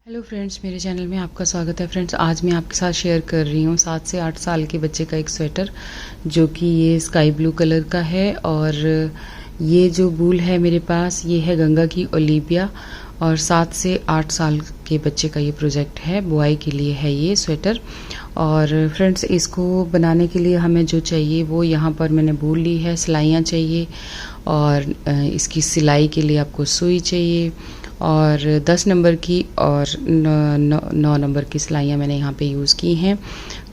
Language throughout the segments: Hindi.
हेलो फ्रेंड्स, मेरे चैनल में आपका स्वागत है। फ्रेंड्स, आज मैं आपके साथ शेयर कर रही हूँ 7 से 8 साल के बच्चे का एक स्वेटर, जो कि ये स्काई ब्लू कलर का है। और ये जो वूल है मेरे पास, ये है गंगा की ओलिविया। और 7 से 8 साल के बच्चे का ये प्रोजेक्ट है, बॉय के लिए है ये स्वेटर। और फ्रेंड्स, इसको बनाने के लिए हमें जो चाहिए वो यहाँ पर मैंने वूल ली है, सिलाइयाँ चाहिए, और इसकी सिलाई के लिए आपको सुई चाहिए, और 10 नंबर की और 9 नंबर की सिलाइयाँ मैंने यहाँ पे यूज़ की हैं।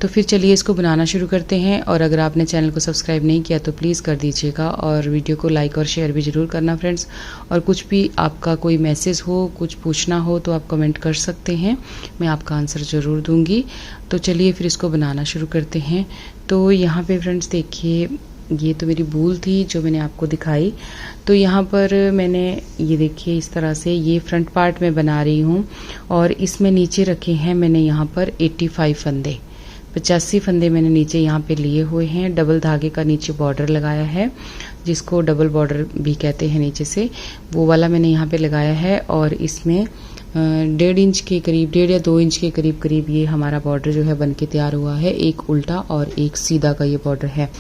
तो फिर चलिए इसको बनाना शुरू करते हैं। और अगर आपने चैनल को सब्सक्राइब नहीं किया तो प्लीज़ कर दीजिएगा, और वीडियो को लाइक और शेयर भी ज़रूर करना फ्रेंड्स। और कुछ भी आपका कोई मैसेज हो, कुछ पूछना हो तो आप कमेंट कर सकते हैं, मैं आपका आंसर ज़रूर दूँगी। तो चलिए फिर इसको बनाना शुरू करते हैं। तो यहाँ पे फ्रेंड्स देखिए, ये तो मेरी वूल थी जो मैंने आपको दिखाई। तो यहाँ पर मैंने ये देखिए इस तरह से ये फ्रंट पार्ट में बना रही हूँ, और इसमें नीचे रखे हैं मैंने यहाँ पर 85 फंदे, 85 फंदे मैंने नीचे यहाँ पे लिए हुए हैं। डबल धागे का नीचे बॉर्डर लगाया है, जिसको डबल बॉर्डर भी कहते हैं नीचे से, वो वाला मैंने यहाँ पे लगाया है। और इसमें 1.5 इंच के करीब, 1.5 या 2 इंच के करीब करीब ये हमारा बॉर्डर जो है बन के तैयार हुआ है। एक उल्टा और एक सीधा का ये बॉर्डर है।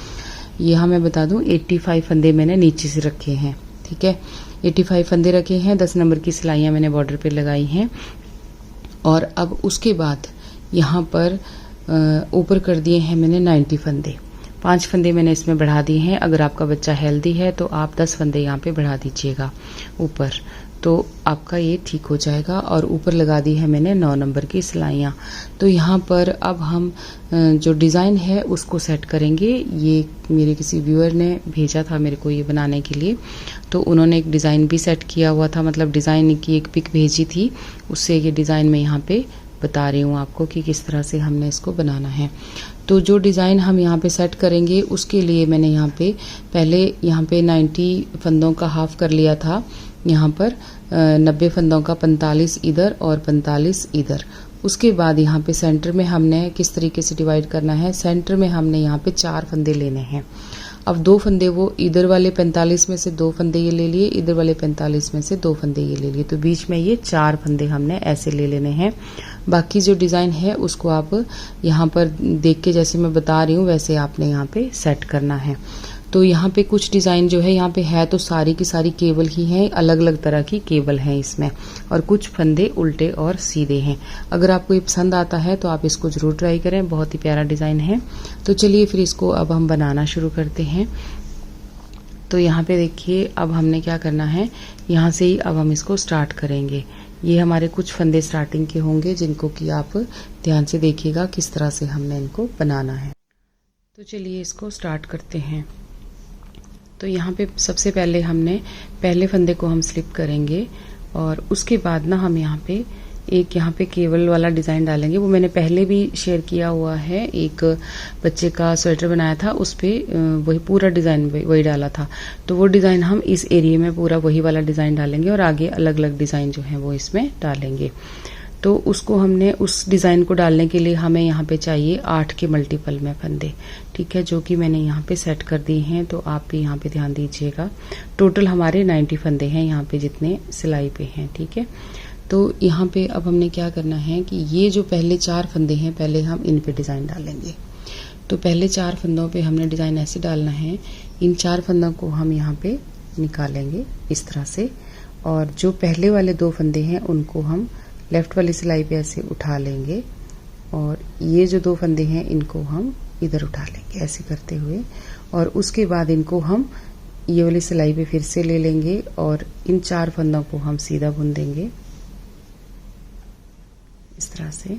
यहाँ मैं बता दूं 85 फंदे मैंने नीचे से रखे हैं, ठीक है। 85 फंदे रखे हैं, 10 नंबर की सिलाइयाँ मैंने बॉर्डर पे लगाई हैं। और अब उसके बाद यहाँ पर ऊपर कर दिए हैं मैंने 90 फंदे। 5 फंदे मैंने इसमें बढ़ा दिए हैं। अगर आपका बच्चा हेल्दी है तो आप 10 फंदे यहाँ पे बढ़ा दीजिएगा ऊपर, तो आपका ये ठीक हो जाएगा। और ऊपर लगा दी है मैंने 9 नंबर की सिलाइयाँ। तो यहाँ पर अब हम जो डिज़ाइन है उसको सेट करेंगे। ये मेरे किसी व्यूअर ने भेजा था मेरे को ये बनाने के लिए, तो उन्होंने एक डिज़ाइन भी सेट किया हुआ था, मतलब डिज़ाइन की एक पिक भेजी थी, उससे ये डिज़ाइन मैं यहाँ पे बता रही हूँ आपको कि किस तरह से हमने इसको बनाना है। तो जो डिज़ाइन हम यहाँ पे सेट करेंगे उसके लिए मैंने यहाँ पे पहले यहाँ पे 90 फंदों का हाफ कर लिया था। यहाँ पर 90 फंदों का 45 इधर और 45 इधर। उसके बाद यहाँ पे सेंटर में हमने किस तरीके से डिवाइड करना है, सेंटर में हमने यहाँ पे 4 फंदे लेने हैं। अब 2 फंदे वो इधर वाले 45 में से 2 फंदे ये ले लिए, इधर वाले 45 में से 2 फंदे ये ले लिए, तो बीच में ये 4 फंदे हमने ऐसे ले लेने हैं। बाकी जो डिज़ाइन है उसको आप यहाँ पर देख के, जैसे मैं बता रही हूँ वैसे आपने यहाँ पे सेट करना है। तो यहाँ पे कुछ डिज़ाइन जो है यहाँ पे है तो सारी की सारी केबल ही हैं, अलग अलग तरह की केबल हैं इसमें, और कुछ फंदे उल्टे और सीधे हैं। अगर आपको ये पसंद आता है तो आप इसको ज़रूर ट्राई करें, बहुत ही प्यारा डिज़ाइन है। तो चलिए फिर इसको अब हम बनाना शुरू करते हैं। तो यहाँ पे देखिए अब हमने क्या करना है, यहाँ से ही अब हम इसको स्टार्ट करेंगे। ये हमारे कुछ फंदे स्टार्टिंग के होंगे जिनको कि आप ध्यान से देखिएगा किस तरह से हमने इनको बनाना है। तो चलिए इसको स्टार्ट करते हैं। तो यहाँ पे सबसे पहले हमने पहले फंदे को हम स्लिप करेंगे, और उसके बाद ना हम यहाँ पे केबल वाला डिज़ाइन डालेंगे। वो मैंने पहले भी शेयर किया हुआ है, एक बच्चे का स्वेटर बनाया था, उस पर वही पूरा डिज़ाइन वही डाला था। तो वो डिज़ाइन हम इस एरिया में पूरा वही वाला डिज़ाइन डालेंगे, और आगे अलग अलग डिज़ाइन जो है वो इसमें डालेंगे। तो उसको हमने उस डिज़ाइन को डालने के लिए हमें यहाँ पे चाहिए 8 के मल्टीपल में फंदे, ठीक है, जो कि मैंने यहाँ पे सेट कर दिए हैं। तो आप भी यहाँ पे ध्यान दीजिएगा। टोटल हमारे 90 फंदे हैं यहाँ पे जितने सिलाई पे हैं, ठीक है। तो यहाँ पे अब हमने क्या करना है कि ये जो पहले 4 फंदे हैं, पहले हम इन पे डिज़ाइन डालेंगे। तो पहले 4 फंदों पे हमने डिज़ाइन ऐसे डालना है। इन 4 फंदों को हम यहाँ पे निकालेंगे इस तरह से, और जो पहले वाले 2 फंदे हैं उनको हम लेफ्ट वाली सिलाई पे ऐसे उठा लेंगे, और ये जो 2 फंदे हैं इनको हम इधर उठा लेंगे ऐसे करते हुए। और उसके बाद इनको हम ये वाली सिलाई पे फिर से ले लेंगे, और इन 4 फंदों को हम सीधा बुन देंगे इस तरह से।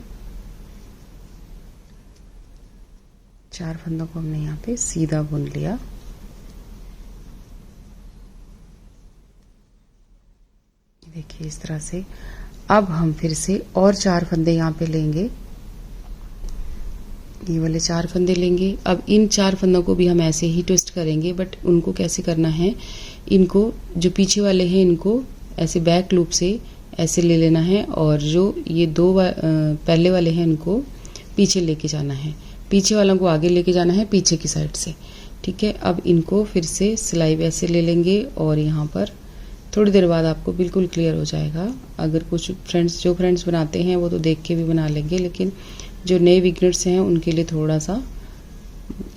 4 फंदों को हमने यहाँ पे सीधा बुन लिया। देखिए इस तरह से। अब हम फिर से और 4 फंदे यहाँ पे लेंगे, ये वाले 4 फंदे लेंगे। अब इन 4 फंदों को भी हम ऐसे ही ट्विस्ट करेंगे, बट उनको कैसे करना है, इनको जो पीछे वाले हैं इनको ऐसे बैक लूप से ऐसे ले लेना है, और जो ये 2 पहले वाले हैं इनको पीछे लेके जाना है, पीछे वालों को आगे लेके जाना है पीछे की साइड से, ठीक है। अब इनको फिर से सिलाई वैसे ले लेंगे, और यहाँ पर थोड़ी देर बाद आपको बिल्कुल क्लियर हो जाएगा। अगर कुछ जो फ्रेंड्स बनाते हैं वो तो देख के भी बना लेंगे, लेकिन जो नए बिगनर्स हैं उनके लिए थोड़ा सा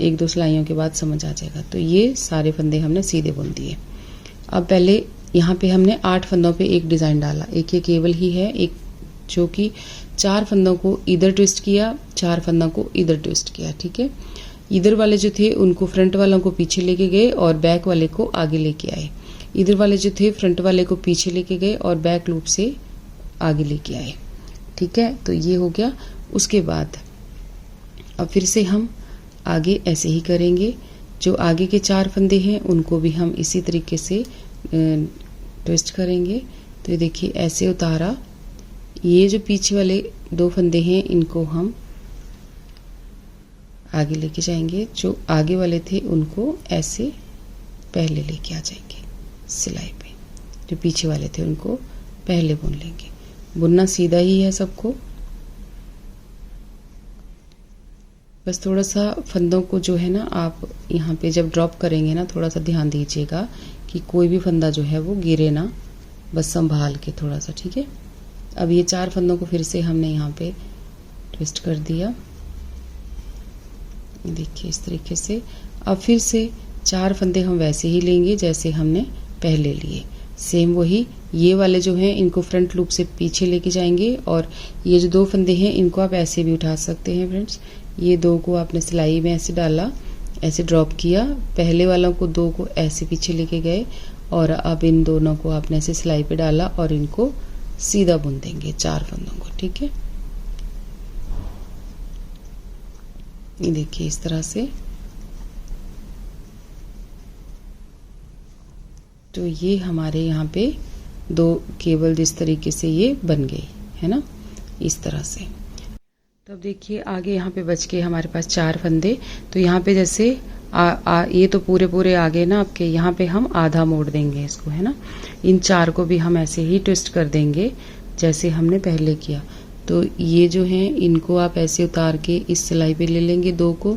1-2 सिलाइयों के बाद समझ आ जाएगा। तो ये सारे फंदे हमने सीधे बुन दिए। अब पहले यहाँ पे हमने 8 फंदों पे एक डिज़ाइन डाला। एक ये केवल ही है, एक जो कि 4 फंदों को इधर ट्विस्ट किया, 4 फंदों को इधर ट्विस्ट किया। ठीक है, इधर वाले जो थे उनको फ्रंट वालों को पीछे लेके गए और बैक वाले को आगे लेके आए। इधर वाले जो थे फ्रंट वाले को पीछे लेके गए और बैक लूप से आगे लेके आए। ठीक है, तो ये हो गया। उसके बाद अब फिर से हम आगे ऐसे ही करेंगे। जो आगे के 4 फंदे हैं उनको भी हम इसी तरीके से ट्विस्ट करेंगे। तो ये देखिए ऐसे उतारा। ये जो पीछे वाले 2 फंदे हैं इनको हम आगे लेके जाएंगे। जो आगे वाले थे उनको ऐसे पहले लेके आ जाएंगे सिलाई पे। जो पीछे वाले थे उनको पहले बुन लेंगे। बुनना सीधा ही है सबको, बस थोड़ा सा फंदों को जो है ना आप यहाँ पे जब ड्रॉप करेंगे ना थोड़ा सा ध्यान दीजिएगा कि कोई भी फंदा जो है वो गिरे ना, बस संभाल के थोड़ा सा। ठीक है, अब ये 4 फंदों को फिर से हमने यहाँ पे ट्विस्ट कर दिया। देखिए इस तरीके से। अब फिर से 4 फंदे हम वैसे ही लेंगे जैसे हमने पहले लिए, सेम वही। ये वाले जो हैं इनको फ्रंट लूप से पीछे लेके जाएंगे और ये जो 2 फंदे हैं इनको आप ऐसे भी उठा सकते हैं फ्रेंड्स। ये 2 को आपने सिलाई में ऐसे डाला, ऐसे ड्रॉप किया, पहले वालों को 2 को ऐसे पीछे लेके गए और अब इन दोनों को आपने ऐसे सिलाई पे डाला और इनको सीधा बुन देंगे 4 फंदों को। ठीक है, ये देखिए इस तरह से। तो ये हमारे यहाँ पे 2 केबल जिस तरीके से ये बन गई है ना, इस तरह से। तो अब देखिए आगे यहाँ पे बच के हमारे पास 4 फंदे। तो यहाँ पे जैसे ये तो पूरे आगे ना आपके, यहाँ पे हम आधा मोड़ देंगे इसको, है ना। इन 4 को भी हम ऐसे ही ट्विस्ट कर देंगे जैसे हमने पहले किया। तो ये जो हैं इनको आप ऐसे उतार के इस सिलाई पे ले लेंगे 2 को,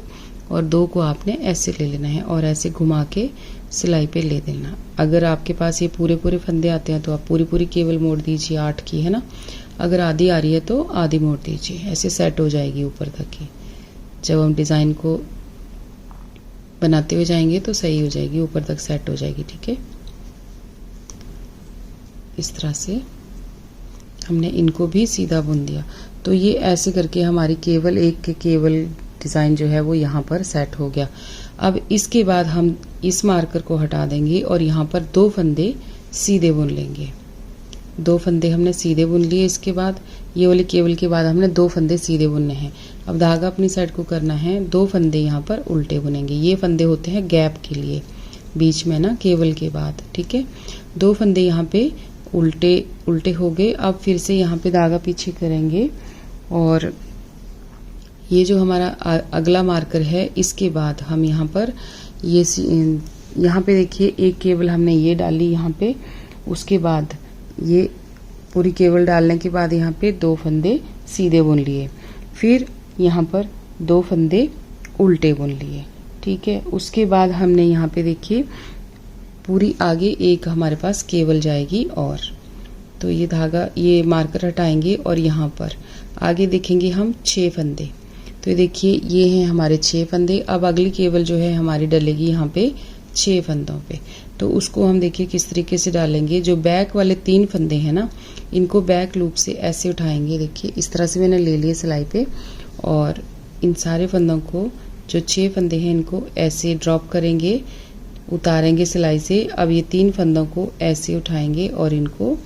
और 2 को आपने ऐसे ले लेना है और ऐसे घुमा के सिलाई पे ले देना। अगर आपके पास ये पूरे फंदे आते हैं तो आप पूरी केबल मोड़ दीजिए 8 की, है ना। अगर आधी आ रही है तो आधी मोड़ दीजिए, ऐसे सेट हो जाएगी ऊपर तक की। जब हम डिज़ाइन को बनाते हुए जाएंगे तो सही हो जाएगी, ऊपर तक सेट हो जाएगी। ठीक है, इस तरह से हमने इनको भी सीधा बुन दिया। तो ये ऐसे करके हमारी केवल एक के केवल डिज़ाइन जो है वो यहाँ पर सेट हो गया। अब इसके बाद हम इस मार्कर को हटा देंगे और यहाँ पर 2 फंदे सीधे बुन लेंगे। 2 फंदे हमने सीधे बुन लिए। इसके बाद ये वाली केबल के बाद हमने 2 फंदे सीधे बुनने हैं। अब धागा अपनी साइड को करना है, 2 फंदे यहाँ पर उल्टे बुनेंगे। ये फंदे होते हैं गैप के लिए बीच में ना, केबल के बाद। ठीक है, 2 फंदे यहाँ पे उल्टे हो गए। अब फिर से यहाँ पे धागा पीछे करेंगे और ये जो हमारा अगला मार्कर है इसके बाद हम यहाँ पर यहाँ पे देखिए एक केबल हमने ये डाली यहाँ पे। उसके बाद ये पूरी केबल डालने के बाद यहाँ पे 2 फंदे सीधे बुन लिए, फिर यहाँ पर 2 फंदे उल्टे बुन लिए। ठीक है, उसके बाद हमने यहाँ पे देखिए पूरी आगे एक हमारे पास केबल जाएगी और तो ये धागा ये मार्कर हटाएंगे और यहाँ पर आगे देखेंगे हम 6 फंदे। तो ये देखिए ये हैं हमारे 6 फंदे। अब अगली केबल जो है हमारी डलेगी यहाँ पे 6 फंदों पे। तो उसको हम देखिए किस तरीके से डालेंगे। जो बैक वाले 3 फंदे हैं ना, इनको बैक लूप से ऐसे उठाएंगे। देखिए इस तरह से मैंने ले लिए सिलाई पे और इन सारे फंदों को जो 6 फंदे हैं इनको ऐसे ड्रॉप करेंगे, उतारेंगे सिलाई से। अब ये 3 फंदों को ऐसे उठाएंगे और इनको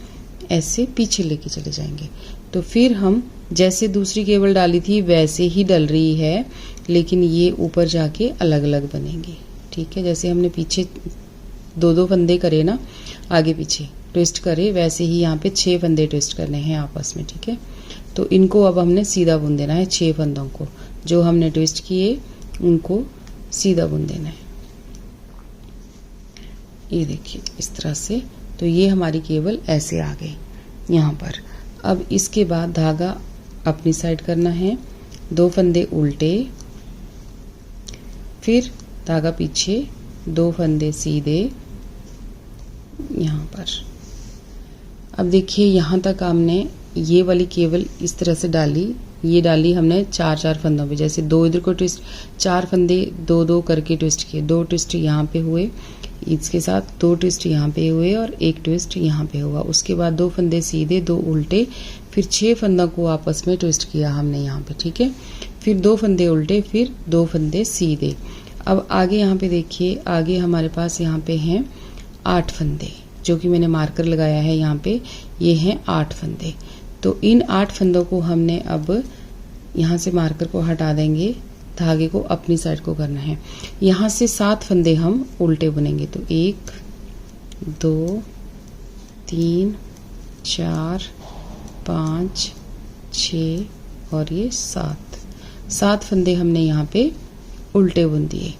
ऐसे पीछे लेके चले जाएंगे। तो फिर हम जैसे दूसरी केबल डाली थी वैसे ही डल रही है, लेकिन ये ऊपर जाके अलग अलग बनेंगी। ठीक है, जैसे हमने पीछे 2-2 फंदे करे ना, आगे पीछे ट्विस्ट करे, वैसे ही यहाँ पे 6 फंदे ट्विस्ट करने हैं आपस में। ठीक है, तो इनको अब हमने सीधा बुन देना है। 6 फंदों को जो हमने ट्विस्ट किए उनको सीधा बुन देना है। ये देखिए इस तरह से। तो ये हमारी केबल ऐसे आ गई यहाँ पर। अब इसके बाद धागा अपनी साइड करना है, 2 फंदे उल्टे, फिर धागा पीछे, 2 फंदे सीधे यहाँ पर अब देखिए यहाँ तक हमने ये वाली केबल इस तरह से डाली, ये डाली हमने 4-4 फंदों पे, जैसे 2 इधर को ट्विस्ट, 4 फंदे 2-2 करके ट्विस्ट किए, 2 ट्विस्ट यहाँ पे हुए, इसके साथ 2 ट्विस्ट यहाँ पे हुए और 1 ट्विस्ट यहाँ पे हुआ। उसके बाद 2 फंदे सीधे, 2 उल्टे, फिर 6 फंदों को आपस में ट्विस्ट किया हमने यहाँ पे, ठीक है। फिर 2 फंदे उल्टे, फिर 2 फंदे सीधे। अब आगे यहाँ पे देखिए, आगे हमारे पास यहाँ पे हैं 8 फंदे, जो कि मैंने मार्कर लगाया है यहाँ पे, ये हैं 8 फंदे। तो इन 8 फंदों को हमने अब यहाँ से मार्कर को हटा देंगे, धागे को अपनी साइड को करना है। यहाँ से 7 फंदे हम उल्टे बुनेंगे, तो 1 2 3 4 5 6 और ये 7 फंदे हमने यहाँ पे उल्टे बुन दिए।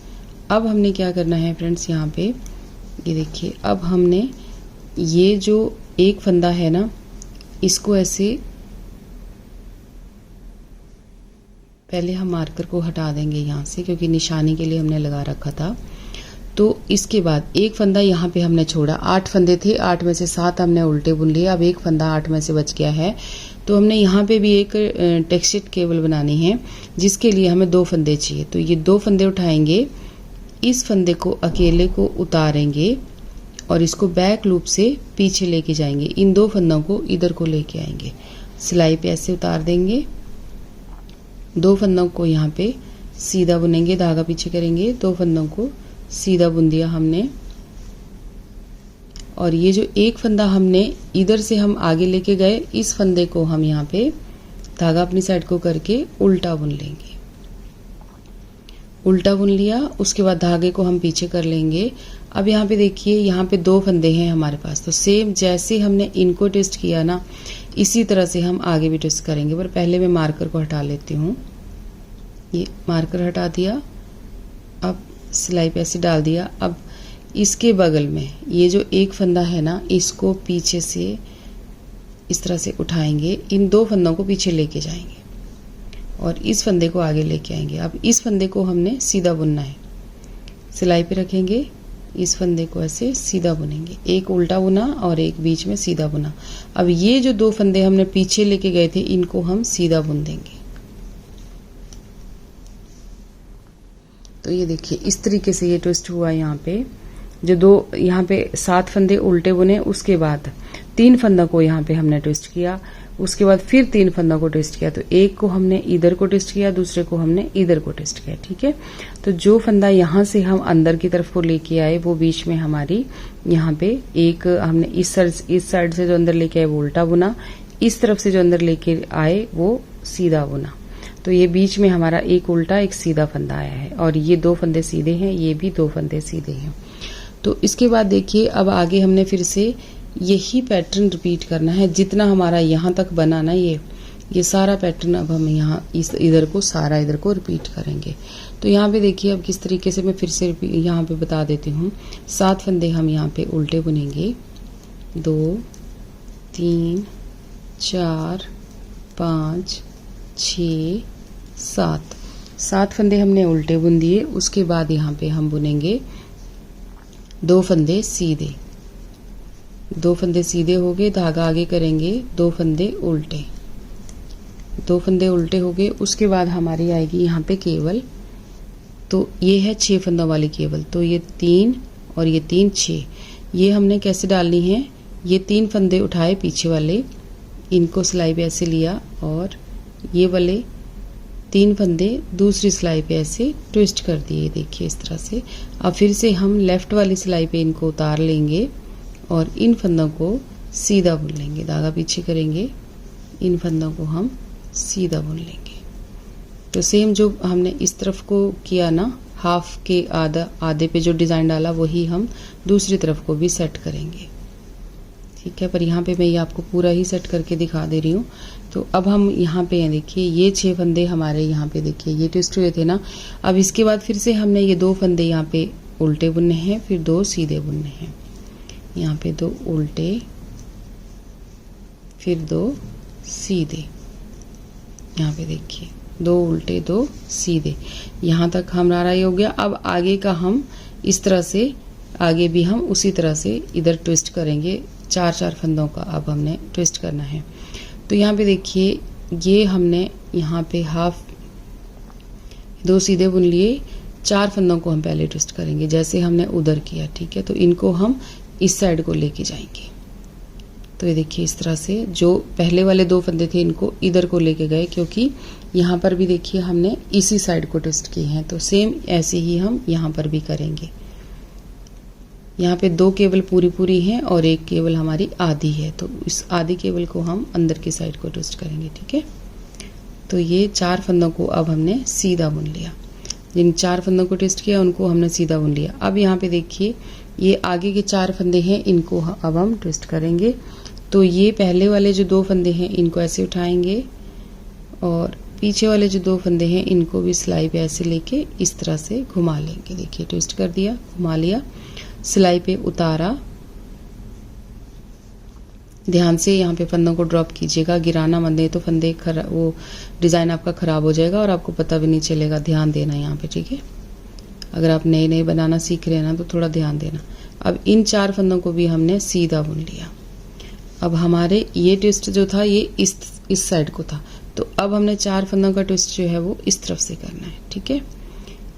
अब हमने क्या करना है फ्रेंड्स, यहाँ पे ये देखिए, अब हमने ये जो एक फंदा है ना, इसको ऐसे पहले हम मार्कर को हटा देंगे यहाँ से, क्योंकि निशानी के लिए हमने लगा रखा था। तो इसके बाद एक फंदा यहाँ पे हमने छोड़ा, 8 फंदे थे, 8 में से 7 हमने उल्टे बुन लिए। अब एक फंदा 8 में से बच गया है, तो हमने यहाँ पे भी एक टेक्सचर्ड केबल बनानी है, जिसके लिए हमें 2 फंदे चाहिए। तो ये 2 फंदे उठाएंगे, इस फंदे को अकेले को उतारेंगे और इसको बैक लूप से पीछे लेके जाएंगे, इन 2 फंदों को इधर को लेके आएंगे, सिलाई पे ऐसे उतार देंगे, 2 फंदों को यहाँ पे सीधा बुनेंगे, धागा पीछे करेंगे, 2 फंदों को सीधा बुन दिया हमने। और ये जो एक फंदा हमने इधर से हम आगे लेके गए, इस फंदे को हम यहाँ पे धागा अपनी साइड को करके उल्टा बुन लेंगे, उल्टा बुन लिया। उसके बाद धागे को हम पीछे कर लेंगे। अब यहाँ पे देखिए, यहाँ पे 2 फंदे हैं हमारे पास, तो सेम जैसे हमने इनको ट्विस्ट किया ना, इसी तरह से हम आगे भी ट्विस्ट करेंगे। पर पहले मैं मार्कर को हटा लेती हूँ, ये मार्कर हटा दिया, अब सिलाई पे ऐसे डाल दिया। अब इसके बगल में ये जो एक फंदा है ना, इसको पीछे से इस तरह से उठाएंगे, इन 2 फंदों को पीछे लेके जाएंगे और इस फंदे को आगे लेके आएंगे। अब इस फंदे को हमने सीधा बुनना है, सिलाई पे रखेंगे, इस फंदे को ऐसे सीधा बुनेंगे, एक उल्टा बुना और एक बीच में सीधा बुना। अब ये जो 2 फंदे हमने पीछे लेके गए थे, इनको हम सीधा बुन देंगे। तो ये देखिए, इस तरीके से ये ट्विस्ट हुआ। यहाँ पे जो 2 यहाँ पे 7 फंदे उल्टे बुने, उसके बाद 3 फंदों को यहाँ पे हमने ट्विस्ट किया, उसके बाद फिर 3 फंदों को ट्विस्ट किया। तो एक को हमने इधर को ट्विस्ट किया, दूसरे को हमने इधर को ट्विस्ट किया, ठीक है। तो जो फंदा यहाँ से हम अंदर की तरफ को लेके आए, वो बीच में हमारी यहाँ पे एक हमने इस साइड से जो अंदर लेके आए वो उल्टा बुना, इस तरफ से जो अंदर लेके आए वो सीधा बुना। तो ये बीच में हमारा एक उल्टा एक सीधा फंदा आया है, और ये 2 फंदे सीधे हैं, ये भी 2 फंदे सीधे हैं। तो इसके बाद देखिए, अब आगे हमने फिर से यही पैटर्न रिपीट करना है, जितना हमारा यहाँ तक बना ना, ये सारा पैटर्न अब हम यहाँ इधर को सारा इधर को रिपीट करेंगे। तो यहाँ पे देखिए, अब किस तरीके से मैं फिर से यहाँ पे बता देती हूँ। 7 फंदे हम यहाँ पे उल्टे बुनेंगे, 2 3 4 5 6 7 फंदे हमने उल्टे बुन दिए। उसके बाद यहाँ पे हम बुनेंगे 2 फंदे सीधे, 2 फंदे सीधे हो गए, धागा आगे करेंगे, 2 फंदे उल्टे, 2 फंदे उल्टे हो गए। उसके बाद हमारी आएगी यहाँ पे केबल। तो ये है 6 फंदों वाली केबल, तो ये 3 और ये 3 6, ये हमने कैसे डालनी है, ये 3 फंदे उठाए पीछे वाले, इनको सिलाई पे ऐसे लिया और ये वाले 3 फंदे दूसरी सिलाई पे ऐसे ट्विस्ट कर दिए, देखिए इस तरह से। अब फिर से हम लेफ्ट वाली सिलाई पे इनको उतार लेंगे और इन फंदों को सीधा बुन लेंगे, धागा पीछे करेंगे, इन फंदों को हम सीधा बुन लेंगे। तो सेम जो हमने इस तरफ को किया ना, हाफ के आधे पे जो डिज़ाइन डाला, वही हम दूसरी तरफ को भी सेट करेंगे, ठीक है। पर यहाँ पे मैं ये आपको पूरा ही सेट करके दिखा दे रही हूँ। तो अब हम यहाँ पे हैं, देखिए ये 6 फंदे हमारे यहाँ पे देखिए ये ट्विस्ट हुए थे ना। अब इसके बाद फिर से हमने ये 2 फंदे यहाँ पे उल्टे बुनने हैं, फिर 2 सीधे बुनने हैं, यहाँ पे 2 उल्टे फिर 2 सीधे, यहाँ पे देखिए 2 उल्टे 2 सीधे, यहाँ तक हमारा ये हो गया। अब आगे का हम इस तरह से, आगे भी हम उसी तरह से इधर ट्विस्ट करेंगे चार चार फंदों का अब हमने ट्विस्ट करना है। तो यहाँ पे देखिए ये हमने यहाँ पे हाफ 2 सीधे बुन लिए, 4 फंदों को हम पहले ट्विस्ट करेंगे जैसे हमने उधर किया, ठीक है। तो इनको हम इस साइड को लेके जाएंगे। तो ये देखिए इस तरह से जो पहले वाले 2 फंदे थे इनको इधर को लेके गए, क्योंकि यहाँ पर भी देखिए हमने इसी साइड को ट्विस्ट किए हैं। तो सेम ऐसे ही हम यहाँ पर भी करेंगे। यहाँ पे 2 केबल पूरी पूरी हैं और 1 केबल हमारी आधी है, तो इस आधी केबल को हम अंदर की साइड को ट्विस्ट करेंगे, ठीक है। तो ये 4 फंदों को अब हमने सीधा बुन लिया। जिन 4 फंदों को ट्विस्ट किया उनको हमने सीधा बुन लिया। अब यहाँ पे देखिए ये आगे के 4 फंदे हैं, इनको अब हम ट्विस्ट करेंगे। तो ये पहले वाले जो 2 फंदे हैं इनको ऐसे उठाएंगे और पीछे वाले जो 2 फंदे हैं इनको भी सिलाई पे ऐसे लेके इस तरह से घुमा लेंगे। देखिए ट्विस्ट कर दिया, घुमा लिया, सिलाई पे उतारा। ध्यान से यहाँ पे फंदों को ड्रॉप कीजिएगा, गिराना मत दे तो फंदे वो डिज़ाइन आपका ख़राब हो जाएगा और आपको पता भी नहीं चलेगा। ध्यान देना यहाँ पे, ठीक है। अगर आप नए नए बनाना सीख रहे हैं ना तो थोड़ा ध्यान देना। अब इन 4 फंदों को भी हमने सीधा बुन लिया। अब हमारे ये ट्विस्ट जो था ये इस साइड को था, तो अब हमने 4 फंदों का ट्विस्ट जो है वो इस तरफ से करना है, ठीक है।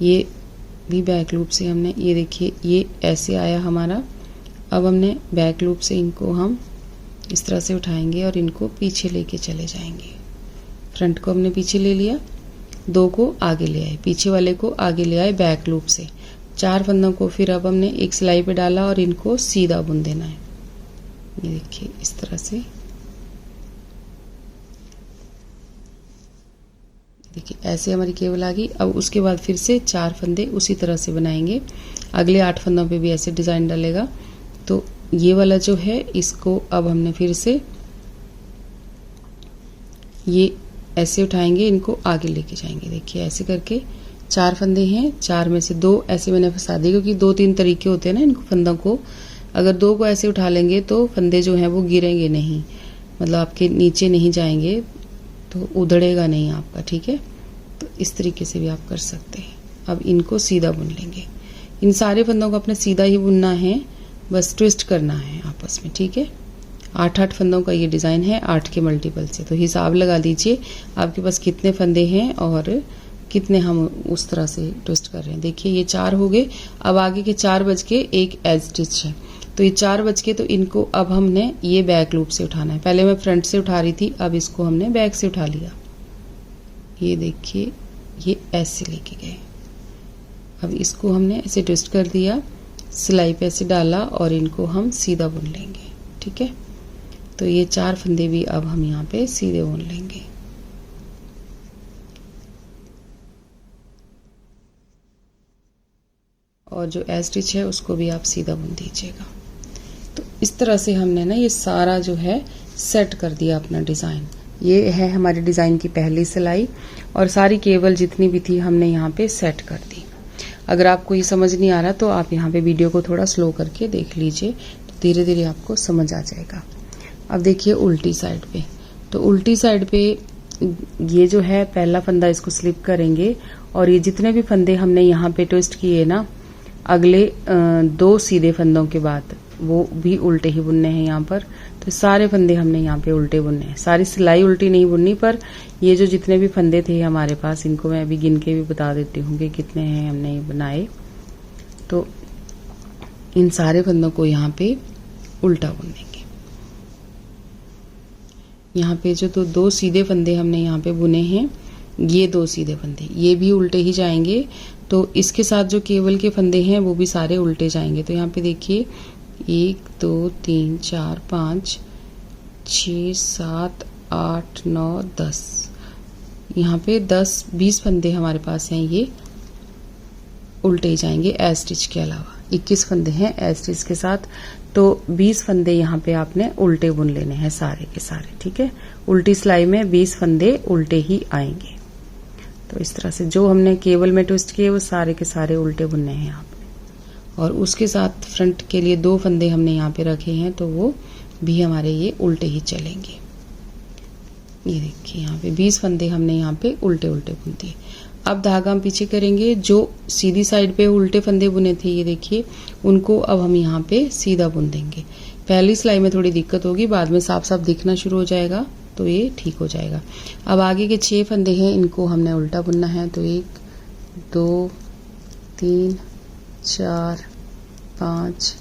ये भी बैक लूप से हमने, ये देखिए ये ऐसे आया हमारा। अब हमने बैक लूप से इनको हम इस तरह से उठाएंगे और इनको पीछे लेके चले जाएंगे। फ्रंट को हमने पीछे ले लिया, 2 को आगे ले आए, पीछे वाले को आगे ले आए बैक लूप से। 4 फंदों को फिर अब हमने एक सिलाई पे डाला और इनको सीधा बुन देना है। ये देखिए इस तरह से, देखिए ऐसे हमारी केबल आ गई। अब उसके बाद फिर से 4 फंदे उसी तरह से बनाएंगे। अगले 8 फंदों पे भी ऐसे डिज़ाइन डलेगा। तो ये वाला जो है इसको अब हमने फिर से ये ऐसे उठाएंगे, इनको आगे लेके जाएंगे। देखिए ऐसे करके 4 फंदे हैं, 4 में से 2 ऐसे मैंने फंसा दिए, क्योंकि 2-3 तरीके होते हैं ना इनको फंदों को। अगर 2 को ऐसे उठा लेंगे तो फंदे जो हैं वो गिरेंगे नहीं, मतलब आपके नीचे नहीं जाएंगे, तो उधड़ेगा नहीं आपका, ठीक है। तो इस तरीके से भी आप कर सकते हैं। अब इनको सीधा बुन लेंगे। इन सारे फंदों को अपने सीधा ही बुनना है, बस ट्विस्ट करना है आपस में, ठीक है। 8-8 फंदों का ये डिज़ाइन है, 8 के मल्टीपल से। तो हिसाब लगा लीजिए आपके पास कितने फंदे हैं और कितने हम उस तरह से ट्विस्ट कर रहे हैं। देखिए ये 4 हो गए। अब आगे के 4 बज के एक एज स्टिच है, तो ये 4 बज के, तो इनको अब हमने ये बैक लूप से उठाना है। पहले मैं फ्रंट से उठा रही थी, अब इसको हमने बैक से उठा लिया। ये देखिए ये ऐसे लेके गए। अब इसको हमने ऐसे ट्विस्ट कर दिया, सिलाई पे ऐसे डाला और इनको हम सीधा बुन लेंगे, ठीक है। तो ये 4 फंदे भी अब हम यहाँ पे सीधे बुन लेंगे। और जो एज स्टिच है उसको भी आप सीधा बुन दीजिएगा। तो इस तरह से हमने ना ये सारा जो है सेट कर दिया अपना डिज़ाइन। ये है हमारे डिज़ाइन की पहली सिलाई और सारी केबल जितनी भी थी हमने यहाँ पे सेट कर दी। अगर आपको ये समझ नहीं आ रहा तो आप यहाँ पे वीडियो को थोड़ा स्लो करके देख लीजिए, तो धीरे धीरे आपको समझ आ जाएगा। अब देखिए उल्टी साइड पे, तो उल्टी साइड पे ये जो है पहला फंदा इसको स्लिप करेंगे और ये जितने भी फंदे हमने यहाँ पे ट्विस्ट किए ना, अगले 2 सीधे फंदों के बाद वो भी उल्टे ही बुनने हैं यहाँ पर। तो सारे फंदे हमने यहाँ पे उल्टे बुनने हैं। सारी सिलाई उल्टी नहीं बुननी, पर ये जो जितने भी फंदे थे हमारे पास, इनको मैं अभी गिन के भी बता देती हूँ कि कितने हैं हमने ये बनाए। तो इन सारे फंदों को यहाँ पे उल्टा बुनेंगे। यहाँ पे जो तो 2 सीधे फंदे हमने यहाँ पे बुने हैं, ये 2 सीधे फंदे ये भी उल्टे ही जाएंगे। तो इसके साथ जो केबल के फंदे हैं वो भी सारे उल्टे जाएंगे। तो यहाँ पे देखिए 1 2 3 4 5 6 7 8 9 10, यहाँ पे 10-20 फंदे हमारे पास हैं, ये उल्टे ही जाएंगे एज स्टिच के अलावा। 21 फंदे हैं एज स्टिच के साथ, तो 20 फंदे यहाँ पे आपने उल्टे बुन लेने हैं सारे के सारे, ठीक है। उल्टी सिलाई में 20 फंदे उल्टे ही आएंगे। तो इस तरह से जो हमने केबल में ट्विस्ट किए वो सारे के सारे उल्टे बुनने हैं आपने। और उसके साथ फ्रंट के लिए 2 फंदे हमने यहाँ पे रखे हैं, तो वो भी हमारे ये उल्टे ही चलेंगे। ये देखिए यहाँ पे 20 फंदे हमने यहाँ पे उल्टे उल्टे बुन दिए। अब धागा हम पीछे करेंगे, जो सीधी साइड पे उल्टे फंदे बुने थे ये देखिए, उनको अब हम यहाँ पे सीधा बुन देंगे। पहली सिलाई में थोड़ी दिक्कत होगी, बाद में साफ साफ दिखना शुरू हो जाएगा तो ये ठीक हो जाएगा। अब आगे के 6 फंदे हैं, इनको हमने उल्टा बुनना है। तो 1 2 3 4 5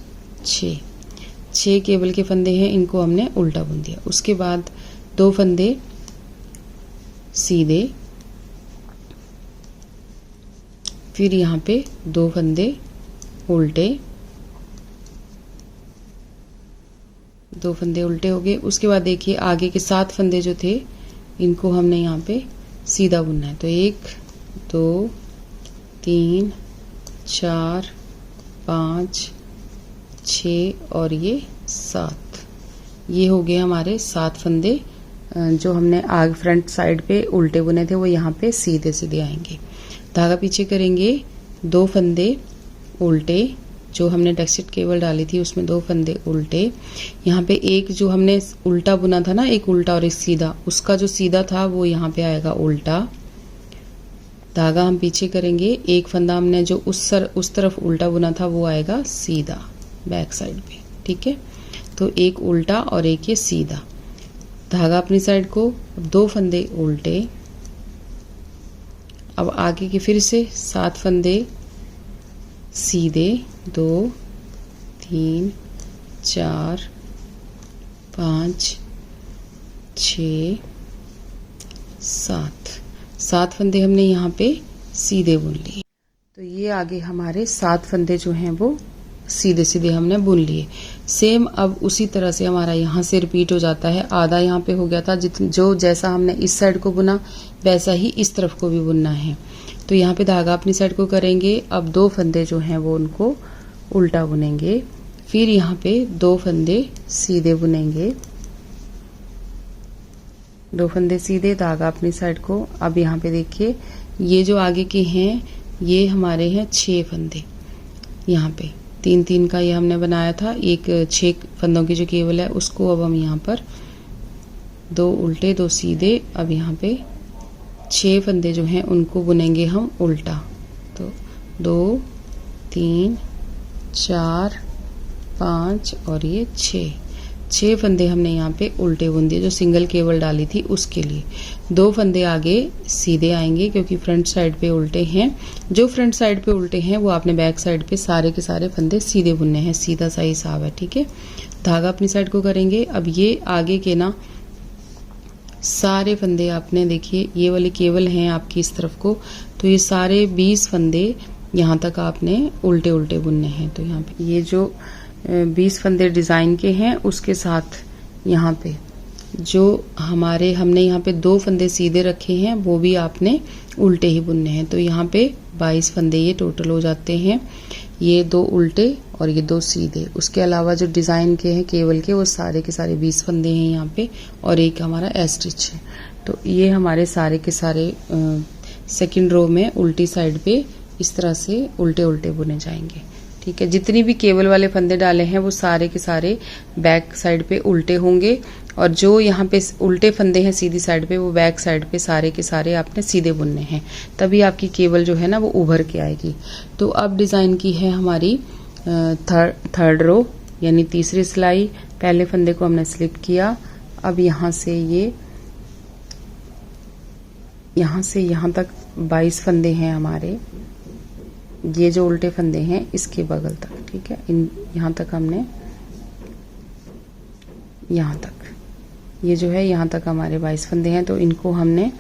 6 केबल के फंदे हैं, इनको हमने उल्टा बुन दिया। उसके बाद 2 फंदे सीधे, फिर यहाँ पे 2 फंदे उल्टे, 2 फंदे उल्टे हो गए। उसके बाद देखिए आगे के 7 फंदे जो थे इनको हमने यहाँ पे सीधा बुनना है। तो 1 2 3 4 5 6 और ये 7, ये हो गए हमारे 7 फंदे जो हमने आगे फ्रंट साइड पे उल्टे बुने थे, वो यहाँ पे सीधे सीधे आएंगे। धागा पीछे करेंगे, 2 फंदे उल्टे, जो हमने टेक्सचर केबल डाली थी उसमें 2 फंदे उल्टे। यहाँ पे एक जो हमने उल्टा बुना था ना, एक उल्टा और एक सीधा, उसका जो सीधा था वो यहाँ पे आएगा उल्टा। धागा हम पीछे करेंगे, एक फंदा हमने जो उस तरफ उल्टा बुना था वो आएगा सीधा बैक साइड पे, ठीक है। तो एक उल्टा और एक ये सीधा। धागा अपनी साइड को, 2 फंदे उल्टे। अब आगे के फिर से 7 फंदे सीधे, 2 3 4 5 6 7 फंदे हमने यहाँ पे सीधे बुन लिए। तो ये आगे हमारे 7 फंदे जो हैं वो सीधे सीधे हमने बुन लिए। सेम अब उसी तरह से हमारा यहाँ से रिपीट हो जाता है। आधा यहाँ पे हो गया था, जो जैसा हमने इस साइड को बुना वैसा ही इस तरफ को भी बुनना है। तो यहाँ पे धागा अपनी साइड को करेंगे। अब 2 फंदे जो हैं वो उनको उल्टा बुनेंगे, फिर यहाँ पे 2 फंदे सीधे बुनेंगे, 2 फंदे सीधे, धागा अपनी साइड को। अब यहाँ पे देखिए ये जो आगे के हैं ये हमारे हैं 6 फंदे। यहाँ पे 3-3 का ये हमने बनाया था, एक 6 फंदों की जो केबल है उसको अब हम यहाँ पर 2 उल्टे 2 सीधे, अब यहाँ पे 6 फंदे जो हैं उनको बुनेंगे हम उल्टा। तो 2 3 4 5 और ये 6 फंदे हमने यहाँ पे उल्टे बुन दिए, जो सिंगल केबल डाली थी उसके लिए। 2 फंदे आगे सीधे आएंगे क्योंकि फ्रंट साइड पे उल्टे हैं। जो फ्रंट साइड पे उल्टे हैं वो आपने बैक साइड पे सारे के सारे फंदे सीधे बुनने हैं, सीधा सा हिसाब है, ठीक है। धागा अपनी साइड को करेंगे। अब ये आगे के ना सारे फंदे आपने देखिए, ये वाली केबल हैं आपकी इस तरफ को, तो ये सारे 20 फंदे यहाँ तक आपने उल्टे उल्टे बुनने हैं। तो यहाँ पे ये जो 20 फंदे डिजाइन के हैं उसके साथ यहाँ पे जो हमने यहाँ पे 2 फंदे सीधे रखे हैं वो भी आपने उल्टे ही बुनने हैं। तो यहाँ पे 22 फंदे ये टोटल हो जाते हैं, ये 2 उल्टे और ये 2 सीधे। उसके अलावा जो डिजाइन के हैं केबल के वो सारे के सारे 20 फंदे हैं यहाँ पे, और एक हमारा एस्टिच है। तो ये हमारे सारे के सारे सेकंड रो में उल्टी साइड पे इस तरह से उल्टे उल्टे बुने जाएंगे, ठीक है। जितनी भी केबल वाले फंदे डाले हैं वो सारे के सारे बैक साइड पे उल्टे होंगे, और जो यहाँ पे उल्टे फंदे हैं सीधी साइड पे वो बैक साइड पे सारे के सारे आपने सीधे बुनने हैं, तभी आपकी केबल जो है ना वो उभर के आएगी। तो अब डिजाइन की है हमारी थर्ड रो, यानी तीसरी सिलाई। पहले फंदे को हमने स्लिप किया। अब यहाँ से यहाँ तक 22 फंदे हैं हमारे, ये जो उल्टे फंदे हैं इसके बगल तक, ठीक है। यहाँ तक हमने, यहाँ तक ये जो है यहाँ तक हमारे 22 फंदे हैं, तो इनको हमने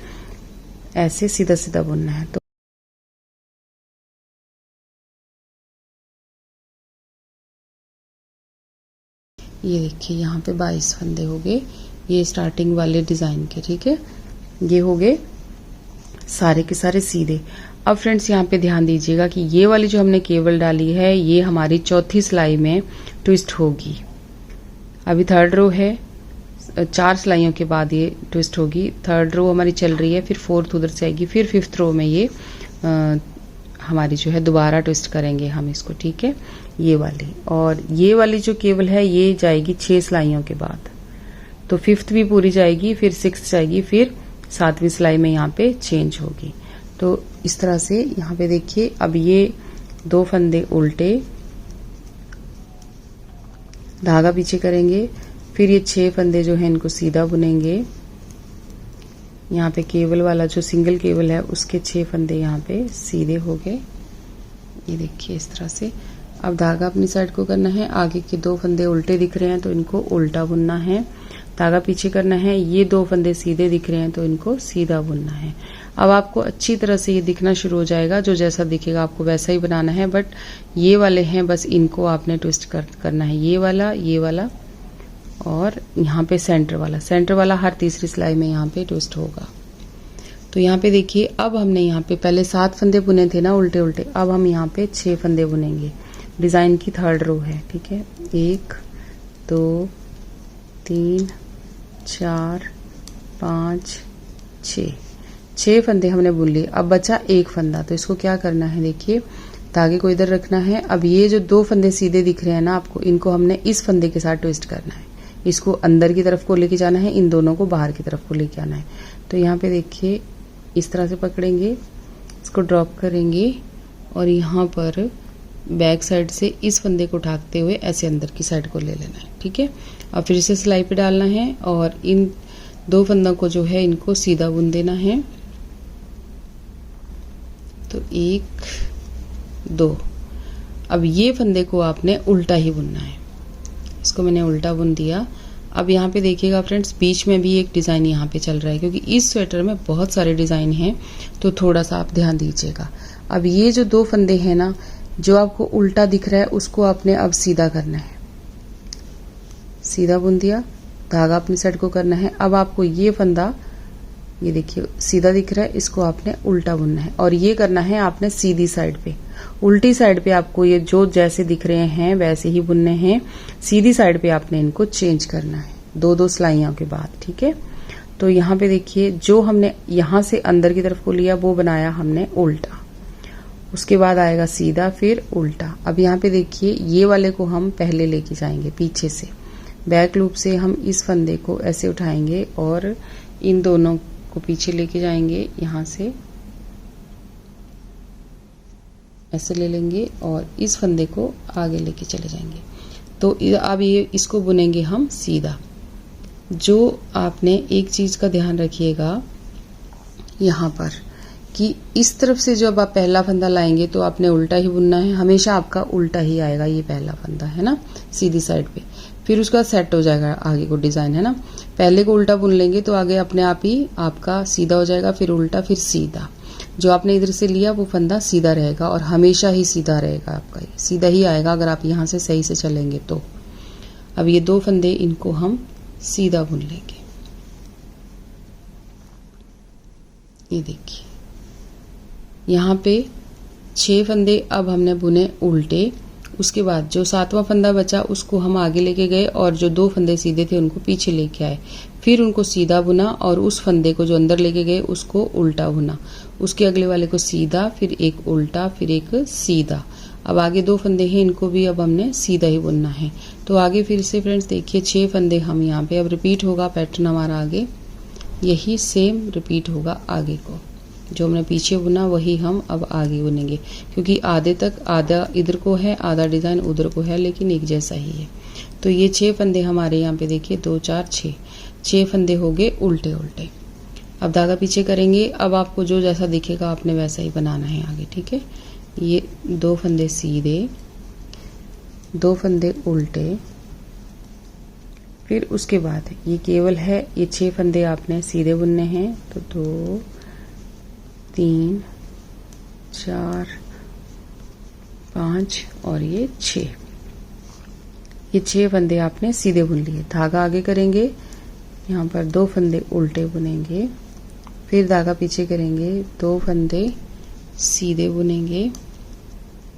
ऐसे सीधा सीधा बुनना है। तो ये देखिए यहाँ पे 22 फंदे हो गए, ये स्टार्टिंग वाले डिजाइन के, ठीक है। ये हो गए सारे के सारे सीधे। अब फ्रेंड्स यहाँ पे ध्यान दीजिएगा कि ये वाली जो हमने केबल डाली है ये हमारी चौथी सिलाई में ट्विस्ट होगी। अभी थर्ड रो है, 4 सिलाइयों के बाद ये ट्विस्ट होगी। थर्ड रो हमारी चल रही है, फिर फोर्थ उधर से आएगी, फिर 5th रो में ये हमारी जो है दोबारा ट्विस्ट करेंगे हम इसको, ठीक है, ये वाली। और ये वाली जो केबल है ये जाएगी 6 सिलाइयों के बाद, तो 5th भी पूरी जाएगी, फिर 6th जाएगी, फिर 7वीं सिलाई में यहाँ पे चेंज होगी। तो इस तरह से यहाँ पे देखिए अब ये 2 फंदे उल्टे, धागा पीछे करेंगे, फिर ये 6 फंदे जो हैं इनको सीधा बुनेंगे। यहाँ पे केबल वाला जो सिंगल केबल है उसके 6 फंदे यहाँ पे सीधे हो गए, ये देखिए इस तरह से। अब धागा अपनी साइड को करना है, आगे के 2 फंदे उल्टे दिख रहे हैं तो इनको उल्टा बुनना है, धागा पीछे करना है। ये 2 फंदे सीधे दिख रहे हैं तो इनको सीधा बुनना है। अब आपको अच्छी तरह से ये दिखना शुरू हो जाएगा, जो जैसा दिखेगा आपको वैसा ही बनाना है, बट ये वाले हैं बस इनको आपने ट्विस्ट करना है, ये वाला और यहाँ पे सेंटर वाला हर तीसरी सिलाई में यहाँ पे ट्विस्ट होगा। तो यहाँ पे देखिए, अब हमने यहाँ पे पहले 7 फंदे बुने थे ना उल्टे उल्टे, अब हम यहाँ पे 6 फंदे बुनेंगे। डिजाइन की 3rd रो है, ठीक है। 1 2 3 4 5 6 फंदे हमने बुन लिए। अब बचा 1 फंदा, तो इसको क्या करना है, देखिए धागे को इधर रखना है। अब ये जो 2 फंदे सीधे दिख रहे हैं ना आपको, इनको हमने इस फंदे के साथ ट्विस्ट करना है, इसको अंदर की तरफ को लेके जाना है, इन दोनों को बाहर की तरफ को लेके आना है। तो यहाँ पे देखिए इस तरह से पकड़ेंगे, इसको ड्रॉप करेंगे और यहाँ पर बैक साइड से इस फंदे को उठाते हुए ऐसे अंदर की साइड को ले लेना है, ठीक है। अब फिर से सिलाई पे डालना है और इन 2 फंदों को जो है इनको सीधा बुन देना है। तो 1 2, अब ये फंदे को आपने उल्टा ही बुनना है, इसको मैंने उल्टा बुन दिया। अब यहाँ पे देखिएगा फ्रेंड्स, बीच में भी एक डिजाइन यहाँ पे चल रहा है, क्योंकि इस स्वेटर में बहुत सारे डिजाइन हैं, तो थोड़ा सा आप ध्यान दीजिएगा। अब ये जो 2 फंदे हैं ना, जो आपको उल्टा दिख रहा है उसको आपने अब सीधा करना है, सीधा बुन दिया, धागा अपनी साइड को करना है। अब आपको ये फंदा, ये देखिए सीधा दिख रहा है, इसको आपने उल्टा बुनना है और ये करना है आपने सीधी साइड पे। उल्टी साइड पे आपको ये जो जैसे दिख रहे हैं वैसे ही बुनने हैं, सीधी साइड पे आपने इनको चेंज करना है 2-2 सिलाइयों के बाद, ठीक है। तो यहाँ पे देखिए, जो हमने यहाँ से अंदर की तरफ को लिया वो बनाया हमने उल्टा, उसके बाद आएगा सीधा फिर उल्टा। अब यहाँ पे देखिए, ये वाले को हम पहले लेके जाएंगे पीछे से, बैक लूप से हम इस फंदे को ऐसे उठाएंगे और इन दोनों को पीछे लेके जाएंगे, यहाँ से ऐसे ले लेंगे और इस फंदे को आगे लेके चले जाएंगे। तो अब ये इसको बुनेंगे हम सीधा। जो आपने एक चीज का ध्यान रखिएगा यहाँ पर कि इस तरफ से जब आप पहला फंदा लाएंगे तो आपने उल्टा ही बुनना है, हमेशा आपका उल्टा ही आएगा। ये पहला फंदा है ना सीधी साइड पे, फिर उसका सेट हो जाएगा आगे को डिजाइन, है ना। पहले को उल्टा बुन लेंगे तो आगे अपने आप ही आपका सीधा हो जाएगा, फिर उल्टा फिर सीधा। जो आपने इधर से लिया वो फंदा सीधा रहेगा और हमेशा ही सीधा रहेगा आपका, ये सीधा ही आएगा अगर आप यहाँ से सही से चलेंगे तो। अब ये 2 फंदे इनको हम सीधा बुन लेंगे, ये देखिए यहाँ पे 6 फंदे अब हमने बुने उल्टे। उसके बाद जो 7वां फंदा बचा उसको हम आगे लेके गए और जो 2 फंदे सीधे थे उनको पीछे लेके आए, फिर उनको सीधा बुना और उस फंदे को जो अंदर लेके गए उसको उल्टा बुना, उसके अगले वाले को सीधा, फिर एक उल्टा, फिर एक सीधा। अब आगे 2 फंदे हैं, इनको भी अब हमने सीधा ही बुनना है। तो आगे फिर से फ्रेंड्स देखिए 6 फंदे हम यहाँ पे अब रिपीट होगा पैटर्न हमारा आगे, यही सेम रिपीट होगा आगे को। जो हमने पीछे बुना वही हम अब आगे बुनेंगे, क्योंकि आधे तक आधा इधर को है, आधा डिजाइन उधर को है, लेकिन एक जैसा ही है। तो ये 6 फंदे हमारे यहाँ पे देखिए 2 4 6 फंदे हो गए उल्टे उल्टे। अब धागा पीछे करेंगे, अब आपको जो जैसा दिखेगा आपने वैसा ही बनाना है आगे, ठीक है। ये 2 फंदे सीधे, 2 फंदे उल्टे, फिर उसके बाद ये केवल है, ये 6 फंदे आपने सीधे बुनने हैं। तो 2 3 4 5 और ये 6, ये 6 फंदे आपने सीधे बुन लिए। धागा आगे करेंगे, यहाँ पर 2 फंदे उल्टे बुनेंगे, फिर धागा पीछे करेंगे, 2 फंदे सीधे बुनेंगे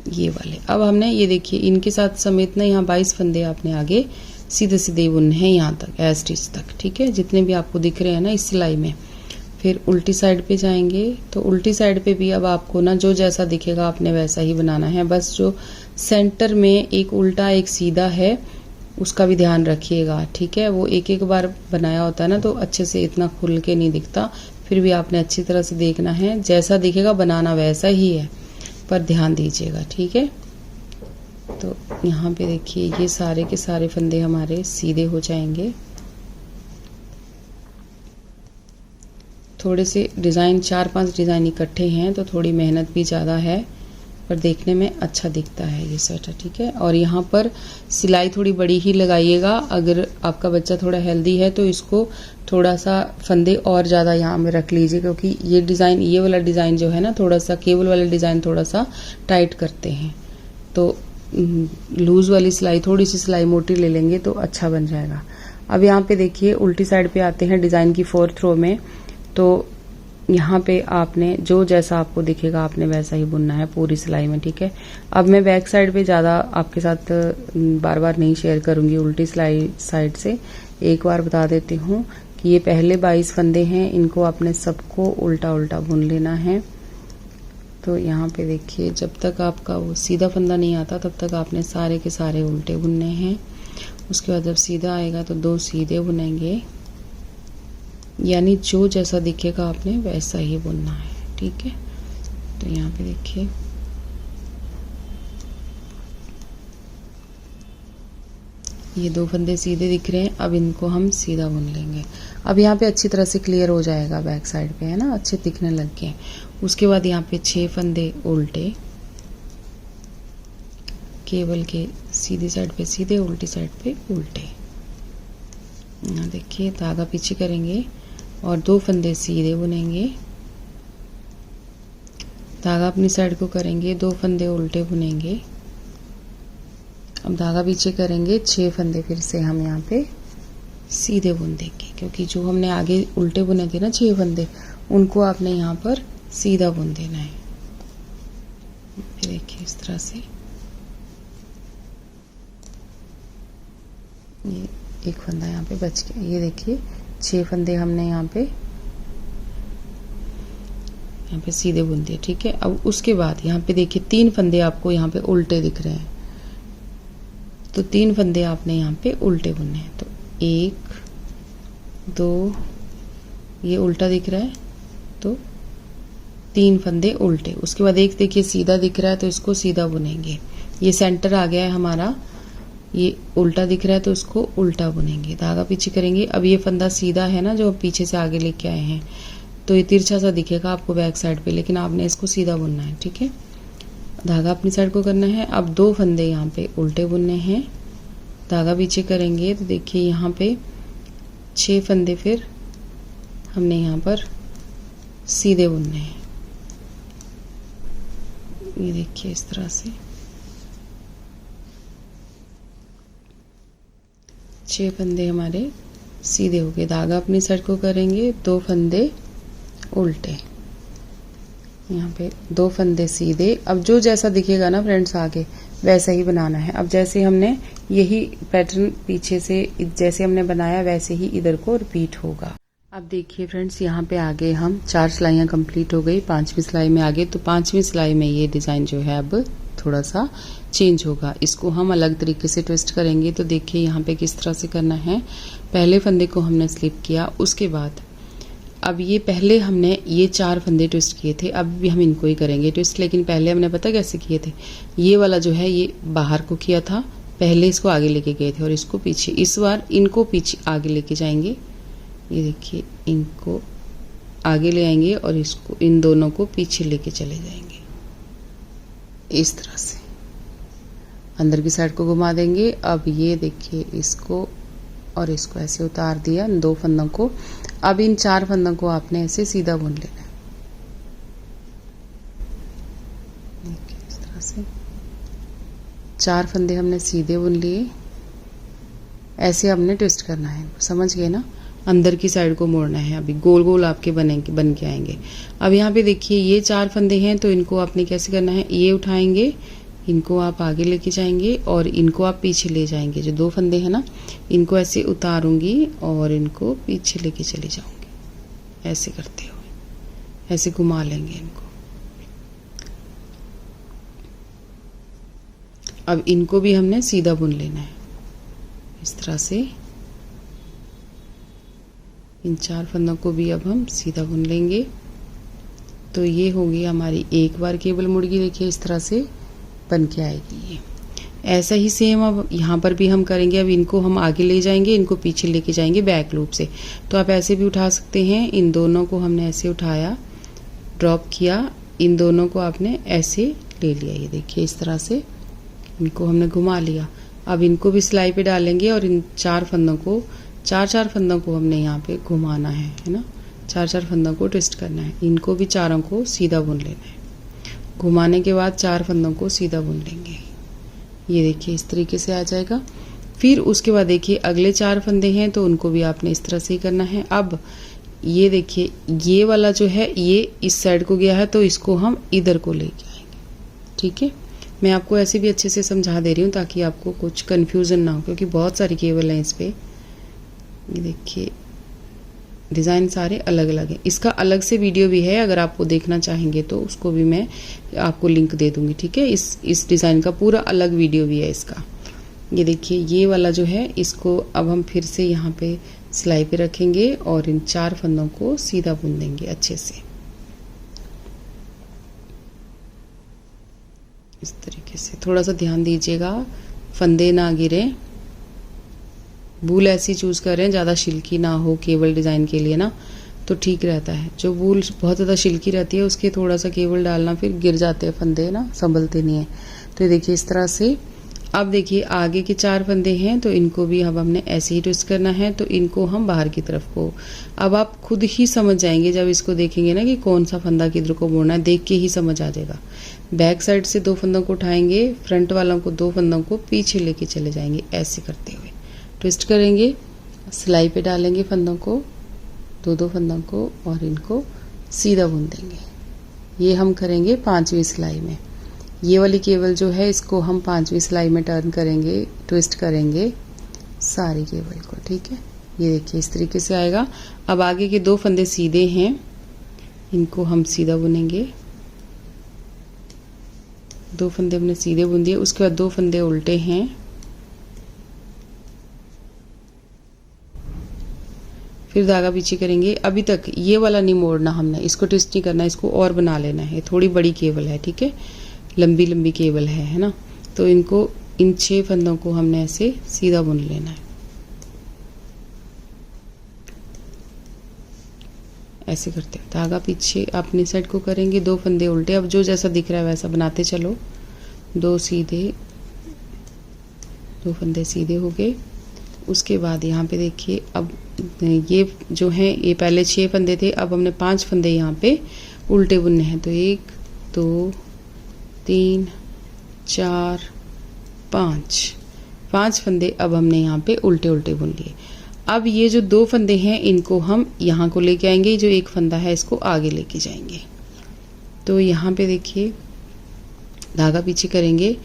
ये वाले। अब हमने ये देखिए इनके साथ समेतना, यहाँ 22 फंदे आपने आगे सीधे सीधे बुनने हैं यहाँ तक, एज स्टिच तक, ठीक है, जितने भी आपको दिख रहे हैं ना इस सिलाई में। फिर उल्टी साइड पे जाएंगे, तो उल्टी साइड पे भी अब आपको ना जो जैसा दिखेगा आपने वैसा ही बनाना है। बस जो सेंटर में एक उल्टा एक सीधा है उसका भी ध्यान रखिएगा, ठीक है। वो एक एक बार बनाया होता है ना तो अच्छे से इतना खुल के नहीं दिखता, फिर भी आपने अच्छी तरह से देखना है, जैसा दिखेगा बनाना वैसा ही है, पर ध्यान दीजिएगा, ठीक है। तो यहाँ पे देखिए ये सारे के सारे फंदे हमारे सीधे हो जाएंगे। थोड़े से डिज़ाइन 4-5 डिज़ाइन इकट्ठे हैं तो थोड़ी मेहनत भी ज़्यादा है, पर देखने में अच्छा दिखता है ये स्वेटर, ठीक है। और यहाँ पर सिलाई थोड़ी बड़ी ही लगाइएगा। अगर आपका बच्चा थोड़ा हेल्दी है तो इसको थोड़ा सा फंदे और ज़्यादा यहाँ में रख लीजिए, क्योंकि ये डिज़ाइन, ये वाला डिज़ाइन जो है ना, थोड़ा सा केबल वाला डिज़ाइन थोड़ा सा टाइट करते हैं, तो लूज़ वाली सिलाई, थोड़ी सी सिलाई मोटी ले लेंगे तो अच्छा बन जाएगा। अब यहाँ पे देखिए उल्टी साइड पे आते हैं डिज़ाइन की 4th रो में। तो यहाँ पे आपने जो जैसा आपको दिखेगा आपने वैसा ही बुनना है पूरी सिलाई में, ठीक है। अब मैं बैक साइड पे ज़्यादा आपके साथ बार बार नहीं शेयर करूँगी उल्टी सिलाई साइड से। एक बार बता देती हूँ कि ये पहले 22 फंदे हैं, इनको आपने सबको उल्टा उल्टा बुन लेना है। तो यहाँ पे देखिए जब तक आपका वो सीधा फंदा नहीं आता तब तक आपने सारे के सारे उल्टे बुनने हैं। उसके बाद जब सीधा आएगा तो 2 सीधे बुनेंगे, यानी जो जैसा दिखेगा आपने वैसा ही बुनना है, ठीक है। तो यहाँ पे देखिए ये 2 फंदे सीधे दिख रहे हैं, अब इनको हम सीधा बुन लेंगे। अब यहाँ पे अच्छी तरह से क्लियर हो जाएगा बैक साइड पे, है ना, अच्छे दिखने लग गए। उसके बाद यहाँ पे 6 फंदे उल्टे, केबल के सीधी साइड पे सीधे, उल्टी साइड पे उल्टे। यहाँ देखिए धागा पीछे करेंगे और 2 फंदे सीधे बुनेंगे, धागा अपनी साइड को करेंगे, 2 फंदे उल्टे बुनेंगे। अब धागा पीछे करेंगे, 6 फंदे फिर से हम यहाँ पे सीधे बुन देंगे, क्योंकि जो हमने आगे उल्टे बुने थे ना 6 फंदे, उनको आपने यहाँ पर सीधा बुन देना है। फिर देखिए इस तरह से ये एक फंदा यहाँ पे बच गया। ये देखिए 6 फंदे हमने यहाँ पे सीधे बुन दिए, ठीक है। अब उसके बाद यहाँ पे देखिए 3 फंदे आपको यहाँ पे उल्टे दिख रहे हैं, तो 3 फंदे आपने यहाँ पे उल्टे बुनने हैं। तो 1 2, ये उल्टा दिख रहा है तो 3 फंदे उल्टे। उसके बाद एक देखिए सीधा दिख रहा है तो इसको सीधा बुनेंगे। ये सेंटर आ गया है हमारा, ये उल्टा दिख रहा है तो उसको उल्टा बुनेंगे, धागा पीछे करेंगे। अब ये फंदा सीधा है ना जो पीछे से आगे लेके आए हैं, तो ये तिरछा सा दिखेगा आपको बैक साइड पे, लेकिन आपने इसको सीधा बुनना है, ठीक है। धागा अपनी साइड को करना है। अब 2 फंदे यहाँ पे उल्टे बुनने हैं, धागा पीछे करेंगे तो देखिए यहाँ पे 6 फंदे फिर हमने यहाँ पर सीधे बुनने हैं। ये देखिए इस तरह से 6 फंदे हमारे सीधे हो गए, धागा अपनी साइड को करेंगे, 2 फंदे उल्टे, यहाँ पे 2 फंदे सीधे। अब जो जैसा दिखेगा ना फ्रेंड्स आगे वैसा ही बनाना है। अब जैसे हमने यही पैटर्न पीछे से जैसे हमने बनाया वैसे ही इधर को रिपीट होगा। अब देखिए फ्रेंड्स यहाँ पे आगे हम 4 सिलाइयाँ कंप्लीट हो गई, 5वीं सिलाई में आगे। तो 5वीं सिलाई में ये डिज़ाइन जो है अब थोड़ा सा चेंज होगा, इसको हम अलग तरीके से ट्विस्ट करेंगे। तो देखिए यहाँ पे किस तरह से करना है। पहले फंदे को हमने स्लिप किया, उसके बाद अब ये पहले हमने ये 4 फंदे ट्विस्ट किए थे, अब भी हम इनको ही करेंगे ट्विस्ट। लेकिन पहले हमने पता कैसे किए थे, ये वाला जो है ये बाहर को किया था, पहले इसको आगे लेके गए थे और इसको पीछे। इस बार इनको पीछे आगे लेके जाएंगे, ये देखिए इनको आगे ले आएंगे और इसको, इन दोनों को पीछे लेके चले जाएंगे। इस तरह से अंदर की साइड को घुमा देंगे। अब ये देखिए इसको और इसको ऐसे उतार दिया, 2 फंदों को। अब इन 4 फंदों को आपने ऐसे सीधा बुन लेना है, इस तरह से 4 फंदे हमने सीधे बुन लिए। ऐसे हमने ट्विस्ट करना है, समझ गए ना। अंदर की साइड को मोड़ना है, अभी गोल गोल आपके बन के आएंगे। अब यहाँ पे देखिए ये 4 फंदे हैं, तो इनको आपने कैसे करना है, ये उठाएंगे, इनको आप आगे लेके जाएंगे और इनको आप पीछे ले जाएंगे। जो 2 फंदे हैं ना, इनको ऐसे उतारूंगी और इनको पीछे लेके चले जाऊंगी, ऐसे करते हुए ऐसे घुमा लेंगे इनको। अब इनको भी हमने सीधा बुन लेना है, इस तरह से इन 4 फंदों को भी अब हम सीधा बुन लेंगे। तो ये होगी हमारी एक बार केबल मुड़ गई, देखिए इस तरह से बन के आएगी ऐसा ही सेम अब यहाँ पर भी हम करेंगे। अब इनको हम आगे ले जाएंगे, इनको पीछे लेके जाएंगे बैक लूप से। तो आप ऐसे भी उठा सकते हैं। इन दोनों को हमने ऐसे उठाया, ड्रॉप किया, इन दोनों को आपने ऐसे ले लिया। ये देखिए इस तरह से इनको हमने घुमा लिया। अब इनको भी सिलाई पे डालेंगे और इन चार फंदों को, चार फंदों को हमने यहाँ पे घुमाना है ना, चार फंदों को ट्विस्ट करना है। इनको भी चारों को सीधा बुन लेना है। घुमाने के बाद 4 फंदों को सीधा बुन लेंगे। ये देखिए इस तरीके से आ जाएगा। फिर उसके बाद देखिए अगले 4 फंदे हैं तो उनको भी आपने इस तरह से ही करना है। अब ये देखिए ये वाला जो है ये इस साइड को गया है तो इसको हम इधर को लेके आएंगे। ठीक है, मैं आपको ऐसे भी अच्छे से समझा दे रही हूँ ताकि आपको कुछ कन्फ्यूज़न ना हो, क्योंकि बहुत सारी केबल हैं इस पर। ये देखिए डिज़ाइन सारे अलग अलग हैं। इसका अलग से वीडियो भी है, अगर आपको देखना चाहेंगे तो उसको भी मैं आपको लिंक दे दूंगी। ठीक है, इस डिज़ाइन का पूरा अलग वीडियो भी है इसका। ये देखिए ये वाला जो है इसको अब हम फिर से यहाँ पे सिलाई पे रखेंगे और इन 4 फंदों को सीधा बुन देंगे अच्छे से इस तरीके से। थोड़ा सा ध्यान दीजिएगा फंदे ना गिरे। वूल ऐसी चूज़ करें ज़्यादा शिल्की ना हो केबल डिज़ाइन के लिए ना, तो ठीक रहता है। जो वूल बहुत ज़्यादा शिल्की रहती है उसके थोड़ा सा केबल डालना, फिर गिर जाते हैं फंदे ना, संभलते नहीं है। तो ये देखिए इस तरह से। अब देखिए आगे के 4 फंदे हैं तो इनको भी अब हमने ऐसे ही ट्विस्ट करना है। तो इनको हम बाहर की तरफ को, अब आप खुद ही समझ जाएंगे जब इसको देखेंगे ना कि कौन सा फंदा किधर को मोड़ना है, देख के ही समझ आ जाएगा। बैक साइड से 2 फंदों को उठाएंगे, फ्रंट वालों को 2 फंदों को पीछे लेके चले जाएंगे। ऐसे करते हुए ट्विस्ट करेंगे, सिलाई पे डालेंगे फंदों को, 2 फंदों को, और इनको सीधा बुन देंगे। ये हम करेंगे 5वीं सिलाई में। ये वाली केबल जो है इसको हम 5वीं सिलाई में टर्न करेंगे, ट्विस्ट करेंगे सारी केबल को। ठीक है, ये देखिए इस तरीके से आएगा। अब आगे के 2 फंदे सीधे हैं, इनको हम सीधा बुनेंगे। 2 फंदे हमने सीधे बुन दिए। उसके बाद 2 फंदे उल्टे हैं, फिर धागा पीछे करेंगे। अभी तक ये वाला नहीं मोड़ना हमने, इसको ट्विस्ट नहीं करना, इसको और बना लेना है। थोड़ी बड़ी केबल है, ठीक है, लंबी लंबी केबल है ना। तो इनको इन 6 फंदों को हमने ऐसे सीधा बुन लेना है। ऐसे करते हैं, धागा पीछे अपनी साइड को करेंगे, 2 फंदे उल्टे। अब जो जैसा दिख रहा है वैसा बनाते चलो। 2 सीधे, 2 फंदे सीधे हो गए। उसके बाद यहाँ पे देखिए अब ये जो है ये पहले 6 फंदे थे, अब हमने 5 फंदे यहाँ पे उल्टे बुनने हैं। तो 1 2 3 4 5 फंदे अब हमने यहाँ पे उल्टे उल्टे बुन लिए। अब ये जो 2 फंदे हैं इनको हम यहाँ को लेके आएंगे, जो 1 फंदा है इसको आगे लेके जाएंगे। तो यहाँ पे देखिए धागा पीछे करेंगे,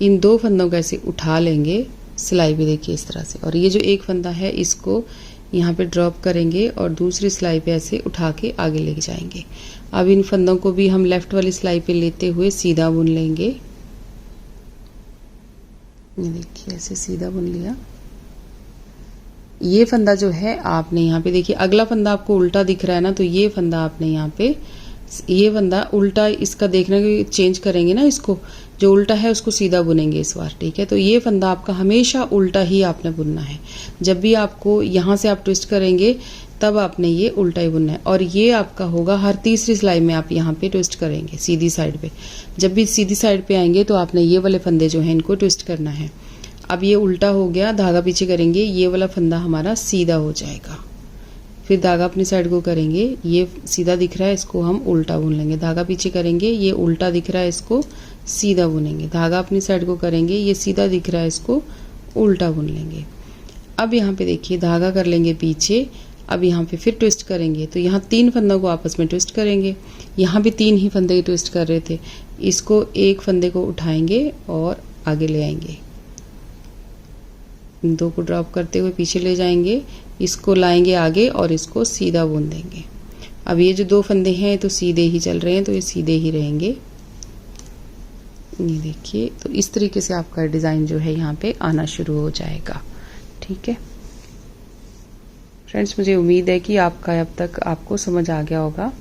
इन 2 फंदों को ऐसे उठा लेंगे, सिलाई भी देखिए इस तरह से, और ये जो 1 फंदा है इसको यहाँ पे ड्रॉप करेंगे और दूसरी सिलाई पे ऐसे उठा के आगे लेके जाएंगे। अब इन फंदों को भी हम लेफ्ट वाली सिलाई पे लेते हुए सीधा बुन लेंगे। ये देखिए ऐसे सीधा बुन लिया। ये फंदा जो है आपने यहाँ पे देखिए, अगला फंदा आपको उल्टा दिख रहा है ना, तो ये फंदा आपने यहाँ पे, ये फंदा उल्टा इसका देखना कि चेंज करेंगे ना, इसको जो उल्टा है उसको सीधा बुनेंगे इस बार। ठीक है, तो ये फंदा आपका हमेशा उल्टा ही आपने बुनना है। जब भी आपको यहाँ से आप ट्विस्ट करेंगे तब आपने ये उल्टा ही बुनना है, और ये आपका होगा हर तीसरी सिलाई में आप यहाँ पे ट्विस्ट करेंगे सीधी साइड पे। जब भी सीधी साइड पे आएंगे तो आपने ये वाले फंदे जो हैं इनको ट्विस्ट करना है। अब ये उल्टा हो गया, धागा पीछे करेंगे, ये वाला फंदा हमारा सीधा हो जाएगा। फिर धागा अपनी साइड को करेंगे, ये सीधा दिख रहा है इसको हम उल्टा बुन लेंगे। धागा पीछे करेंगे, ये उल्टा दिख रहा है इसको सीधा बुनेंगे। धागा अपनी साइड को करेंगे, ये सीधा दिख रहा है इसको उल्टा बुन लेंगे। अब यहाँ पे देखिए धागा कर लेंगे पीछे। अब यहाँ पे फिर ट्विस्ट करेंगे, तो यहाँ 3 फंदों को आपस में ट्विस्ट करेंगे। यहाँ भी 3 ही फंदे ट्विस्ट कर रहे थे, इसको 1 फंदे को उठाएंगे और आगे ले आएंगे। 2 को ड्रॉप करते हुए पीछे ले जाएंगे, इसको लाएंगे आगे और इसको सीधा बुन देंगे। अब ये जो 2 फंदे हैं तो सीधे ही चल रहे हैं, तो ये सीधे ही रहेंगे। ये देखिए, तो इस तरीके से आपका डिज़ाइन जो है यहाँ पे आना शुरू हो जाएगा। ठीक है फ्रेंड्स, मुझे उम्मीद है कि आपका अब तक आपको समझ आ गया होगा।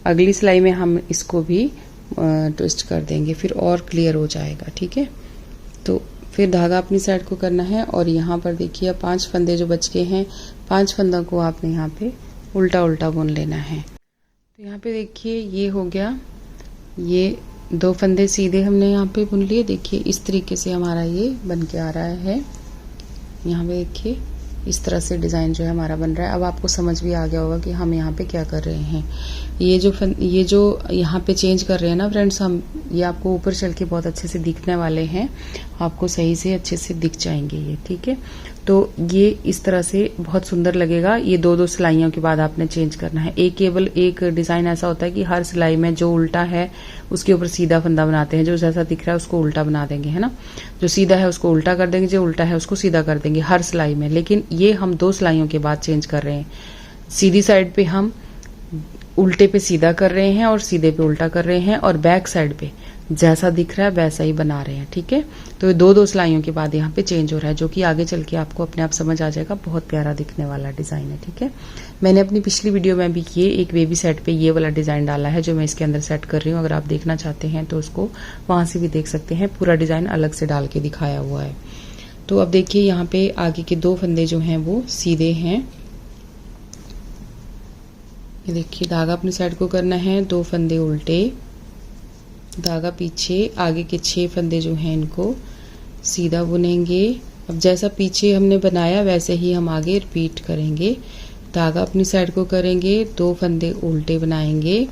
अगली सिलाई में हम इसको भी ट्विस्ट कर देंगे, फिर और क्लियर हो जाएगा। ठीक है, तो फिर धागा अपनी साइड को करना है और यहाँ पर देखिए 5 फंदे जो बच के हैं, 5 फंदों को आपने यहाँ पे उल्टा उल्टा बुन लेना है। तो यहाँ पे देखिए ये हो गया, ये 2 फंदे सीधे हमने यहाँ पे बुन लिए। देखिए इस तरीके से हमारा ये बन के आ रहा है। यहाँ पे देखिए इस तरह से डिज़ाइन जो है हमारा बन रहा है। अब आपको समझ भी आ गया होगा कि हम यहाँ पे क्या कर रहे हैं। ये जो यहाँ पे चेंज कर रहे हैं ना फ्रेंड्स, हम ये आपको ऊपर चल के बहुत अच्छे से दिखने वाले हैं, आपको सही से अच्छे से दिख जाएंगे ये, ठीक है। तो ये इस तरह से बहुत सुंदर लगेगा। ये 2-2 सिलाइयों के बाद आपने चेंज करना है। केवल एक डिज़ाइन ऐसा होता है कि हर सिलाई में जो उल्टा है उसके ऊपर सीधा फंदा बनाते हैं, जो जैसा दिख रहा है उसको उल्टा बना देंगे, है ना। जो सीधा है उसको उल्टा कर देंगे, जो उल्टा है उसको सीधा कर देंगे हर सिलाई में। लेकिन ये हम 2 सिलाइयों के बाद चेंज कर रहे हैं। सीधी साइड पे हम उल्टे पे सीधा कर रहे हैं और सीधे पे उल्टा कर रहे हैं, और बैक साइड पे जैसा दिख रहा है वैसा ही बना रहे हैं, ठीक है। तो ये 2-2 सिलाइयों के बाद यहाँ पे चेंज हो रहा है, जो कि आगे चल के आपको अपने आप समझ आ जाएगा। बहुत प्यारा दिखने वाला डिज़ाइन है, ठीक है। मैंने अपनी पिछली वीडियो में भी ये एक बेबी सेट पे ये वाला डिज़ाइन डाला है, जो मैं इसके अंदर सेट कर रही हूँ। अगर आप देखना चाहते हैं तो उसको वहां से भी देख सकते हैं। पूरा डिज़ाइन अलग से डाल के दिखाया हुआ है। तो अब देखिए यहाँ पे आगे के 2 फंदे जो हैं वो सीधे हैं। ये देखिए धागा अपनी साइड को करना है, 2 फंदे उल्टे, धागा पीछे, आगे के 6 फंदे जो हैं इनको सीधा बुनेंगे। अब जैसा पीछे हमने बनाया वैसे ही हम आगे रिपीट करेंगे। धागा अपनी साइड को करेंगे, 2 फंदे उल्टे बनाएंगे,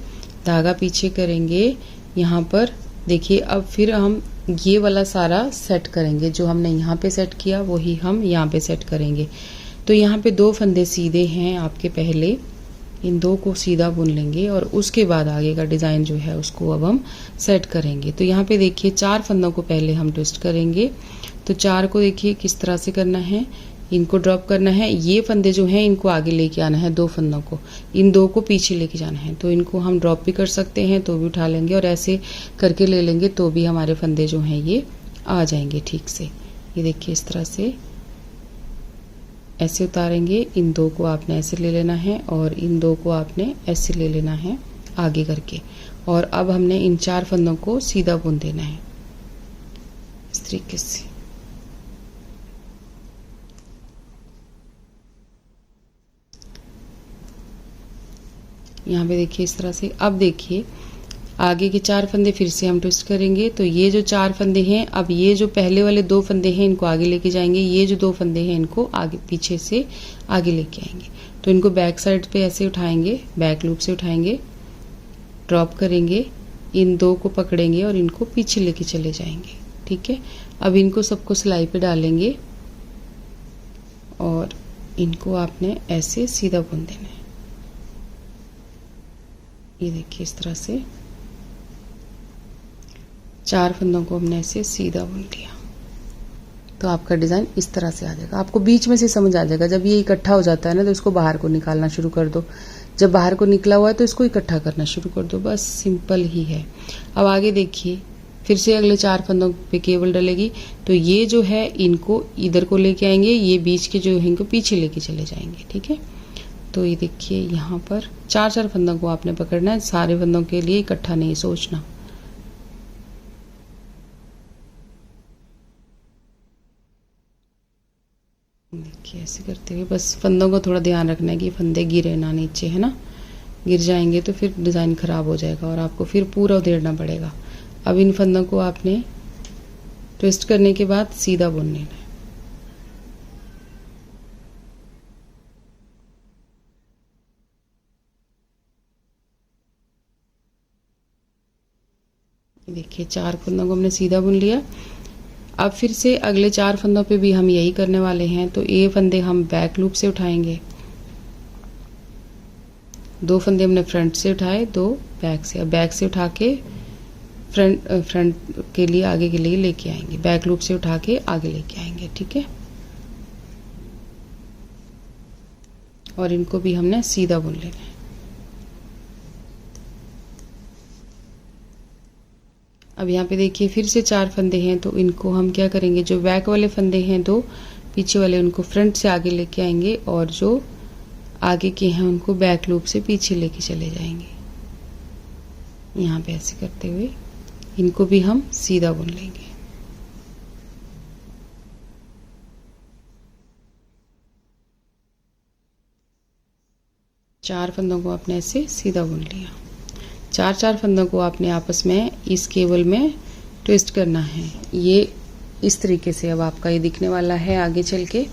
धागा पीछे करेंगे। यहाँ पर देखिए अब फिर हम ये वाला सारा सेट करेंगे, जो हमने यहाँ पे सेट किया वही हम यहाँ पे सेट करेंगे। तो यहाँ पे 2 फंदे सीधे हैं आपके, पहले इन 2 को सीधा बुन लेंगे और उसके बाद आगे का डिज़ाइन जो है उसको अब हम सेट करेंगे। तो यहाँ पे देखिए 4 फंदों को पहले हम ट्विस्ट करेंगे। तो 4 को देखिए किस तरह से करना है, इनको ड्रॉप करना है। ये फंदे जो हैं इनको आगे लेके आना है, 2 फंदों को, इन 2 को पीछे लेके जाना है। तो इनको हम ड्रॉप भी कर सकते हैं तो भी उठा लेंगे, और ऐसे करके ले लेंगे तो भी हमारे फंदे जो हैं ये आ जाएंगे ठीक से। ये देखिए इस तरह से ऐसे उतारेंगे। इन 2 को आपने ऐसे ले लेना है और इन 2 को आपने ऐसे ले लेना है आगे करके। और अब हमने इन 4 फंदों को सीधा बुन देना है इस तरीके से। यहाँ पे देखिए इस तरह से। अब देखिए आगे के 4 फंदे फिर से हम ट्विस्ट करेंगे। तो ये जो 4 फंदे हैं, अब ये जो पहले वाले 2 फंदे हैं इनको आगे लेके जाएंगे, ये जो 2 फंदे हैं इनको आगे पीछे से आगे लेके आएंगे। तो इनको बैक साइड पे ऐसे उठाएंगे, बैक लूप से उठाएंगे, ड्रॉप करेंगे, इन 2 को पकड़ेंगे और इनको पीछे लेके चले जाएंगे, ठीक है। अब इनको सबको सिलाई पे डालेंगे और इनको आपने ऐसे सीधा बुन देना है। ये देखिए इस तरह से 4 फंदों को हमने ऐसे सीधा बुन लिया। तो आपका डिज़ाइन इस तरह से आ जाएगा। आपको बीच में से समझ आ जाएगा। जब ये इकट्ठा हो जाता है ना तो इसको बाहर को निकालना शुरू कर दो। जब बाहर को निकला हुआ है तो इसको इकट्ठा करना शुरू कर दो, बस सिंपल ही है। अब आगे देखिए फिर से अगले 4 फंदों पे केबल डलेगी। तो ये जो है इनको इधर को लेके आएंगे, ये बीच के जो है इनको पीछे लेके चले जाएंगे, ठीक है। तो ये देखिए यहाँ पर 4-4 फंदों को आपने पकड़ना है, सारे फंदों के लिए इकट्ठा नहीं सोचना। देखिए ऐसे करते हुए बस फंदों को थोड़ा ध्यान रखना है कि फंदे गिरे ना नीचे, है ना। गिर जाएंगे तो फिर डिज़ाइन ख़राब हो जाएगा और आपको फिर पूरा उधेड़ना पड़ेगा। अब इन फंदों को आपने ट्विस्ट करने के बाद सीधा बुन लेना है। देखिए 4 फंदों को हमने सीधा बुन लिया। अब फिर से अगले 4 फंदों पे भी हम यही करने वाले हैं। तो ये फंदे हम बैक लूप से उठाएंगे, 2 फंदे हमने फ्रंट से उठाए, 2 बैक से। अब बैक से उठा के फ्रंट के लिए आगे के लिए लेके आएंगे, बैक लूप से उठा के आगे लेके आएंगे, ठीक है। और इनको भी हमने सीधा बुन लेना है। अब यहाँ पे देखिए फिर से 4 फंदे हैं। तो इनको हम क्या करेंगे, जो बैक वाले फंदे हैं 2 पीछे वाले, उनको फ्रंट से आगे लेके आएंगे और जो आगे के हैं उनको बैक लूप से पीछे लेके चले जाएंगे। यहाँ पे ऐसे करते हुए इनको भी हम सीधा बुन लेंगे। 4 फंदों को आपने ऐसे सीधा बुन लिया। 4 फंदों को आपने आपस में इस केबल में ट्विस्ट करना है। ये इस तरीके से अब आपका ये दिखने वाला है आगे चल के।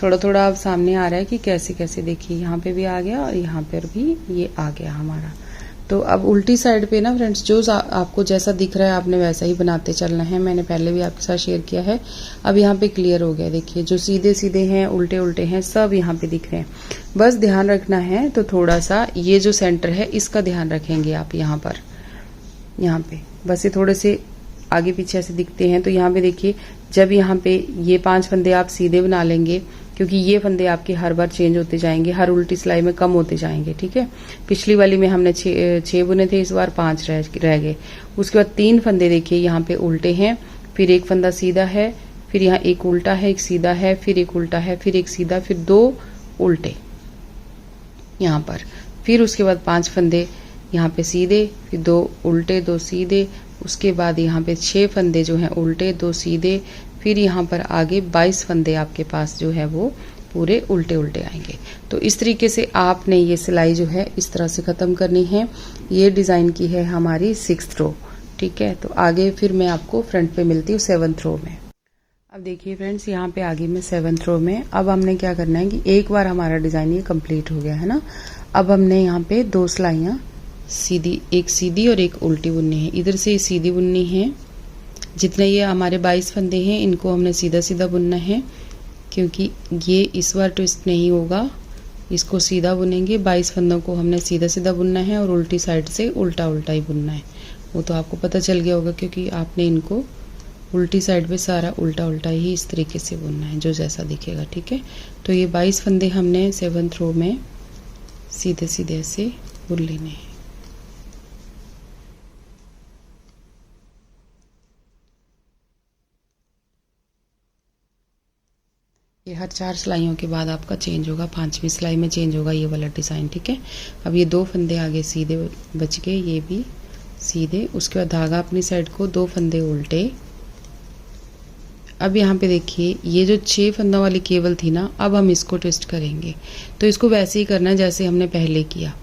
थोड़ा थोड़ा अब सामने आ रहा है कि कैसे कैसे, देखिए यहाँ पे भी आ गया और यहाँ पर भी ये आ गया हमारा। तो अब उल्टी साइड पे ना फ्रेंड्स, जो आपको जैसा दिख रहा है आपने वैसा ही बनाते चलना है। मैंने पहले भी आपके साथ शेयर किया है। अब यहाँ पे क्लियर हो गया, देखिए जो सीधे सीधे हैं, उल्टे उल्टे हैं, सब यहाँ पे दिख रहे हैं। बस ध्यान रखना है, तो थोड़ा सा ये जो सेंटर है इसका ध्यान रखेंगे आप यहाँ पर। यहाँ पे बस ये थोड़े से आगे पीछे ऐसे दिखते हैं, तो यहाँ पे देखिए जब यहाँ पे ये 5 फंदे आप सीधे बना लेंगे, क्योंकि ये फंदे आपके हर बार चेंज होते जाएंगे, हर उल्टी सिलाई में कम होते जाएंगे, ठीक है। पिछली वाली में हमने 6 बुने थे, इस बार 5 रह गए। उसके बाद 3 फंदे देखिए यहाँ पे उल्टे हैं, फिर एक फंदा सीधा है, फिर यहाँ एक उल्टा है, एक सीधा है, फिर एक उल्टा है, फिर एक सीधा, फिर 2 उल्टे यहाँ पर। फिर उसके बाद 5 फंदे यहाँ पे सीधे, फिर 2 उल्टे 2 सीधे। उसके बाद यहाँ पे 6 फंदे जो हैं उल्टे 2 सीधे। फिर यहाँ पर आगे 22 फंदे आपके पास जो है वो पूरे उल्टे उल्टे आएंगे। तो इस तरीके से आपने ये सिलाई जो है इस तरह से ख़त्म करनी है। ये डिज़ाइन की है हमारी 6th रो, ठीक है। तो आगे फिर मैं आपको फ्रंट पे मिलती हूँ 7th रो में। अब देखिए फ्रेंड्स, यहाँ पे आगे मैं 7th रो में, अब हमने क्या करना है कि एक बार हमारा डिज़ाइन ये कंप्लीट हो गया है ना। अब हमने यहाँ पे 2 सिलाइयाँ सीधी, एक सीधी और एक उल्टी बुननी है। इधर से सीधी बुननी है। जितने ये हमारे 22 फंदे हैं इनको हमने सीधा सीधा बुनना है, क्योंकि ये इस बार ट्विस्ट नहीं होगा, इसको सीधा बुनेंगे। 22 फंदों को हमने सीधा सीधा बुनना है और उल्टी साइड से उल्टा उल्टा ही बुनना है। वो तो आपको पता चल गया होगा, क्योंकि आपने इनको उल्टी साइड पे सारा उल्टा उल्टा ही इस तरीके से बुनना है, जो जैसा दिखेगा, ठीक है। तो ये 22 फंदे हमने 7th रो में सीधे सीधे ऐसे बुन लेने हैं। ये हर 4 सिलाइयों के बाद आपका चेंज होगा, 5वीं सिलाई में चेंज होगा ये वाला डिज़ाइन, ठीक है। अब ये 2 फंदे आगे सीधे बच गए, ये भी सीधे। उसके बाद धागा अपनी साइड को 2 फंदे उल्टे। अब यहाँ पे देखिए ये जो 6 फंदों वाली केबल थी ना, अब हम इसको ट्विस्ट करेंगे। तो इसको वैसे ही करना है जैसे हमने पहले किया,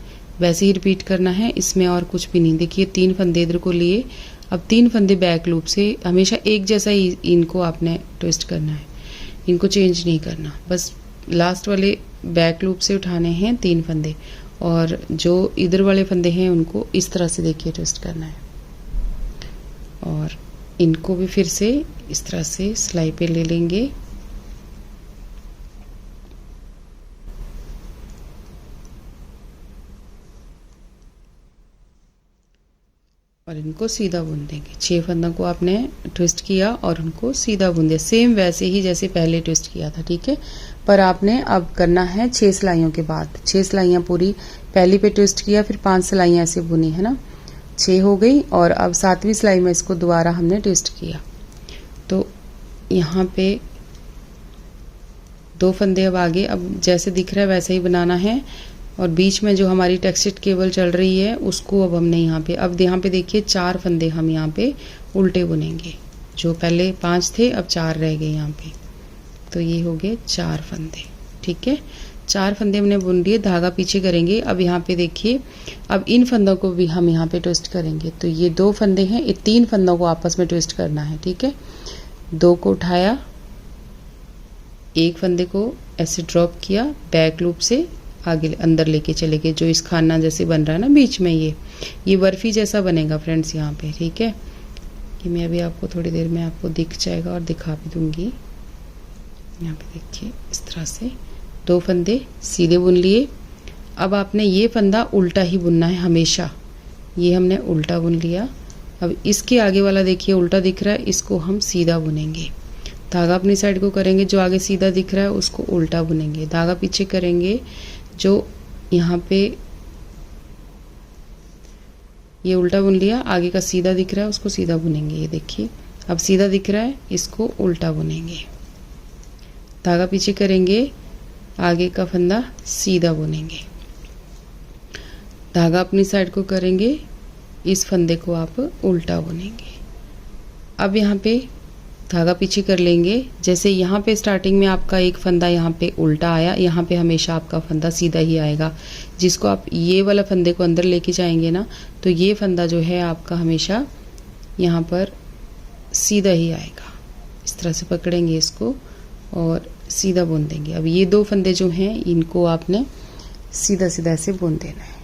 वैसे ही रिपीट करना है, इसमें और कुछ भी नहीं। देखिए 3 फंदे इधर को लिए, अब 3 फंदे बैक लूप से हमेशा एक जैसा ही इनको आपने ट्विस्ट करना है, इनको चेंज नहीं करना। बस लास्ट वाले बैक लूप से उठाने हैं 3 फंदे, और जो इधर वाले फंदे हैं उनको इस तरह से देखिए ट्विस्ट करना है। और इनको भी फिर से इस तरह से सिलाई पे ले लेंगे। और इनको सीधा बुन देंगे। 6 फंदों को आपने ट्विस्ट किया और उनको सीधा बुन दिया, सेम वैसे ही जैसे पहले ट्विस्ट किया था, ठीक है। पर आपने अब करना है 6 सिलाइयों के बाद। 6 सिलाइयाँ पूरी पहली पे ट्विस्ट किया, फिर 5 सिलाइयाँ ऐसे बुनी है ना, 6 हो गई। और अब 7वीं सिलाई में इसको दोबारा हमने ट्विस्ट किया। तो यहाँ पे 2 फंदे अब आगे, अब जैसे दिख रहा है वैसे ही बनाना है। और बीच में जो हमारी टेक्सटेड केबल चल रही है उसको अब हमने यहाँ पे देखिए 4 फंदे हम यहाँ पे उल्टे बुनेंगे। जो पहले 5 थे अब 4 रह गए यहाँ पे, तो ये हो गए 4 फंदे, ठीक है। 4 फंदे हमने बुन लिए, धागा पीछे करेंगे। अब यहाँ पे देखिए, अब इन फंदों को भी हम यहाँ पे ट्विस्ट करेंगे। तो ये 2 फंदे हैं, ये 3 फंदों को आपस में ट्विस्ट करना है, ठीक है। 2 को उठाया, एक फंदे को ऐसे ड्रॉप किया, बैक लूप से आगे अंदर लेके चले गए। जो इस खाना जैसे बन रहा है ना बीच में, ये बर्फी जैसा बनेगा फ्रेंड्स यहाँ पे, ठीक है। कि मैं अभी आपको थोड़ी देर में आपको दिख जाएगा और दिखा भी दूंगी। यहाँ पे देखिए इस तरह से 2 फंदे सीधे बुन लिए। अब आपने ये फंदा उल्टा ही बुनना है हमेशा, ये हमने उल्टा बुन लिया। अब इसके आगे वाला देखिए उल्टा दिख रहा है, इसको हम सीधा बुनेंगे। धागा अपनी साइड को करेंगे, जो आगे सीधा दिख रहा है उसको उल्टा बुनेंगे। धागा पीछे करेंगे, जो यहाँ पे ये उल्टा बुन लिया, आगे का सीधा दिख रहा है उसको सीधा बुनेंगे। ये देखिए अब सीधा दिख रहा है, इसको उल्टा बुनेंगे। धागा पीछे करेंगे, आगे का फंदा सीधा बुनेंगे। धागा अपनी साइड को करेंगे, इस फंदे को आप उल्टा बुनेंगे। अब यहाँ पे धागा पीछे कर लेंगे। जैसे यहाँ पे स्टार्टिंग में आपका एक फंदा यहाँ पे उल्टा आया, यहाँ पे हमेशा आपका फंदा सीधा ही आएगा। जिसको आप ये वाला फंदे को अंदर लेके जाएंगे ना, तो ये फंदा जो है आपका हमेशा यहाँ पर सीधा ही आएगा। इस तरह से पकड़ेंगे इसको और सीधा बुन देंगे। अब ये 2 फंदे जो हैं इनको आपने सीधा सीधा ऐसे बुन देना है।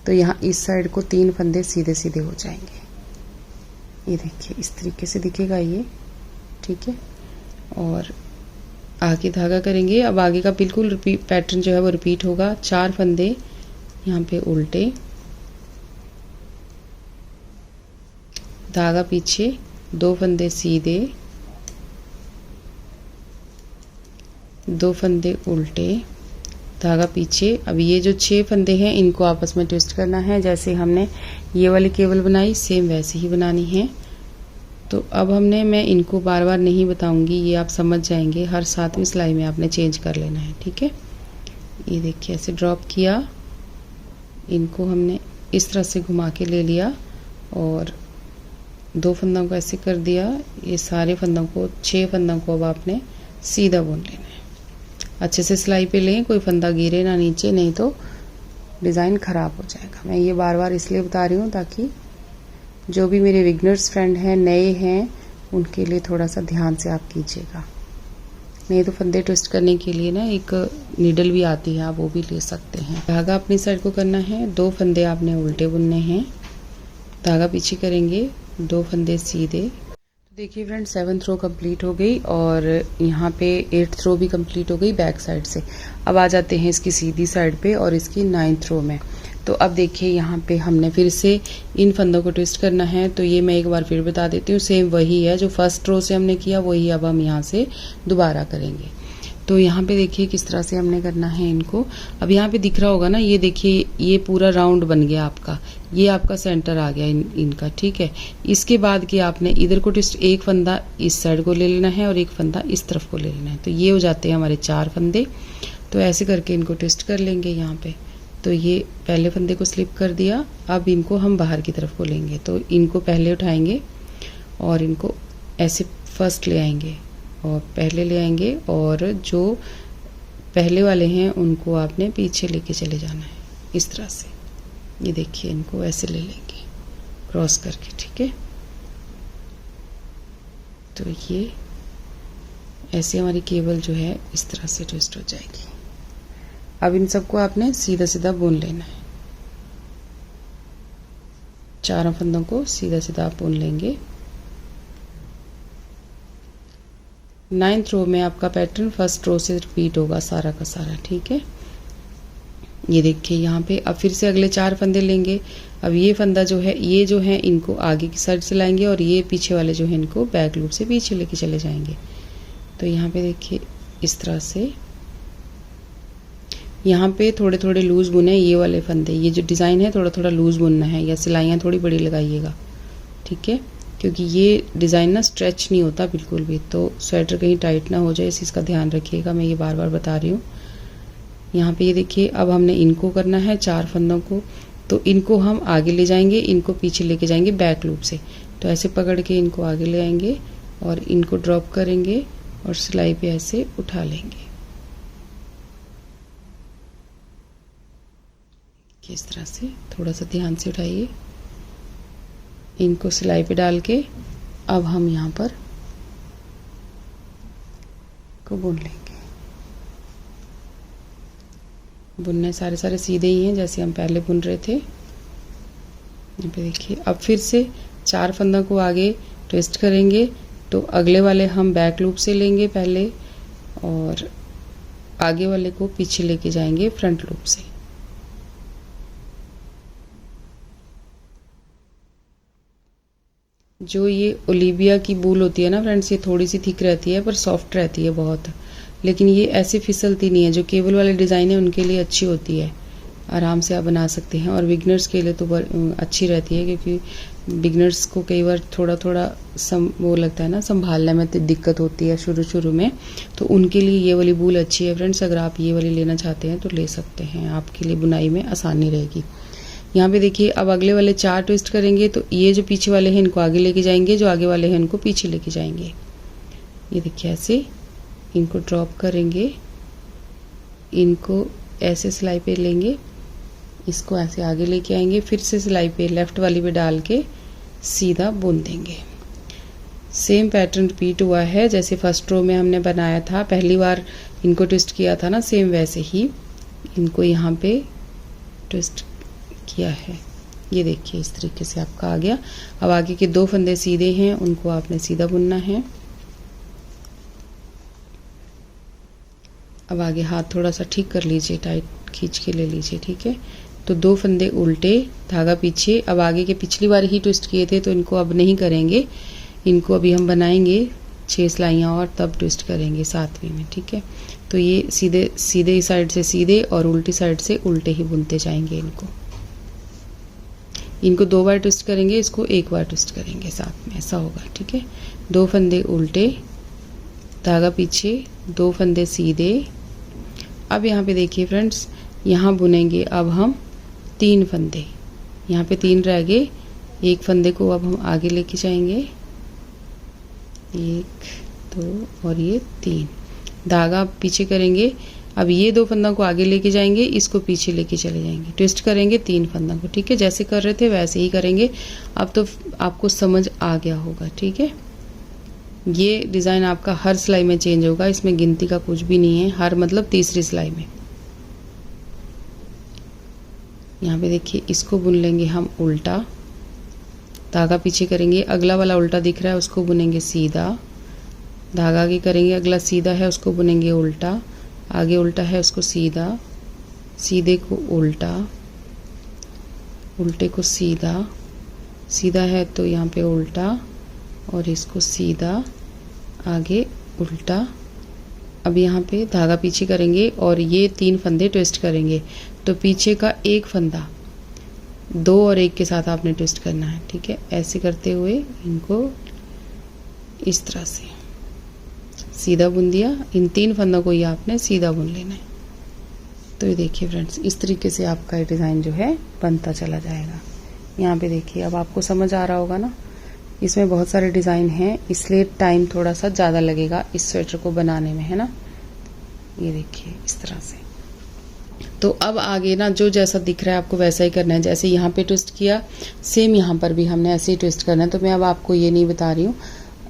तो यहाँ इस साइड को 3 फंदे सीधे सीधे हो जाएंगे। ये देखिए इस तरीके से दिखेगा ये, ठीक है। और आगे धागा करेंगे। अब आगे का बिल्कुल रिपीट पैटर्न जो है वो रिपीट होगा। 4 फंदे यहाँ पे उल्टे, धागा पीछे, 2 फंदे सीधे, 2 फंदे उल्टे, धागा पीछे। अब ये जो 6 फंदे हैं इनको आपस में ट्विस्ट करना है। जैसे हमने ये वाली केबल बनाई सेम वैसे ही बनानी है। तो अब मैं इनको बार बार नहीं बताऊंगी, ये आप समझ जाएंगे। हर 7वीं सिलाई में आपने चेंज कर लेना है, ठीक है। ये देखिए ऐसे ड्रॉप किया, इनको हमने इस तरह से घुमा के ले लिया और 2 फंदों को ऐसे कर दिया। ये सारे फंदों को 6 फंदों को अब आपने सीधा बुन लेना है। अच्छे से सिलाई पे लें, कोई फंदा गिरे ना नीचे, नहीं तो डिज़ाइन ख़राब हो जाएगा। मैं ये बार बार इसलिए बता रही हूँ ताकि जो भी मेरे बिगनर्स फ्रेंड हैं, नए हैं, उनके लिए थोड़ा सा ध्यान से आप कीजिएगा। नहीं तो फंदे ट्विस्ट करने के लिए ना एक नीडल भी आती है, आप वो भी ले सकते हैं। धागा अपनी साइड को करना है। 2 फंदे आपने उल्टे बुनने हैं, धागा पीछे करेंगे, 2 फंदे सीधे। देखिए फ्रेंड्स 7th रो कंप्लीट हो गई और यहाँ पे 8th रो भी कंप्लीट हो गई बैक साइड से। अब आ जाते हैं इसकी सीधी साइड पे और इसकी 9th रो में। तो अब देखिए यहाँ पे हमने फिर से इन फंदों को ट्विस्ट करना है। तो ये मैं एक बार फिर बता देती हूँ, सेम वही है जो फर्स्ट रो से हमने किया, वही अब हम यहाँ से दोबारा करेंगे। तो यहाँ पे देखिए किस तरह से हमने करना है इनको। अब यहाँ पे दिख रहा होगा ना, ये देखिए ये पूरा राउंड बन गया आपका, ये आपका सेंटर आ गया इनका, ठीक है। इसके बाद कि आपने इधर को ट्विस्ट, एक फंदा इस साइड को ले लेना है और एक फंदा इस तरफ को ले लेना है। तो ये हो जाते हैं हमारे 4 फंदे। तो ऐसे करके इनको ट्विस्ट कर लेंगे यहाँ पे। तो ये पहले फंदे को स्लिप कर दिया, अब इनको हम बाहर की तरफ को लेंगे। तो इनको पहले उठाएंगे और इनको ऐसे फर्स्ट ले आएंगे और पहले ले आएंगे, और जो पहले वाले हैं उनको आपने पीछे लेके चले जाना है इस तरह से। ये देखिए इनको ऐसे ले लेंगे क्रॉस करके, ठीक है। तो ये ऐसे हमारी केबल जो है इस तरह से ट्विस्ट हो जाएगी। अब इन सबको आपने सीधा सीधा बुन लेना है। 4 फंदों को सीधा सीधा आप बुन लेंगे। 9th रो में आपका पैटर्न फर्स्ट रो से रिपीट होगा सारा का सारा, ठीक है। ये देखिए यहाँ पे अब फिर से अगले 4 फंदे लेंगे। अब ये फंदा जो है, ये जो है इनको आगे की साइड से लाएंगे और ये पीछे वाले जो है इनको बैक लूप से पीछे लेके चले जाएंगे। तो यहाँ पे देखिए इस तरह से यहाँ पे थोड़े थोड़े लूज बुने ये वाले फंदे, ये जो डिज़ाइन है थोड़ा थोड़ा लूज बुनना है, या सिलाइयाँ थोड़ी बड़ी लगाइएगा, ठीक है। क्योंकि ये डिज़ाइन ना स्ट्रेच नहीं होता बिल्कुल भी, तो स्वेटर कहीं टाइट ना हो जाए, इस चीज़ का ध्यान रखिएगा। मैं ये बार बार बता रही हूँ। यहाँ पे ये देखिए अब हमने इनको करना है 4 फंदों को। तो इनको हम आगे ले जाएंगे, इनको पीछे लेके जाएंगे बैक लूप से। तो ऐसे पकड़ के इनको आगे ले आएंगे और इनको ड्रॉप करेंगे और सिलाई पे ऐसे उठा लेंगे इस तरह से। थोड़ा सा ध्यान से उठाइए। इनको सिलाई पे डाल के अब हम यहाँ पर को बुन लेंगे। बुनने सारे सारे सीधे ही हैं जैसे हम पहले बुन रहे थे। यहाँ पे देखिए अब फिर से 4 फंदों को आगे ट्विस्ट करेंगे। तो अगले वाले हम बैक लूप से लेंगे पहले और आगे वाले को पीछे लेके जाएंगे फ्रंट लूप से। जो ये ओलिविया की बूल होती है ना फ्रेंड्स, ये थोड़ी सी थिक रहती है पर सॉफ्ट रहती है बहुत, लेकिन ये ऐसे फिसलती नहीं है। जो केबल वाले डिज़ाइन है उनके लिए अच्छी होती है, आराम से आप बना सकते हैं। और बिगनर्स के लिए तो अच्छी रहती है, क्योंकि बिगनर्स को कई बार थोड़ा थोड़ा वो लगता है ना, संभालने में दिक्कत होती है शुरू शुरू में, तो उनके लिए ये वाली बूल अच्छी है फ्रेंड्स। अगर आप ये वाली लेना चाहते हैं तो ले सकते हैं, आपके लिए बुनाई में आसानी रहेगी। यहाँ पे देखिए अब अगले वाले 4 ट्विस्ट करेंगे तो ये जो पीछे वाले हैं इनको आगे लेके जाएंगे, जो आगे वाले हैं इनको पीछे लेके जाएंगे। ये देखिए ऐसे इनको ड्रॉप करेंगे, इनको ऐसे सिलाई पे लेंगे, इसको ऐसे आगे लेके आएंगे, फिर से सिलाई पे लेफ्ट वाली पे डाल के सीधा बुन देंगे। सेम पैटर्न रिपीट हुआ है जैसे फर्स्ट रो में हमने बनाया था, पहली बार इनको ट्विस्ट किया था ना, सेम वैसे ही इनको यहाँ पे ट्विस्ट किया है। ये देखिए इस तरीके से आपका आ गया। अब आगे के 2 फंदे सीधे हैं, उनको आपने सीधा बुनना है। अब आगे हाथ थोड़ा सा ठीक कर लीजिए, टाइट खींच के ले लीजिए, ठीक है। तो 2 फंदे उल्टे, धागा पीछे। अब आगे के पिछली बार ही ट्विस्ट किए थे तो इनको अब नहीं करेंगे, इनको अभी हम बनाएंगे 6 सिलाइयाँ और तब ट्विस्ट करेंगे 7वीं में, ठीक है। तो ये सीधे सीधे साइड से सीधे और उल्टी साइड से उल्टे ही बुनते जाएंगे। इनको 2 बार ट्विस्ट करेंगे, इसको 1 बार ट्विस्ट करेंगे साथ में, ऐसा होगा, ठीक है। 2 फंदे उल्टे, धागा पीछे, 2 फंदे सीधे। अब यहाँ पे देखिए फ्रेंड्स, यहाँ बुनेंगे अब हम 3 फंदे, यहाँ पे 3 रह गए। 1 फंदे को अब हम आगे लेके जाएंगे, 1 2 और ये 3, धागा पीछे करेंगे। अब ये 2 फंदों को आगे लेके जाएंगे, इसको पीछे लेके चले जाएंगे, ट्विस्ट करेंगे 3 फंदों को, ठीक है। जैसे कर रहे थे वैसे ही करेंगे। अब तो आपको समझ आ गया होगा, ठीक है। ये डिज़ाइन आपका हर सिलाई में चेंज होगा, इसमें गिनती का कुछ भी नहीं है, हर मतलब तीसरी सिलाई में। यहाँ पे देखिए इसको बुन लेंगे हम उल्टा, धागा पीछे करेंगे, अगला वाला उल्टा दिख रहा है उसको बुनेंगे सीधा, धागा आगे करेंगे, अगला सीधा है उसको बुनेंगे उल्टा, आगे उल्टा है उसको सीधा, सीधे को उल्टा, उल्टे को सीधा, सीधा है तो यहाँ पे उल्टा और इसको सीधा, आगे उल्टा। अब यहाँ पे धागा पीछे करेंगे और ये 3 फंदे ट्विस्ट करेंगे, तो पीछे का 1 फंदा 2 और 1 के साथ आपने ट्विस्ट करना है, ठीक है। ऐसे करते हुए इनको इस तरह से सीधा बुन दिया, इन 3 फंदों को ये आपने सीधा बुन लेना है। तो ये देखिए फ्रेंड्स, इस तरीके से आपका ये डिज़ाइन जो है बनता चला जाएगा। यहाँ पे देखिए अब आपको समझ आ रहा होगा ना, इसमें बहुत सारे डिज़ाइन हैं, इसलिए टाइम थोड़ा सा ज़्यादा लगेगा इस स्वेटर को बनाने में, है ना। ये देखिए इस तरह से। तो अब आगे ना जो जैसा दिख रहा है आपको वैसा ही करना है, जैसे यहाँ पे ट्विस्ट किया सेम यहाँ पर भी हमने ऐसे ही ट्विस्ट करना है। तो मैं अब आपको ये नहीं बता रही हूँ,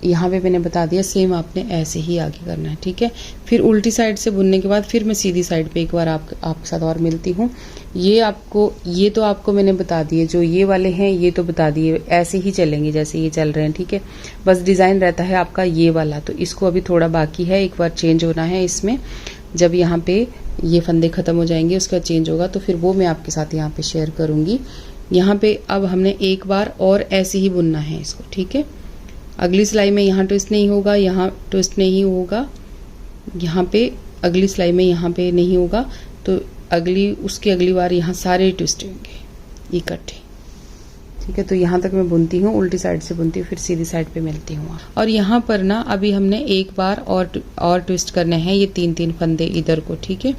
यहाँ पे मैंने बता दिया, सेम आपने ऐसे ही आगे करना है, ठीक है। फिर उल्टी साइड से बुनने के बाद फिर मैं सीधी साइड पे एक बार आपके साथ और मिलती हूँ। ये तो आपको मैंने बता दिए, जो ये वाले हैं ये तो बता दिए, ऐसे ही चलेंगे जैसे ये चल रहे हैं, ठीक है। बस डिज़ाइन रहता है आपका ये वाला, तो इसको अभी थोड़ा बाकी है, एक बार चेंज होना है इसमें। जब यहाँ पे ये फंदे ख़त्म हो जाएंगे उसका चेंज होगा, तो फिर वो मैं आपके साथ यहाँ पे शेयर करूँगी। यहाँ पे अब हमने एक बार और ऐसे ही बुनना है इसको, ठीक है। अगली सिलाई में यहाँ ट्विस्ट नहीं होगा, यहाँ ट्विस्ट नहीं होगा, यहाँ पे अगली सिलाई में यहाँ पे नहीं होगा, तो उसकी अगली बार यहाँ सारे ट्विस्ट होंगे इकट्ठे, ठीक है। तो यहाँ तक मैं बुनती हूँ, उल्टी साइड से बुनती हूँ, फिर सीधी साइड पे मिलती हूँ। और यहाँ पर ना अभी हमने एक बार और ट्विस्ट करने हैं ये 3-3 फंदे इधर को, ठीक है।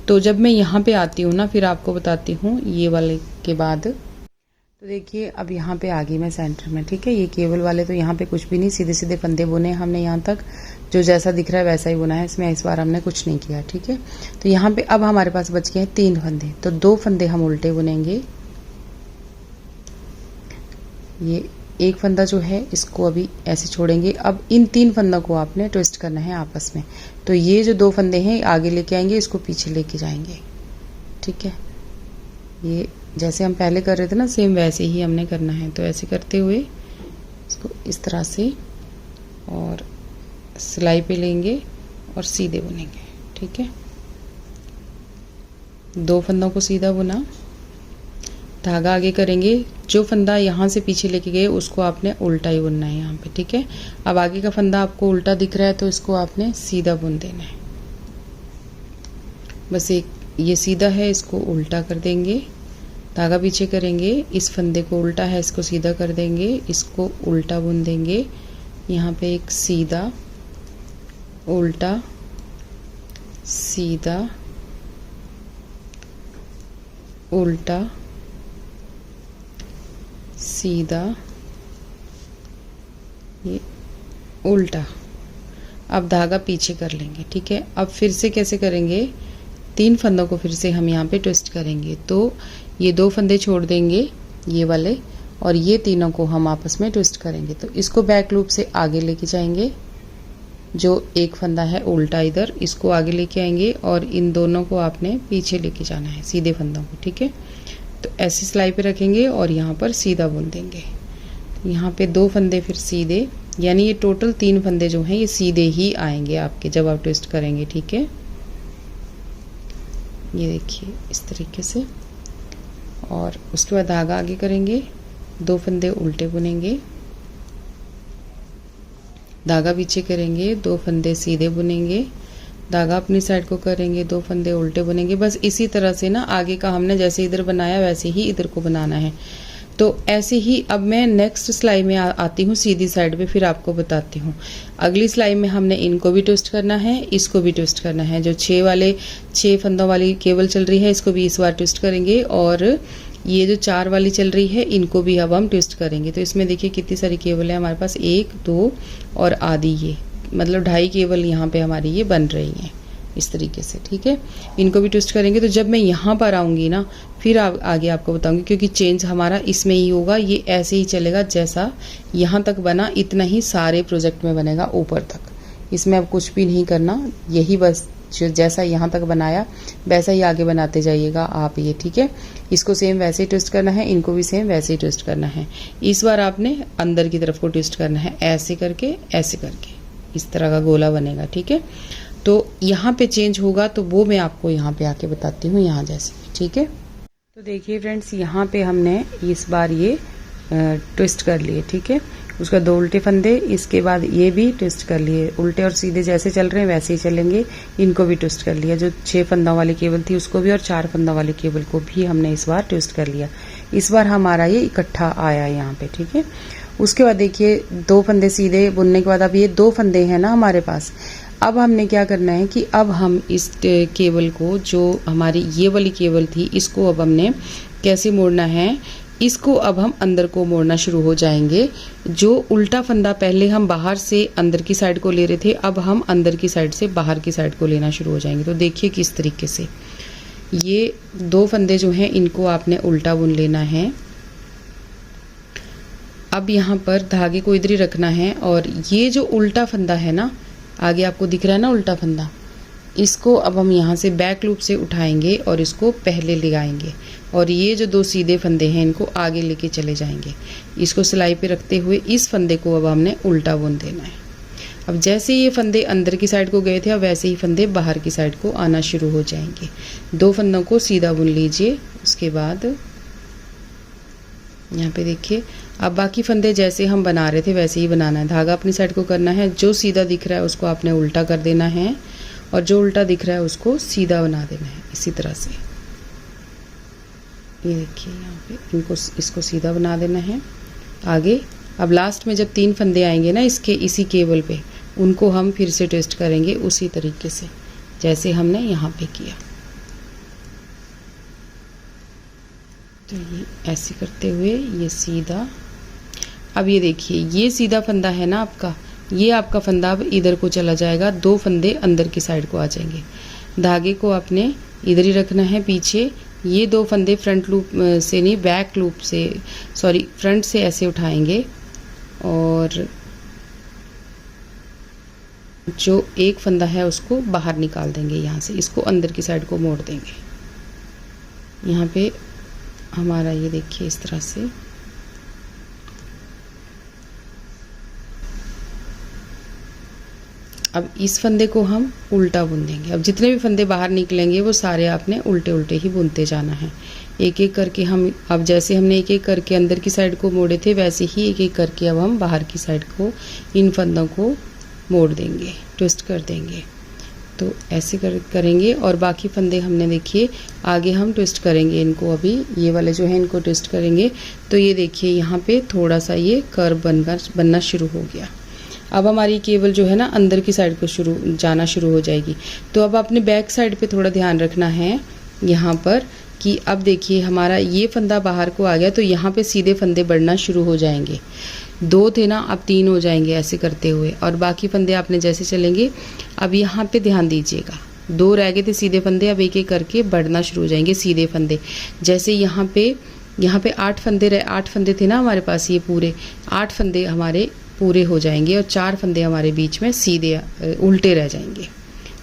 तो जब मैं यहाँ पे आती हूँ ना, फिर आपको बताती हूँ ये वाले के बाद। तो देखिए अब यहाँ पे आ गई मैं सेंटर में, ठीक है। ये केबल वाले तो यहाँ पे कुछ भी नहीं, सीधे सीधे फंदे बुने हमने, यहाँ तक जो जैसा दिख रहा है वैसा ही बुना है, इसमें इस बार हमने कुछ नहीं किया, ठीक है। तो यहाँ पे अब हमारे पास बच गए हैं 3 फंदे, तो 2 फंदे हम उल्टे बुनेंगे। ये 1 फंदा जो है इसको अभी ऐसे छोड़ेंगे। अब इन 3 फंदों को आपने ट्विस्ट करना है आपस में, तो ये जो 2 फंदे हैं आगे लेके आएंगे, इसको पीछे लेके जाएंगे, ठीक है। ये जैसे हम पहले कर रहे थे ना, सेम वैसे ही हमने करना है। तो ऐसे करते हुए इसको इस तरह से और सिलाई पे लेंगे और सीधे बुनेंगे, ठीक है। 2 फंदों को सीधा बुना, धागा आगे करेंगे, जो फंदा यहाँ से पीछे लेके गए उसको आपने उल्टा ही बुनना है यहाँ पे, ठीक है। अब आगे का फंदा आपको उल्टा दिख रहा है तो इसको आपने सीधा बुन देना है। बस एक ये सीधा है, इसको उल्टा कर देंगे, धागा पीछे करेंगे, इस फंदे को उल्टा है इसको सीधा कर देंगे, इसको उल्टा बुन देंगे। यहाँ पे एक सीधा उल्टा सीधा उल्टा सीधा, ये उल्टा। अब धागा पीछे कर लेंगे, ठीक है। अब फिर से कैसे करेंगे, 3 फंदों को फिर से हम यहाँ पे ट्विस्ट करेंगे। तो ये 2 फंदे छोड़ देंगे ये वाले, और ये तीनों को हम आपस में ट्विस्ट करेंगे। तो इसको बैक लूप से आगे लेके जाएंगे, जो एक फंदा है उल्टा इधर, इसको आगे लेके आएंगे, और इन दोनों को आपने पीछे लेके जाना है, सीधे फंदों को, ठीक है। तो ऐसी सिलाई पे रखेंगे और यहाँ पर सीधा बुन देंगे। यहाँ पे 2 फंदे फिर सीधे, यानी ये टोटल 3 फंदे जो हैं ये सीधे ही आएंगे आपके जब आप ट्विस्ट करेंगे, ठीक है। ये देखिए इस तरीके से। और उसके बाद धागा आगे करेंगे, 2 फंदे उल्टे बुनेंगे, धागा पीछे करेंगे, 2 फंदे सीधे बुनेंगे, धागा अपनी साइड को करेंगे, 2 फंदे उल्टे बुनेंगे। बस इसी तरह से ना आगे का हमने जैसे इधर बनाया वैसे ही इधर को बनाना है। तो ऐसे ही अब मैं नेक्स्ट सिलाई में आती हूँ सीधी साइड पे, फिर आपको बताती हूँ। अगली सिलाई में हमने इनको भी ट्विस्ट करना है, इसको भी ट्विस्ट करना है। जो 6 फंदों वाली केबल चल रही है इसको भी इस बार ट्विस्ट करेंगे, और ये जो 4 वाली चल रही है इनको भी अब हम ट्विस्ट करेंगे। तो इसमें देखिए कितनी सारी केबल है हमारे पास, 1 2 और आधी, ये मतलब 2.5 केबल यहाँ पे हमारी ये बन रही हैं इस तरीके से, ठीक है। इनको भी ट्विस्ट करेंगे। तो जब मैं यहाँ पर आऊँगी ना फिर आगे आपको बताऊंगी, क्योंकि चेंज हमारा इसमें ही होगा। ये ऐसे ही चलेगा जैसा यहाँ तक बना इतना ही सारे प्रोजेक्ट में बनेगा ऊपर तक। इसमें अब कुछ भी नहीं करना, यही बस जैसा यहाँ तक बनाया वैसा ही आगे बनाते जाइएगा आप ये, ठीक है। इसको सेम वैसे ही ट्विस्ट करना है, इनको भी सेम वैसे ही ट्विस्ट करना है। इस बार आपने अंदर की तरफ को ट्विस्ट करना है, ऐसे करके इस तरह का गोला बनेगा, ठीक है। तो यहाँ पे चेंज होगा तो वो मैं आपको यहाँ पे आके बताती हूँ, यहाँ जैसे, ठीक है। तो देखिए फ्रेंड्स, यहाँ पे हमने इस बार ये ट्विस्ट कर लिए, ठीक है। उसका 2 उल्टे फंदे, इसके बाद ये भी ट्विस्ट कर लिए, उल्टे और सीधे जैसे चल रहे हैं वैसे ही चलेंगे। इनको भी ट्विस्ट कर लिया, जो 6 फंदा वाली केबल थी उसको भी, और 4 फंदा वाली केबल को भी हमने इस बार ट्विस्ट कर लिया। इस बार हमारा ये इकट्ठा आया यहाँ पे, ठीक है। उसके बाद देखिए 2 फंदे सीधे बुनने के बाद अब ये 2 फंदे हैं ना हमारे पास। अब हमने क्या करना है कि अब हम इस केबल को, जो हमारी ये वाली केबल थी, इसको अब हमने कैसे मोड़ना है, इसको अब हम अंदर को मोड़ना शुरू हो जाएंगे। जो उल्टा फंदा पहले हम बाहर से अंदर की साइड को ले रहे थे, अब हम अंदर की साइड से बाहर की साइड को लेना शुरू हो जाएंगे। तो देखिए किस तरीके से ये 2 फंदे जो हैं इनको आपने उल्टा बुन लेना है। अब यहाँ पर धागे को इधर ही रखना है, और ये जो उल्टा फंदा है ना, आगे आपको दिख रहा है ना उल्टा फंदा, इसको अब हम यहाँ से बैक लूप से उठाएंगे और इसको पहले लगाएंगे, और ये जो 2 सीधे फंदे हैं इनको आगे लेके चले जाएंगे। इसको सिलाई पे रखते हुए इस फंदे को अब हमने उल्टा बुन देना है। अब जैसे ये फंदे अंदर की साइड को गए थे, अब वैसे ही फंदे बाहर की साइड को आना शुरू हो जाएंगे। 2 फंदों को सीधा बुन लीजिए। उसके बाद यहाँ पे देखिए, अब बाकी फंदे जैसे हम बना रहे थे वैसे ही बनाना है। धागा अपनी साइड को करना है, जो सीधा दिख रहा है उसको आपने उल्टा कर देना है, और जो उल्टा दिख रहा है उसको सीधा बना देना है इसी तरह से। ये देखिए यहाँ पे इसको सीधा बना देना है आगे। अब लास्ट में जब 3 फंदे आएंगे ना इसके इसी केबल पे, उनको हम फिर से ट्विस्ट करेंगे उसी तरीके से जैसे हमने यहाँ पे किया। तो ये ऐसे करते हुए ये सीधा, अब ये देखिए ये सीधा फंदा है ना आपका, ये आपका फंदा अब इधर को चला जाएगा, 2 फंदे अंदर की साइड को आ जाएंगे। धागे को आपने इधर ही रखना है पीछे। ये 2 फंदे फ्रंट लूप से नहीं, बैक लूप से, सॉरी फ्रंट से ऐसे उठाएंगे, और जो एक फंदा है उसको बाहर निकाल देंगे यहाँ से, इसको अंदर की साइड को मोड़ देंगे। यहाँ पे हमारा ये देखिए इस तरह से। अब इस फंदे को हम उल्टा बुन देंगे। अब जितने भी फंदे बाहर निकलेंगे वो सारे आपने उल्टे उल्टे ही बुनते जाना है। एक एक करके हम, अब जैसे हमने एक एक करके अंदर की साइड को मोड़े थे वैसे ही एक एक करके अब हम बाहर की साइड को, इन फंदों को मोड़ देंगे, ट्विस्ट कर देंगे। तो ऐसे करेंगे, और बाकी फंदे हमने देखिए आगे हम ट्विस्ट करेंगे इनको। अभी ये वाले जो हैं इनको ट्विस्ट करेंगे। तो ये देखिए यहाँ पे थोड़ा सा ये कर्व बनना शुरू हो गया। अब हमारी केबल जो है ना अंदर की साइड को जाना शुरू हो जाएगी। तो अब अपने बैक साइड पे थोड़ा ध्यान रखना है। यहाँ पर कि अब देखिए हमारा ये फंदा बाहर को आ गया, तो यहाँ पे सीधे फंदे बढ़ना शुरू हो जाएंगे। 2 थे ना, अब 3 हो जाएंगे ऐसे करते हुए, और बाकी फंदे आपने जैसे चलेंगे। अब यहाँ पे ध्यान दीजिएगा, 2 रह गए थे सीधे फंदे, अब एक एक करके बढ़ना शुरू हो जाएंगे सीधे फंदे। जैसे यहाँ पे 8 फंदे रहे, 8 फंदे थे ना हमारे पास, ये पूरे 8 फंदे हमारे पूरे हो जाएंगे और 4 फंदे हमारे बीच में सीधे उल्टे रह जाएंगे।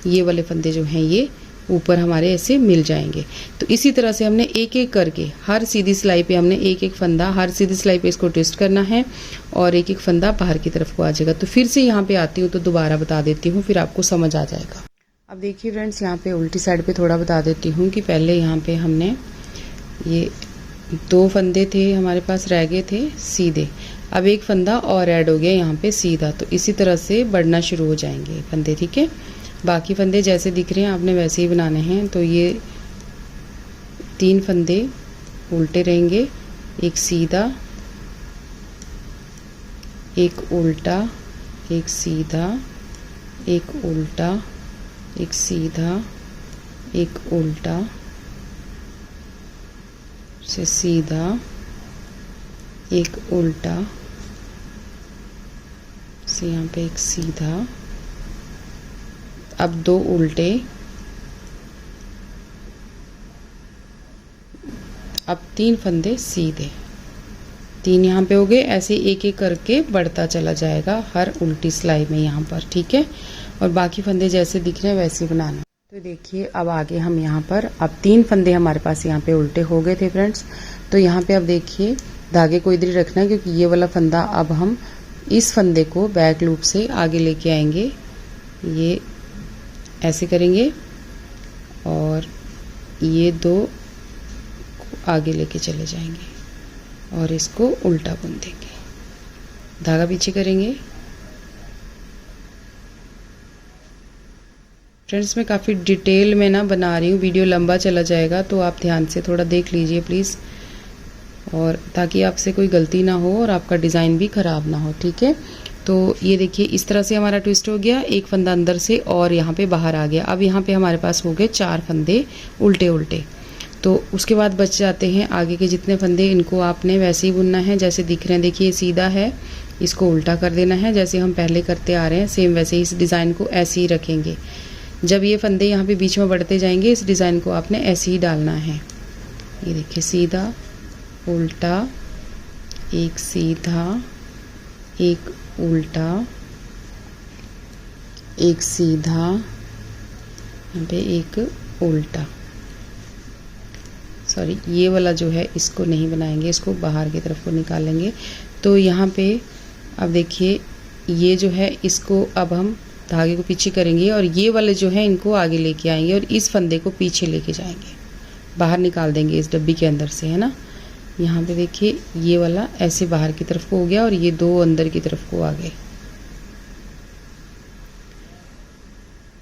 ये वाले फंदे जो हैं ये ऊपर हमारे ऐसे मिल जाएंगे। तो इसी तरह से हमने एक एक करके हर सीधी सिलाई पे हमने एक एक फंदा, हर सीधी सिलाई पे इसको ट्विस्ट करना है और एक एक फंदा बाहर की तरफ को आ जाएगा। तो फिर से यहाँ पे आती हूँ तो दोबारा बता देती हूँ, फिर आपको समझ आ जाएगा। अब देखिए फ्रेंड्स, यहाँ पे उल्टी साइड पे थोड़ा बता देती हूँ कि पहले यहाँ पे हमने ये 2 फंदे थे हमारे पास रह गए थे सीधे, अब एक फंदा और ऐड हो गया यहाँ पे सीधा। तो इसी तरह से बढ़ना शुरू हो जाएंगे फंदे, ठीक है। बाकी फंदे जैसे दिख रहे हैं आपने वैसे ही बनाने हैं। तो ये 3 फंदे उल्टे रहेंगे, एक सीधा, एक उल्टा, एक सीधा, एक उल्टा, एक सीधा, एक उल्टा से सीधा, एक उल्टा से यहाँ पे एक सीधा, अब 2 उल्टे, अब 3 फंदे सीधे, 3 यहाँ पे हो गए। ऐसे एक एक करके बढ़ता चला जाएगा हर उल्टी सिलाई में यहाँ पर, ठीक है। और बाकी फंदे जैसे दिख रहे हैं वैसे बनाना। तो देखिए अब आगे हम यहाँ पर, अब 3 फंदे हमारे पास यहाँ पे उल्टे हो गए थे फ्रेंड्स। तो यहाँ पे अब देखिए धागे को इधर ही रखना है, क्योंकि ये वाला फंदा अब हम इस फंदे को बैक लूप से आगे लेके आएंगे। ये ऐसे करेंगे और ये 2 को आगे लेके चले जाएंगे और इसको उल्टा बुन देंगे, धागा पीछे करेंगे। फ्रेंड्स मैं काफ़ी डिटेल में ना बना रही हूँ, वीडियो लंबा चला जाएगा, तो आप ध्यान से थोड़ा देख लीजिए प्लीज़, और ताकि आपसे कोई गलती ना हो और आपका डिज़ाइन भी ख़राब ना हो, ठीक है। तो ये देखिए इस तरह से हमारा ट्विस्ट हो गया, एक फंदा अंदर से और यहाँ पे बाहर आ गया। अब यहाँ पे हमारे पास हो गए 4 फंदे उल्टे उल्टे। तो उसके बाद बच जाते हैं आगे के जितने फंदे, इनको आपने वैसे ही बुनना है जैसे दिख रहे हैं। देखिए सीधा है, इसको उल्टा कर देना है जैसे हम पहले करते आ रहे हैं, सेम वैसे ही इस डिज़ाइन को ऐसे ही रखेंगे। जब ये फंदे यहाँ पे बीच में बढ़ते जाएंगे, इस डिज़ाइन को आपने ऐसे ही डालना है। ये देखिए सीधा, उल्टा, एक सीधा, एक उल्टा, एक सीधा, यहाँ पे एक उल्टा। सॉरी, ये वाला जो है इसको नहीं बनाएंगे, इसको बाहर की तरफ को निकालेंगे। तो यहाँ पे अब देखिए ये जो है इसको अब हम धागे को पीछे करेंगे और ये वाले जो है इनको आगे लेके आएंगे और इस फंदे को पीछे लेके जाएंगे, बाहर निकाल देंगे इस डब्बी के अंदर से, है ना। यहाँ पे देखिए ये वाला ऐसे बाहर की तरफ को हो गया और ये 2 अंदर की तरफ को आ गए।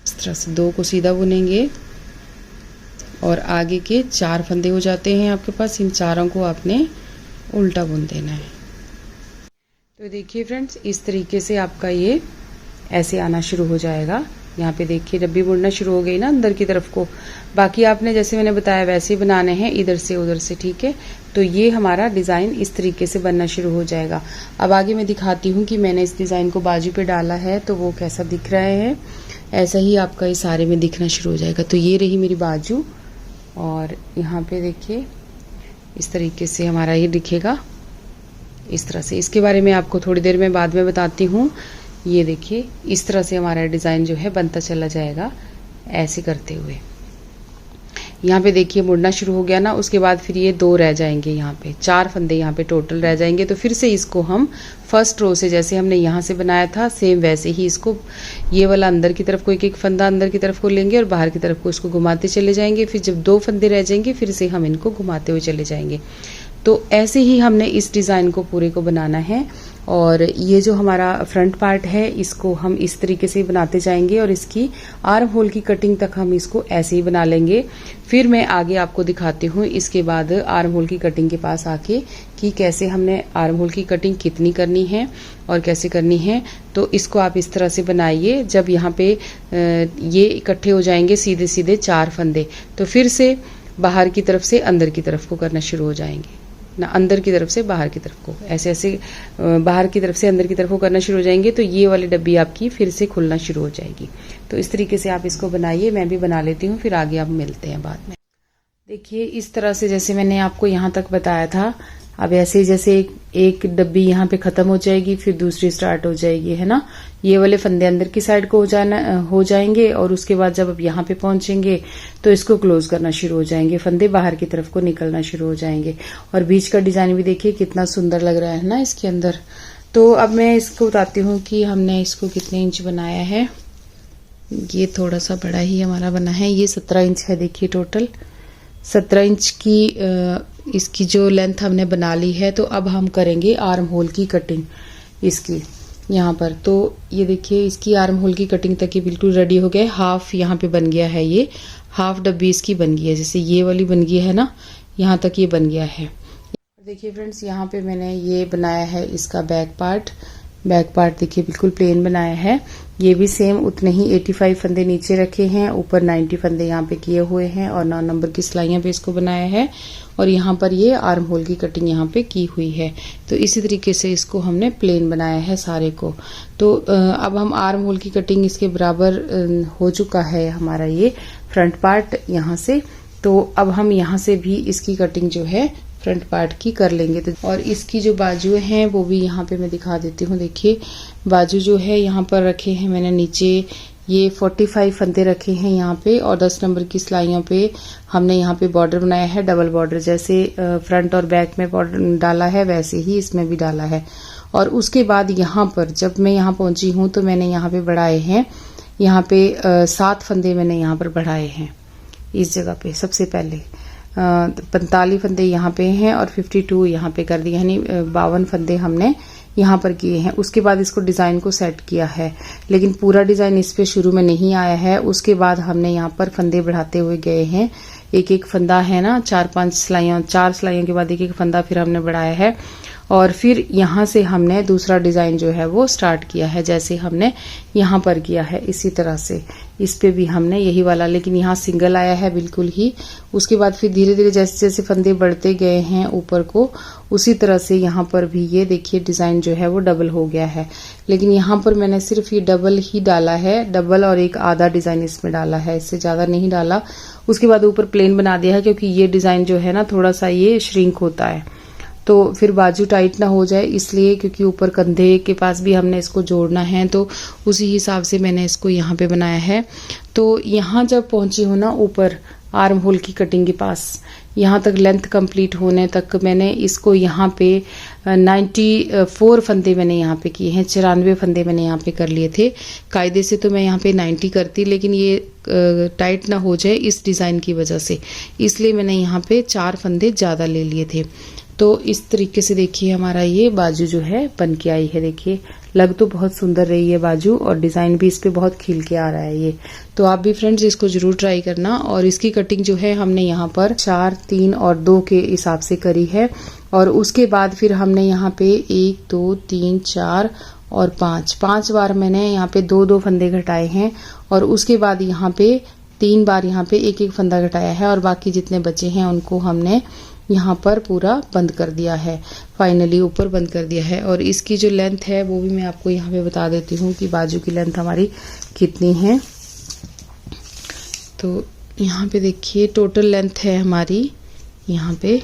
इस तरह से 2 को सीधा बुनेंगे और आगे के 4 फंदे हो जाते हैं आपके पास, इन चारों को आपने उल्टा बुन देना है। तो देखिए फ्रेंड्स इस तरीके से आपका ये ऐसे आना शुरू हो जाएगा। यहाँ पे देखिए डब्बी बुनना शुरू हो गई ना अंदर की तरफ को। बाकी आपने जैसे मैंने बताया वैसे ही बनाने हैं, इधर से उधर से, ठीक है। तो ये हमारा डिज़ाइन इस तरीके से बनना शुरू हो जाएगा। अब आगे मैं दिखाती हूँ कि मैंने इस डिज़ाइन को बाजू पे डाला है तो वो कैसा दिख रहा है। ऐसा ही आपका ये सारे में दिखना शुरू हो जाएगा। तो ये रही मेरी बाजू और यहाँ पे देखिए इस तरीके से हमारा ये दिखेगा, इस तरह से। इसके बारे में आपको थोड़ी देर में बाद में बताती हूँ। ये देखिए इस तरह से हमारा डिज़ाइन जो है बनता चला जाएगा ऐसे करते हुए। यहाँ पे देखिए मुड़ना शुरू हो गया ना, उसके बाद फिर ये 2 रह जाएंगे, यहाँ पे 4 फंदे यहाँ पे टोटल रह जाएंगे। तो फिर से इसको हम फर्स्ट रो से जैसे हमने यहाँ से बनाया था सेम वैसे ही इसको, ये वाला अंदर की तरफ को एक एक फंदा अंदर की तरफ को लेंगे और बाहर की तरफ को इसको घुमाते चले जाएंगे। फिर जब 2 फंदे रह जाएंगे फिर से हम इनको घुमाते हुए चले जाएंगे। तो ऐसे ही हमने इस डिज़ाइन को पूरे को बनाना है। और ये जो हमारा फ्रंट पार्ट है इसको हम इस तरीके से बनाते जाएंगे और इसकी आर्म होल की कटिंग तक हम इसको ऐसे ही बना लेंगे। फिर मैं आगे आपको दिखाती हूँ इसके बाद आर्म होल की कटिंग के पास आके कि कैसे हमने आर्म होल की कटिंग कितनी करनी है और कैसे करनी है। तो इसको आप इस तरह से बनाइए। जब यहाँ पे ये इकट्ठे हो जाएंगे सीधे सीधे 4 फंदे, तो फिर से बाहर की तरफ से अंदर की तरफ को करना शुरू हो जाएंगे ना, अंदर की तरफ से बाहर की तरफ को, ऐसे ऐसे बाहर की तरफ से अंदर की तरफ को करना शुरू हो जाएंगे तो ये वाली डब्बी आपकी फिर से खुलना शुरू हो जाएगी। तो इस तरीके से आप इसको बनाइए, मैं भी बना लेती हूँ, फिर आगे आप मिलते हैं बाद में। देखिए इस तरह से जैसे मैंने आपको यहाँ तक बताया था, अब ऐसे जैसे एक डब्बी यहाँ पे खत्म हो जाएगी, फिर दूसरी स्टार्ट हो जाएगी, है ना। ये वाले फंदे अंदर की साइड को हो जाएंगे और उसके बाद जब अब यहाँ पे पहुंचेंगे तो इसको क्लोज करना शुरू हो जाएंगे, फंदे बाहर की तरफ को निकलना शुरू हो जाएंगे। और बीच का डिजाइन भी देखिए कितना सुंदर लग रहा है ना इसके अंदर। तो अब मैं इसको बताती हूँ कि हमने इसको कितने इंच बनाया है। ये थोड़ा सा बड़ा ही हमारा बना है, ये 17 इंच है। देखिए टोटल 17 इंच की इसकी जो लेंथ हमने बना ली है। तो अब हम करेंगे आर्म होल की कटिंग इसकी यहाँ पर। तो ये देखिए इसकी आर्म होल की कटिंग तक ये बिल्कुल रेडी हो गया। हाफ यहाँ पे बन गया है, ये हाफ डब्बी इसकी बन गई है, जैसे ये वाली बन गई है ना, यहाँ तक ये बन गया है। देखिए फ्रेंड्स यहाँ पे मैंने ये बनाया है इसका बैक पार्ट देखिए बिल्कुल प्लेन बनाया है। ये भी सेम उतने ही 85 फंदे नीचे रखे हैं, ऊपर 90 फंदे यहाँ पे किए हुए हैं और 9 नंबर की सिलाइयाँ पे इसको बनाया है। और यहाँ पर ये आर्म होल की कटिंग यहाँ पे की हुई है। तो इसी तरीके से इसको हमने प्लेन बनाया है सारे को। तो अब हम आर्म होल की कटिंग इसके बराबर हो चुका है हमारा ये फ्रंट पार्ट यहाँ से। तो अब हम यहाँ से भी इसकी कटिंग जो है फ्रंट पार्ट की कर लेंगे। तो और इसकी जो बाजुएं हैं वो भी यहाँ पे मैं दिखा देती हूँ। देखिए बाजू जो है यहाँ पर रखे हैं मैंने नीचे ये 45 फंदे रखे हैं यहाँ पे, और 10 नंबर की सिलाइयों पे हमने यहाँ पे बॉर्डर बनाया है, डबल बॉर्डर, जैसे फ्रंट और बैक में बॉर्डर डाला है वैसे ही इसमें भी डाला है। और उसके बाद यहाँ पर जब मैं यहाँ पहुंची हूँ तो मैंने यहाँ पे बढ़ाए हैं, यहाँ पे 7 फंदे मैंने यहाँ पर बढ़ाए हैं इस जगह पे। सबसे पहले 45 फंदे यहाँ पे हैं और 52 यहाँ पे कर दिए, यानी 52 फंदे हमने यहाँ पर किए हैं। उसके बाद इसको डिजाइन को सेट किया है, लेकिन पूरा डिजाइन इस पे शुरू में नहीं आया है। उसके बाद हमने यहाँ पर फंदे बढ़ाते हुए गए हैं, एक एक फंदा है ना, 4 सिलाइयों के बाद एक एक फंदा फिर हमने बढ़ाया है। और फिर यहाँ से हमने दूसरा डिजाइन जो है वो स्टार्ट किया है, जैसे हमने यहाँ पर किया है इसी तरह से इस पे भी हमने यही वाला, लेकिन यहाँ सिंगल आया है बिल्कुल ही। उसके बाद फिर धीरे धीरे जैसे जैसे फंदे बढ़ते गए हैं ऊपर को, उसी तरह से यहाँ पर भी ये देखिए डिजाइन जो है वो डबल हो गया है। लेकिन यहाँ पर मैंने सिर्फ ये डबल ही डाला है, डबल और एक आधा डिजाइन इसमें डाला है, इससे ज्यादा नहीं डाला। उसके बाद ऊपर प्लेन बना दिया है, क्योंकि ये डिजाइन जो है ना थोड़ा सा ये श्रिंक होता है, तो फिर बाजू टाइट ना हो जाए इसलिए, क्योंकि ऊपर कंधे के पास भी हमने इसको जोड़ना है, तो उसी हिसाब से मैंने इसको यहाँ पे बनाया है। तो यहाँ जब पहुंची हूँ ना ऊपर आर्म होल की कटिंग के पास, यहाँ तक लेंथ कंप्लीट होने तक मैंने इसको यहाँ पे 94 फंदे मैंने यहाँ पे किए हैं, 94 फंदे मैंने यहाँ पे कर लिए थे। कायदे से तो मैं यहाँ पे 90 करती, लेकिन ये टाइट ना हो जाए इस डिज़ाइन की वजह से, इसलिए मैंने यहाँ पे 4 फंदे ज़्यादा ले लिए थे। तो इस तरीके से देखिए हमारा ये बाजू जो है बन के आई है। देखिए लग तो बहुत सुंदर रही है बाजू, और डिजाइन भी इस पे बहुत खिल के आ रहा है ये। तो आप भी फ्रेंड्स इसको जरूर ट्राई करना। और इसकी कटिंग जो है हमने यहाँ पर 4, 3 और 2 के हिसाब से करी है। और उसके बाद फिर हमने यहाँ पे 1, 2, 3, 4 और 5 बार मैंने यहाँ पे 2-2 फंदे घटाए हैं, और उसके बाद यहाँ पे 3 बार यहाँ पे एक एक फंदा घटाया है, और बाकी जितने बचे हैं उनको हमने यहाँ पर पूरा बंद कर दिया है, फाइनली ऊपर बंद कर दिया है। और इसकी जो लेंथ है वो भी मैं आपको यहाँ पे बता देती हूँ कि बाजू की लेंथ हमारी कितनी है। तो यहाँ पे देखिए टोटल लेंथ है हमारी यहाँ पे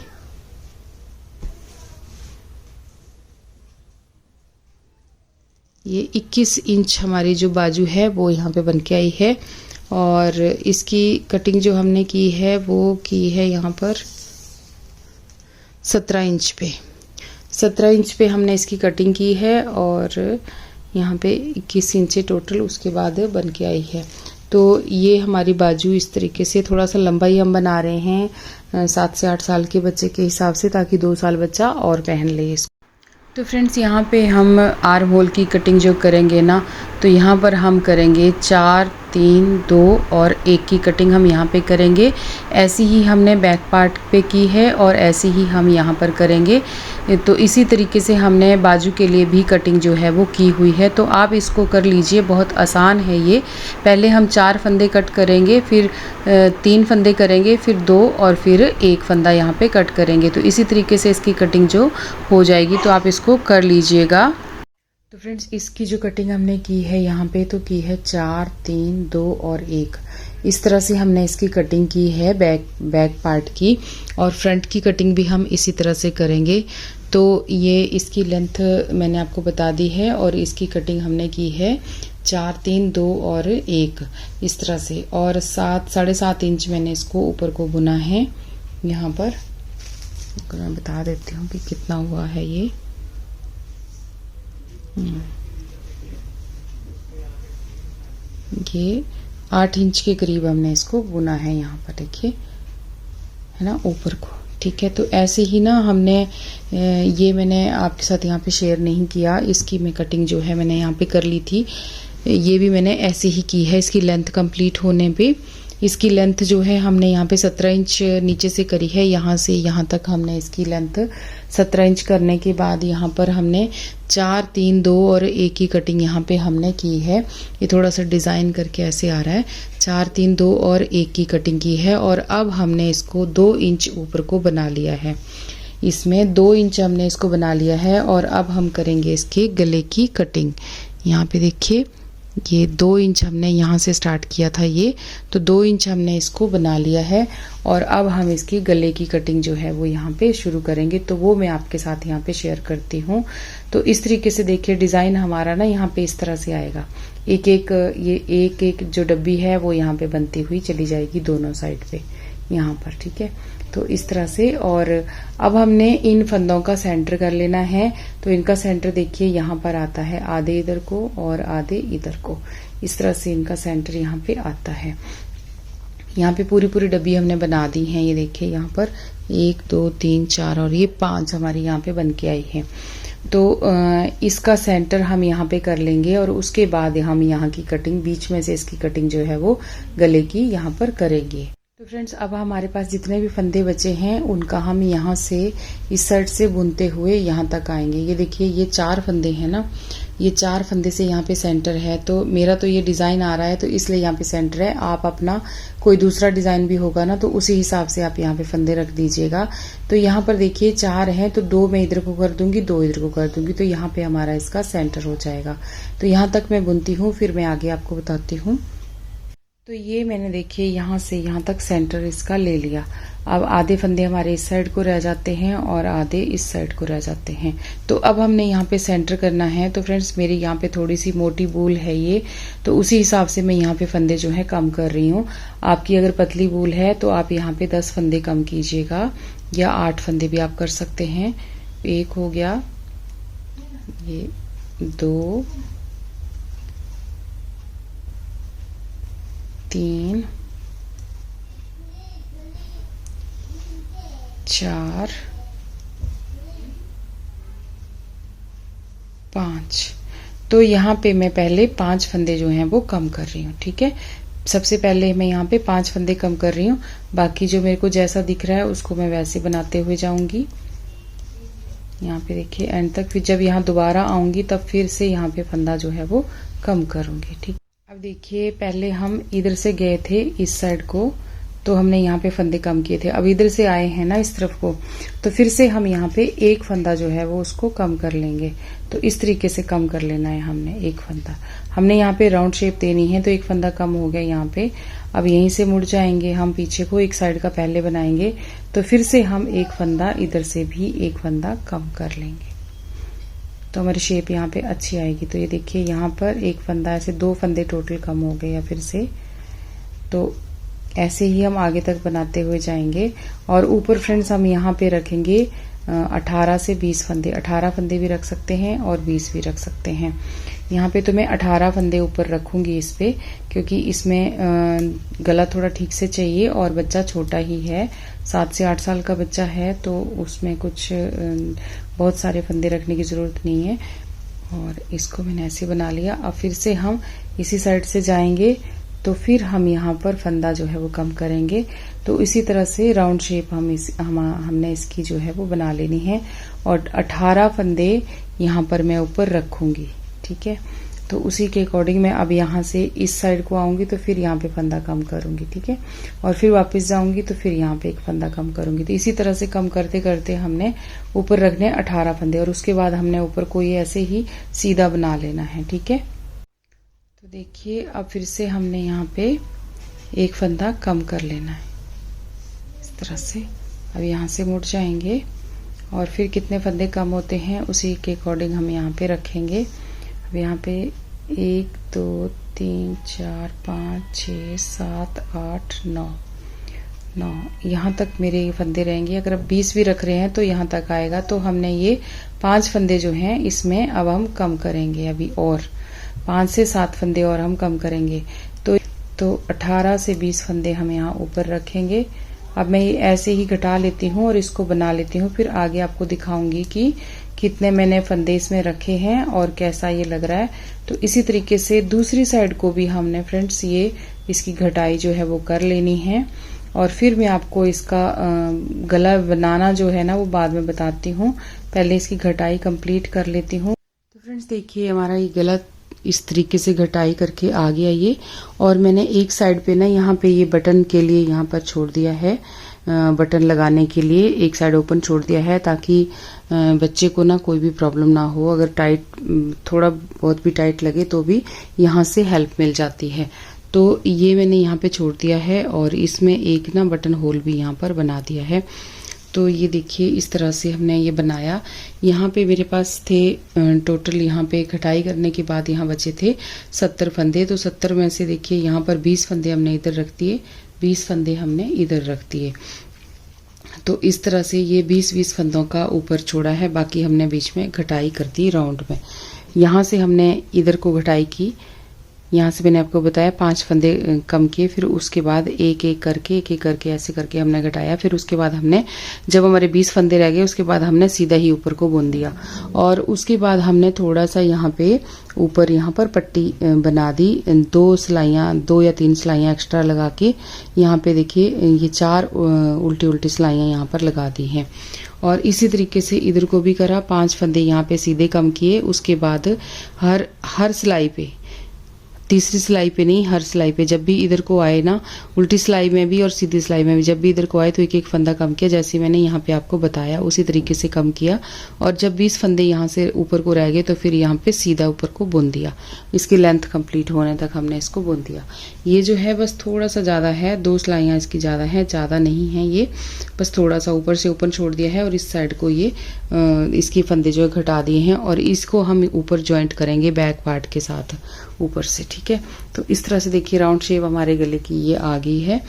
ये 21 इंच हमारी जो बाजू है वो यहाँ पे बन के आई है। और इसकी कटिंग जो हमने की है वो की है यहाँ पर 17 इंच पे। 17 इंच पे हमने इसकी कटिंग की है, और यहाँ पे 21 इंच टोटल उसके बाद बन के आई है। तो ये हमारी बाजू इस तरीके से, थोड़ा सा लंबाई हम बना रहे हैं 7 से 8 साल के बच्चे के हिसाब से, ताकि 2 साल बच्चा और पहन ले इसको। तो फ्रेंड्स यहाँ पे हम आर्म होल की कटिंग जो करेंगे ना, तो यहाँ पर हम करेंगे 4 3 2 और 1 की कटिंग हम यहाँ पे करेंगे। ऐसी ही हमने बैक पार्ट पे की है और ऐसे ही हम यहाँ पर करेंगे। तो इसी तरीके से हमने बाजू के लिए भी कटिंग जो है वो की हुई है। तो आप इसको कर लीजिए, बहुत आसान है ये। पहले हम 4 फंदे कट करेंगे, फिर 3 फंदे करेंगे, फिर 2 और फिर 1 फंदा यहाँ पे कट करेंगे। तो इसी तरीके से इसकी कटिंग जो हो जाएगी, तो आप इसको कर लीजिएगा। तो फ्रेंड्स, इसकी जो कटिंग हमने की है यहाँ पे, तो की है 4 3 2 और 1। इस तरह से हमने इसकी कटिंग की है बैक पार्ट की। और फ्रंट की कटिंग भी हम इसी तरह से करेंगे। तो ये इसकी लेंथ मैंने आपको बता दी है और इसकी कटिंग हमने की है 4 3 2 और 1 इस तरह से। और 7.5 इंच मैंने इसको ऊपर को बुना है यहाँ पर। मैं बता देती हूँ कि कितना हुआ है ये। ये 8 इंच के करीब हमने इसको बुना है यहाँ पर, देखिए, है ना, ऊपर को। ठीक है, तो ऐसे ही ना हमने ये मैंने आपके साथ यहाँ पे शेयर नहीं किया, इसकी मैं कटिंग जो है मैंने यहाँ पे कर ली थी। ये भी मैंने ऐसे ही की है। इसकी लेंथ कंप्लीट होने पे इसकी लेंथ जो है हमने यहाँ पे 17 इंच नीचे से करी है। यहाँ से यहाँ तक हमने इसकी लेंथ 17 इंच करने के बाद यहाँ पर हमने 4 3 2 और 1 की कटिंग यहाँ पे हमने की है। ये थोड़ा सा डिज़ाइन करके ऐसे आ रहा है। 4 3 2 और 1 की कटिंग की है। और अब हमने इसको 2 इंच ऊपर को बना लिया है। इसमें 2 इंच हमने इसको बना लिया है। और अब हम करेंगे इसके गले की कटिंग। यहाँ पे देखिए, ये 2 इंच हमने यहाँ से स्टार्ट किया था ये, तो 2 इंच हमने इसको बना लिया है। और अब हम इसकी गले की कटिंग जो है वो यहाँ पे शुरू करेंगे। तो वो मैं आपके साथ यहाँ पे शेयर करती हूँ। तो इस तरीके से देखिए, डिज़ाइन हमारा ना यहाँ पे इस तरह से आएगा। एक एक जो डब्बी है वो यहाँ पे बनती हुई चली जाएगी दोनों साइड पे यहाँ पर। ठीक है, तो इस तरह से। और अब हमने इन फंदों का सेंटर कर लेना है। तो इनका सेंटर देखिए यहाँ पर आता है, आधे इधर को और आधे इधर को। इस तरह से इनका सेंटर यहाँ पे आता है। यहाँ पे पूरी डब्बी हमने बना दी है। ये देखिए, यहाँ पर 1 2 3 4 और ये 5 हमारी यहाँ पे बन के आई है। तो इसका सेंटर हम यहाँ पे कर लेंगे और उसके बाद हम यहाँ की कटिंग, बीच में से इसकी कटिंग जो है वो गले की यहाँ पर करेंगे। तो फ्रेंड्स, अब हमारे पास जितने भी फंदे बचे हैं उनका हम यहाँ से इस साइड से बुनते हुए यहाँ तक आएंगे। ये देखिए, ये 4 फंदे हैं ना, ये 4 फंदे से यहाँ पे सेंटर है। तो मेरा तो ये डिज़ाइन आ रहा है तो इसलिए यहाँ पे सेंटर है। आप अपना कोई दूसरा डिज़ाइन भी होगा ना, तो उसी हिसाब से आप यहाँ पे फंदे रख दीजिएगा। तो यहाँ पर देखिए 4 हैं, तो 2 मैं इधर को कर दूंगी, 2 इधर को कर दूंगी, तो यहाँ पे हमारा इसका सेंटर हो जाएगा। तो यहाँ तक मैं बुनती हूँ, फिर मैं आगे आपको बताती हूँ। तो ये मैंने देखिए यहाँ से यहाँ तक सेंटर इसका ले लिया। अब आधे फंदे हमारे इस साइड को रह जाते हैं और आधे इस साइड को रह जाते हैं। तो अब हमने यहाँ पे सेंटर करना है। तो फ्रेंड्स, मेरी यहाँ पे थोड़ी सी मोटी बूल है ये, तो उसी हिसाब से मैं यहाँ पे फंदे जो है कम कर रही हूँ। आपकी अगर पतली बूल है तो आप यहाँ पे 10 फंदे कम कीजिएगा, या 8 फंदे भी आप कर सकते हैं। 1 हो गया, ये 2 3 4 5। तो यहाँ पे मैं पहले 5 फंदे जो हैं वो कम कर रही हूँ। ठीक है, सबसे पहले मैं यहाँ पे 5 फंदे कम कर रही हूँ। बाकी जो मेरे को जैसा दिख रहा है उसको मैं वैसे बनाते हुए जाऊंगी। यहाँ पे देखिए एंड तक। फिर जब यहाँ दोबारा आऊंगी तब फिर से यहाँ पे फंदा जो है वो कम करूंगी। ठीक, अब देखिए, पहले हम इधर से गए थे इस साइड को, तो हमने यहाँ पे फंदे कम किए थे। अब इधर से आए हैं ना इस तरफ को, तो फिर से हम यहाँ पे 1 फंदा जो है वो उसको कम कर लेंगे। तो इस तरीके से कम कर लेना है हमने 1 फंदा। हमने यहाँ पे राउंड शेप देनी है, तो 1 फंदा कम हो गया यहाँ पे। अब यहीं से मुड़ जाएंगे हम पीछे को, एक साइड का पहले बनाएंगे, तो फिर से हम 1 फंदा इधर से भी 1 फंदा कम कर लेंगे। तो हमारी शेप यहाँ पे अच्छी आएगी। तो ये देखिए, यहाँ पर 1 फंदा, ऐसे 2 फंदे टोटल कम हो गए या फिर से। तो ऐसे ही हम आगे तक बनाते हुए जाएंगे। और ऊपर फ्रेंड्स हम यहाँ पे रखेंगे 18 से 20 फंदे। 18 फंदे भी रख सकते हैं और 20 भी रख सकते हैं। यहाँ पे तो मैं 18 फंदे ऊपर रखूंगी इस पे, क्योंकि इसमें गला थोड़ा ठीक से चाहिए और बच्चा छोटा ही है, 7 से 8 साल का बच्चा है, तो उसमें कुछ बहुत सारे फंदे रखने की जरूरत नहीं है। और इसको मैंने ऐसे बना लिया। अब फिर से हम इसी साइड से जाएंगे तो फिर हम यहाँ पर फंदा जो है वो कम करेंगे। तो इसी तरह से राउंड शेप हमने इसकी जो है वो बना लेनी है और 18 फंदे यहाँ पर मैं ऊपर रखूंगी। ठीक है, तो उसी के अकॉर्डिंग मैं अब यहाँ से इस साइड को आऊंगी तो फिर यहाँ पे फंदा कम करूंगी। ठीक है, और फिर वापस जाऊंगी तो फिर यहाँ पे एक फंदा कम करूंगी। तो इसी तरह से कम करते करते हमने ऊपर रखने 18 फंदे और उसके बाद हमने ऊपर को ये ऐसे ही सीधा बना लेना है। ठीक है, तो देखिए अब फिर से हमने यहाँ पे एक फंदा कम कर लेना है इस तरह से। अब यहाँ से मुड़ जाएंगे और फिर कितने फंदे कम होते हैं उसी के अकॉर्डिंग हम यहाँ पे रखेंगे। अब यहाँ पे 1 2 3 4 5 6 7 8 9 यहाँ तक मेरे फंदे रहेंगे। अगर आप 20 भी रख रहे हैं तो यहाँ तक आएगा। तो हमने ये 5 फंदे जो हैं इसमें अब हम कम करेंगे, अभी और 5 से 7 फंदे और हम कम करेंगे। तो 18 से 20 फंदे हम यहाँ ऊपर रखेंगे। अब मैं ये ऐसे ही घटा लेती हूँ और इसको बना लेती हूँ, फिर आगे आपको दिखाऊंगी कि कितने मैंने फंदे इसमें रखे हैं और कैसा ये लग रहा है। तो इसी तरीके से दूसरी साइड को भी हमने फ्रेंड्स ये इसकी घटाई जो है वो कर लेनी है और फिर मैं आपको इसका गला बनाना जो है ना वो बाद में बताती हूँ। पहले इसकी घटाई कंप्लीट कर लेती हूँ। तो फ्रेंड्स देखिए हमारा ये गला इस तरीके से घटाई करके आ गया ये, और मैंने एक साइड पे ना यहाँ पे ये बटन के लिए यहाँ पर छोड़ दिया है, बटन लगाने के लिए एक साइड ओपन छोड़ दिया है ताकि बच्चे को ना कोई भी प्रॉब्लम ना हो। अगर टाइट थोड़ा बहुत भी टाइट लगे तो भी यहाँ से हेल्प मिल जाती है। तो ये मैंने यहाँ पे छोड़ दिया है और इसमें एक ना बटन होल भी यहाँ पर बना दिया है। तो ये देखिए इस तरह से हमने ये बनाया। यहाँ पे मेरे पास थे टोटल यहाँ पे घटाई करने के बाद यहाँ बचे थे 70 फंदे। तो 70 में से देखिए यहाँ पर 20 फंदे हमने इधर रख दिए, 20 फंदे हमने इधर रख दिए। तो इस तरह से ये 20-20 फंदों का ऊपर छोड़ा है, बाकी हमने बीच में घटाई कर दी राउंड में। यहाँ से हमने इधर को घटाई की, यहाँ से मैंने आपको बताया 5 फंदे कम किए, फिर उसके बाद एक एक करके ऐसे करके हमने घटाया। फिर उसके बाद हमने जब हमारे 20 फंदे रह गए उसके बाद हमने सीधा ही ऊपर को बुन दिया और उसके बाद हमने थोड़ा सा यहाँ पे ऊपर यहाँ पर पट्टी बना दी, 2 या 3 सिलाइयाँ एक्स्ट्रा लगा के यहाँ पे देखिए ये 4 उल्टी सिलाइयाँ यहाँ पर लगा दी हैं। और इसी तरीके से इधर को भी करा, 5 फंदे यहाँ पे सीधे कम किए। उसके बाद हर सिलाई पे, तीसरी सिलाई पे नहीं, हर सिलाई पे जब भी इधर को आए ना, उल्टी सिलाई में भी और सीधी सिलाई में भी जब भी इधर को आए तो एक एक फंदा कम किया, जैसे मैंने यहाँ पे आपको बताया उसी तरीके से कम किया। और जब 20 फंदे यहाँ से ऊपर को रह गए तो फिर यहाँ पे सीधा ऊपर को बुन दिया। इसकी लेंथ कंप्लीट होने तक हमने इसको बुन दिया। ये जो है बस थोड़ा सा ज़्यादा है, 2 सिलाइयाँ इसकी ज़्यादा है, ज़्यादा नहीं है ये, बस थोड़ा सा ऊपर से ओपन छोड़ दिया है और इस साइड को ये इसकी फंदे जो है घटा दिए हैं और इसको हम ऊपर ज्वाइंट करेंगे बैक पार्ट के साथ ऊपर से। ठीक है, तो इस तरह से देखिए राउंड शेप हमारे गले की ये आ गई है।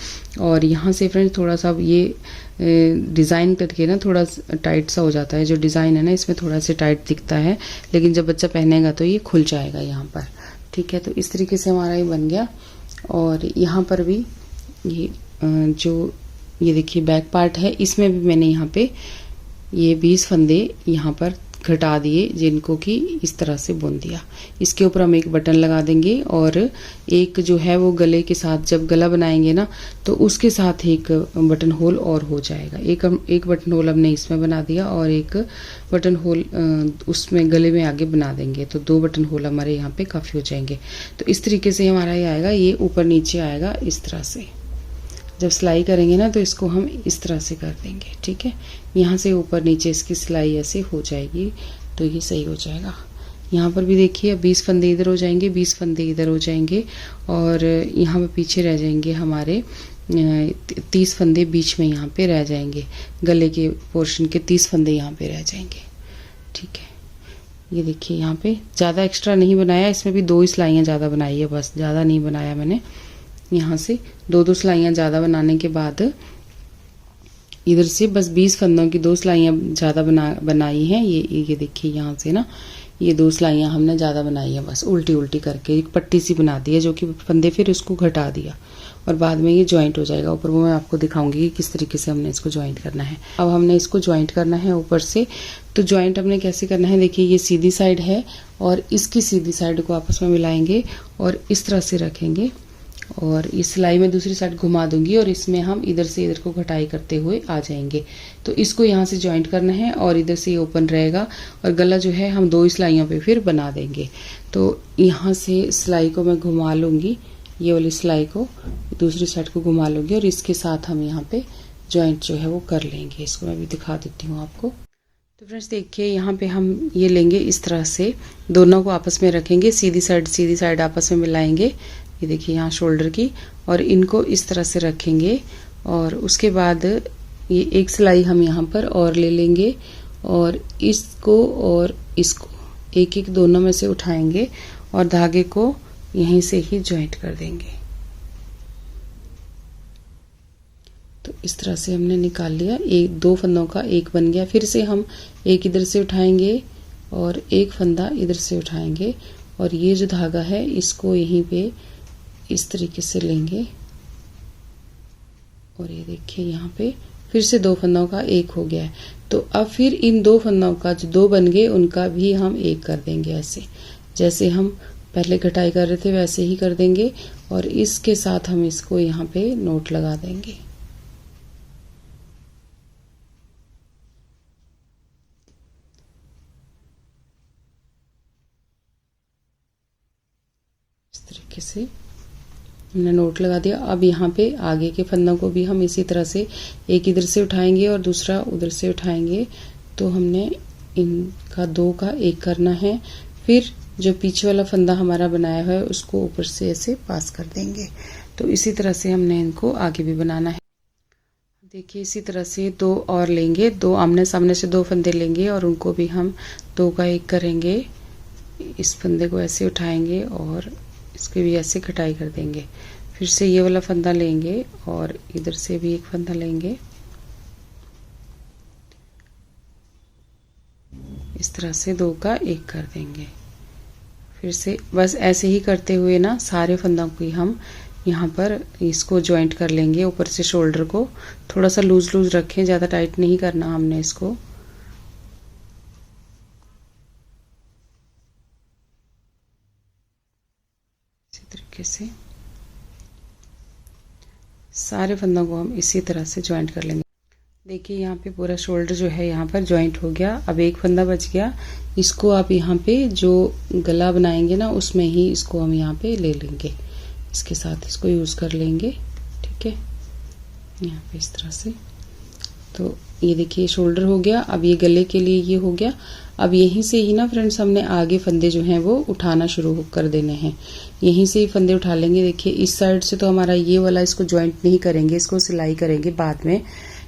और यहाँ से फ्रेंड्स थोड़ा सा ये डिज़ाइन करके ना थोड़ा टाइट सा हो जाता है, जो डिज़ाइन है ना इसमें थोड़ा सा टाइट दिखता है, लेकिन जब बच्चा पहनेगा तो ये खुल जाएगा यहाँ पर। ठीक है, तो इस तरीके से हमारा ये बन गया। और यहाँ पर भी ये जो ये देखिए बैक पार्ट है, इसमें भी मैंने यहाँ पे ये 20 फंदे यहाँ पर घटा दिए, जिनको कि इस तरह से बुन दिया। इसके ऊपर हम एक बटन लगा देंगे और एक जो है वो गले के साथ जब गला बनाएंगे ना तो उसके साथ एक बटन होल और हो जाएगा। एक बटन होल हमने इसमें बना दिया और एक बटन होल उसमें गले में आगे बना देंगे, तो 2 बटन होल हमारे यहाँ पे काफ़ी हो जाएंगे। तो इस तरीके से हमारा ये आएगा, ये ऊपर नीचे आएगा इस तरह से। जब सिलाई करेंगे ना तो इसको हम इस तरह से कर देंगे। ठीक है, यहाँ से ऊपर नीचे इसकी सिलाई ऐसे हो जाएगी तो ये सही हो जाएगा। यहाँ पर भी देखिए 20 फंदे इधर हो जाएंगे, 20 फंदे इधर हो जाएंगे और यहाँ पे पीछे रह जाएंगे हमारे 30 फंदे बीच में यहाँ पे रह जाएंगे, गले के पोर्शन के 30 फंदे यहाँ पे रह जाएंगे। ठीक है, ये देखिए यहाँ पे ज़्यादा एक्स्ट्रा नहीं बनाया, इसमें भी 2 ही सिलाइयाँ ज़्यादा बनाई है, बस ज़्यादा नहीं बनाया मैंने। यहाँ से 2 सिलाइयाँ ज़्यादा बनाने के बाद इधर से बस 20 फंदों की 2 सिलाइयाँ ज़्यादा बनाई हैं। ये देखिए यहाँ से ना ये 2 सिलाइयाँ हमने ज़्यादा बनाई है, बस उल्टी करके एक पट्टी सी बना दी है, जो कि फंदे फिर उसको घटा दिया और बाद में ये जॉइंट हो जाएगा ऊपर। वो मैं आपको दिखाऊंगी कि किस तरीके से हमने इसको जॉइंट करना है। अब हमने इसको जॉइंट करना है ऊपर से। तो जॉइंट हमने कैसे करना है, देखिए ये सीधी साइड है और इसकी सीधी साइड को आपस में मिलाएंगे और इस तरह से रखेंगे और इस सिलाई में दूसरी साइड घुमा दूंगी और इसमें हम इधर से इधर को घटाई करते हुए आ जाएंगे। तो इसको यहाँ से जॉइंट करना है और इधर से ये ओपन रहेगा और गला जो है हम 2 सिलाइयों पे फिर बना देंगे। तो यहाँ से सिलाई को मैं घुमा लूंगी, ये वाली सिलाई को दूसरी साइड को घुमा लूंगी और इसके साथ हम यहाँ पे जॉइंट जो है वो कर लेंगे। इसको मैं भी दिखा देती हूँ आपको। तो फ्रेंड्स देखिए यहाँ पे हम ये लेंगे, इस तरह से दोनों को आपस में रखेंगे, सीधी साइड आपस में मिलाएंगे। ये देखिए यहाँ शोल्डर की, और इनको इस तरह से रखेंगे और उसके बाद ये एक सिलाई हम यहाँ पर और ले लेंगे और इसको और इसको एक एक दोनों में से उठाएंगे और धागे को यहीं से ही जॉइंट कर देंगे। तो इस तरह से हमने निकाल लिया, 2 फंदों का एक बन गया। फिर से हम एक इधर से उठाएंगे और एक फंदा इधर से उठाएंगे और ये जो धागा है इसको यहीं पे इस तरीके से लेंगे और ये देखिए यहाँ पे फिर से 2 फंदों का एक हो गया है। तो अब फिर इन 2 फंदों का जो 2 बन गए उनका भी हम एक कर देंगे, ऐसे जैसे हम पहले कटाई कर रहे थे वैसे ही कर देंगे और इसके साथ हम इसको यहाँ पे नोट लगा देंगे। इस तरीके से हमने नोट लगा दिया। अब यहाँ पे आगे के फंदों को भी हम इसी तरह से एक इधर से उठाएंगे और दूसरा उधर से उठाएंगे। तो हमने इनका 2 का एक करना है। फिर जो पीछे वाला फंदा हमारा बनाया हुआ है उसको ऊपर से ऐसे पास कर देंगे। तो इसी तरह से हमने इनको आगे भी बनाना है। देखिए इसी तरह से 2 और लेंगे, 2 आमने सामने से 2 फंदे लेंगे और उनको भी हम 2 का एक करेंगे। इस फंदे को ऐसे उठाएंगे और इसके भी ऐसे कटाई कर देंगे। फिर से ये वाला फंदा लेंगे और इधर से भी एक फंदा लेंगे, इस तरह से 2 का एक कर देंगे। फिर से बस ऐसे ही करते हुए ना सारे फंदों को हम यहाँ पर इसको जॉइंट कर लेंगे। ऊपर से शोल्डर को थोड़ा सा लूज रखें, ज़्यादा टाइट नहीं करना हमने इसको। इसी तरीके से सारे फंदों को हम इसी तरह से जॉइंट कर लेंगे। देखिए यहाँ पे पूरा शोल्डर जो है यहाँ पर जॉइंट हो गया। अब एक फंदा बच गया, इसको आप यहाँ पे जो गला बनाएंगे ना उसमें ही इसको हम यहाँ पे ले लेंगे, इसके साथ इसको यूज कर लेंगे। ठीक है, यहाँ पे इस तरह से। तो ये देखिए शोल्डर हो गया। अब ये गले के लिए ये हो गया। अब यहीं से ही ना फ्रेंड्स हमने आगे फंदे जो हैं वो उठाना शुरू कर देने हैं। यहीं से ही फंदे उठा लेंगे। देखिए इस साइड से तो हमारा ये वाला इसको जॉइंट नहीं करेंगे, इसको सिलाई करेंगे बाद में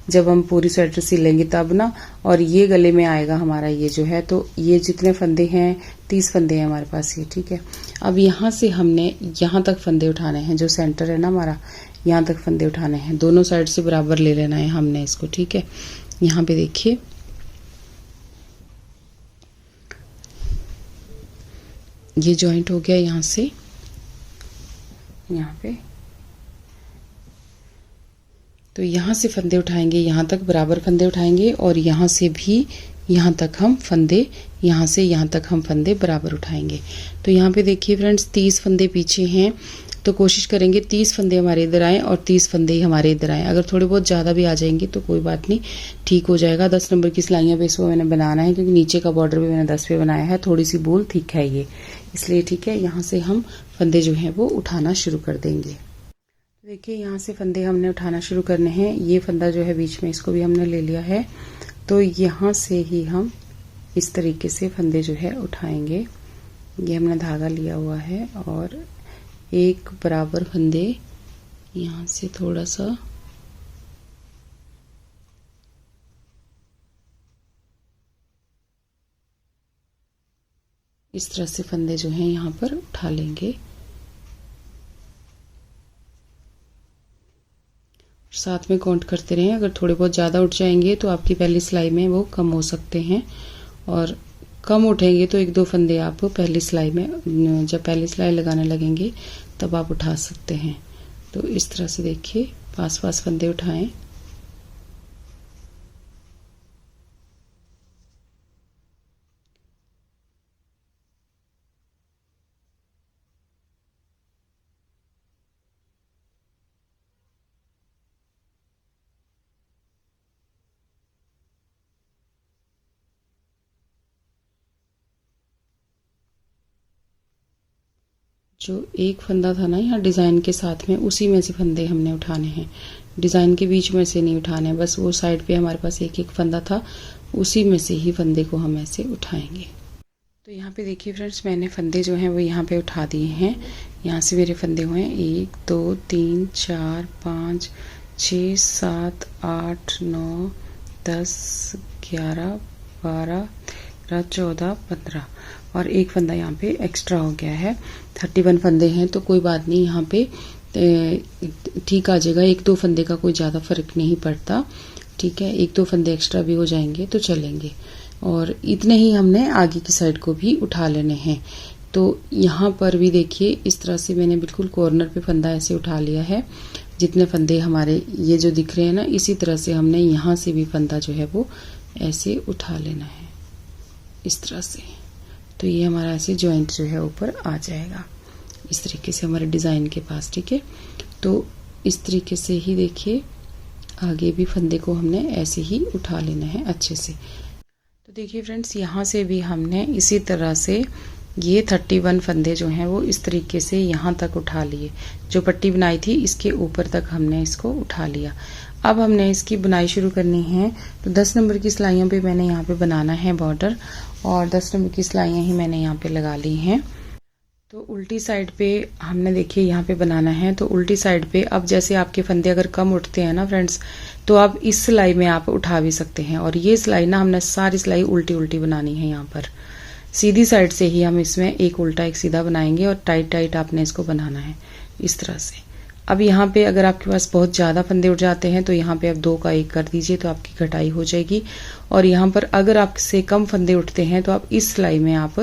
जब हम पूरी स्वेटर सिलेंगे तब ना। और ये गले में आएगा हमारा ये जो है। तो ये जितने फंदे हैं 30 फंदे हैं हमारे पास ये। ठीक है, अब यहाँ से हमने यहाँ तक फंदे उठाने हैं, जो सेंटर है ना हमारा यहाँ तक फंदे उठाने हैं। दोनों साइड से बराबर ले लेना है हमने इसको। ठीक है, यहाँ पे देखिए ये जॉइंट हो गया यहाँ से यहाँ पे। तो यहाँ से फंदे उठाएंगे, यहाँ तक बराबर फंदे उठाएंगे और यहाँ से भी यहाँ तक हम फंदे, यहाँ से यहाँ तक हम फंदे बराबर उठाएंगे। तो यहाँ पे देखिए फ्रेंड्स 30 फंदे पीछे हैं, तो कोशिश करेंगे 30 फंदे हमारे इधर आए और 30 फंदे ही हमारे इधर आए। अगर थोड़े बहुत ज़्यादा भी आ जाएंगे तो कोई बात नहीं, ठीक हो जाएगा। 10 नंबर की सिलाइयाँ पे इसको मैंने बनाना है क्योंकि नीचे का बॉर्डर भी मैंने 10 पे बनाया है। थोड़ी सी बूल थिक है ये, इसलिए ठीक है। यहाँ से हम फंदे जो हैं वो उठाना शुरू कर देंगे। देखिए यहाँ से फंदे हमने उठाना शुरू करने हैं। ये फंदा जो है बीच में इसको भी हमने ले लिया है। तो यहाँ से ही हम इस तरीके से फंदे जो है उठाएंगे। ये हमने धागा लिया हुआ है और एक बराबर फंदे यहाँ से थोड़ा सा इस तरह से फंदे जो हैं यहाँ पर उठा लेंगे। साथ में काउंट करते रहें। अगर थोड़े बहुत ज़्यादा उठ जाएंगे तो आपकी पहली सिलाई में वो कम हो सकते हैं, और कम उठेंगे तो 1-2 फंदे आप पहली सिलाई में, जब पहली सिलाई लगाने लगेंगे तब आप उठा सकते हैं। तो इस तरह से देखिए पास पास फंदे उठाएं। जो एक फंदा था ना यहाँ डिज़ाइन के साथ में, उसी में से फंदे हमने उठाने हैं, डिज़ाइन के बीच में से नहीं उठाने हैं। बस वो साइड पे हमारे पास एक एक फंदा था, उसी में से ही फंदे को हम ऐसे उठाएंगे। तो यहाँ पे देखिए फ्रेंड्स, मैंने फंदे जो हैं वो यहाँ पे उठा दिए हैं। यहाँ से मेरे फंदे हुए हैं 1 2 3 4 5 6 7 8 9 10 11 12 14 15 और एक फंदा यहाँ पे एक्स्ट्रा हो गया है। 31 फंदे हैं, तो कोई बात नहीं, यहाँ पे ठीक आ जाएगा। 1 2 फंदे का कोई ज़्यादा फर्क नहीं पड़ता, ठीक है। 1 2 फंदे एक्स्ट्रा भी हो जाएंगे तो चलेंगे। और इतने ही हमने आगे की साइड को भी उठा लेने हैं। तो यहाँ पर भी देखिए इस तरह से मैंने बिल्कुल कॉर्नर पे फंदा ऐसे उठा लिया है। जितने फंदे हमारे ये जो दिख रहे हैं ना, इसी तरह से हमने यहाँ से भी फंदा जो है वो ऐसे उठा लेना है इस तरह से। तो ये हमारा ऐसे जॉइंट जो है ऊपर आ जाएगा इस तरीके से हमारे डिज़ाइन के पास, ठीक है। तो इस तरीके से ही देखिए आगे भी फंदे को हमने ऐसे ही उठा लेना है अच्छे से। तो देखिए फ्रेंड्स, यहाँ से भी हमने इसी तरह से ये 31 फंदे जो हैं वो इस तरीके से यहाँ तक उठा लिए। जो पट्टी बनाई थी इसके ऊपर तक हमने इसको उठा लिया। अब हमने इसकी बुनाई शुरू करनी है। तो 10 नंबर की सिलाइयों पे मैंने यहाँ पे बनाना है बॉर्डर, और 10 नंबर की सिलाइयाँ ही मैंने यहाँ पे लगा ली हैं। तो उल्टी साइड पे हमने देखिए यहाँ पे बनाना है। तो उल्टी साइड पे अब जैसे आपके फंदे अगर कम उठते हैं ना फ्रेंड्स, तो आप इस सिलाई में आप उठा भी सकते हैं। और ये सिलाई ना हमने सारी सिलाई उल्टी उल्टी बनानी है। यहाँ पर सीधी साइड से ही हम इसमें एक उल्टा एक सीधा बनाएंगे, और टाइट टाइट आपने इसको बनाना है इस तरह से। अब यहाँ पे अगर आपके पास बहुत ज़्यादा फंदे उठ जाते हैं तो यहाँ पे आप 2 का 1 कर दीजिए, तो आपकी कटाई हो जाएगी। और यहाँ पर अगर आपसे कम फंदे उठते हैं तो आप इस सिलाई में आप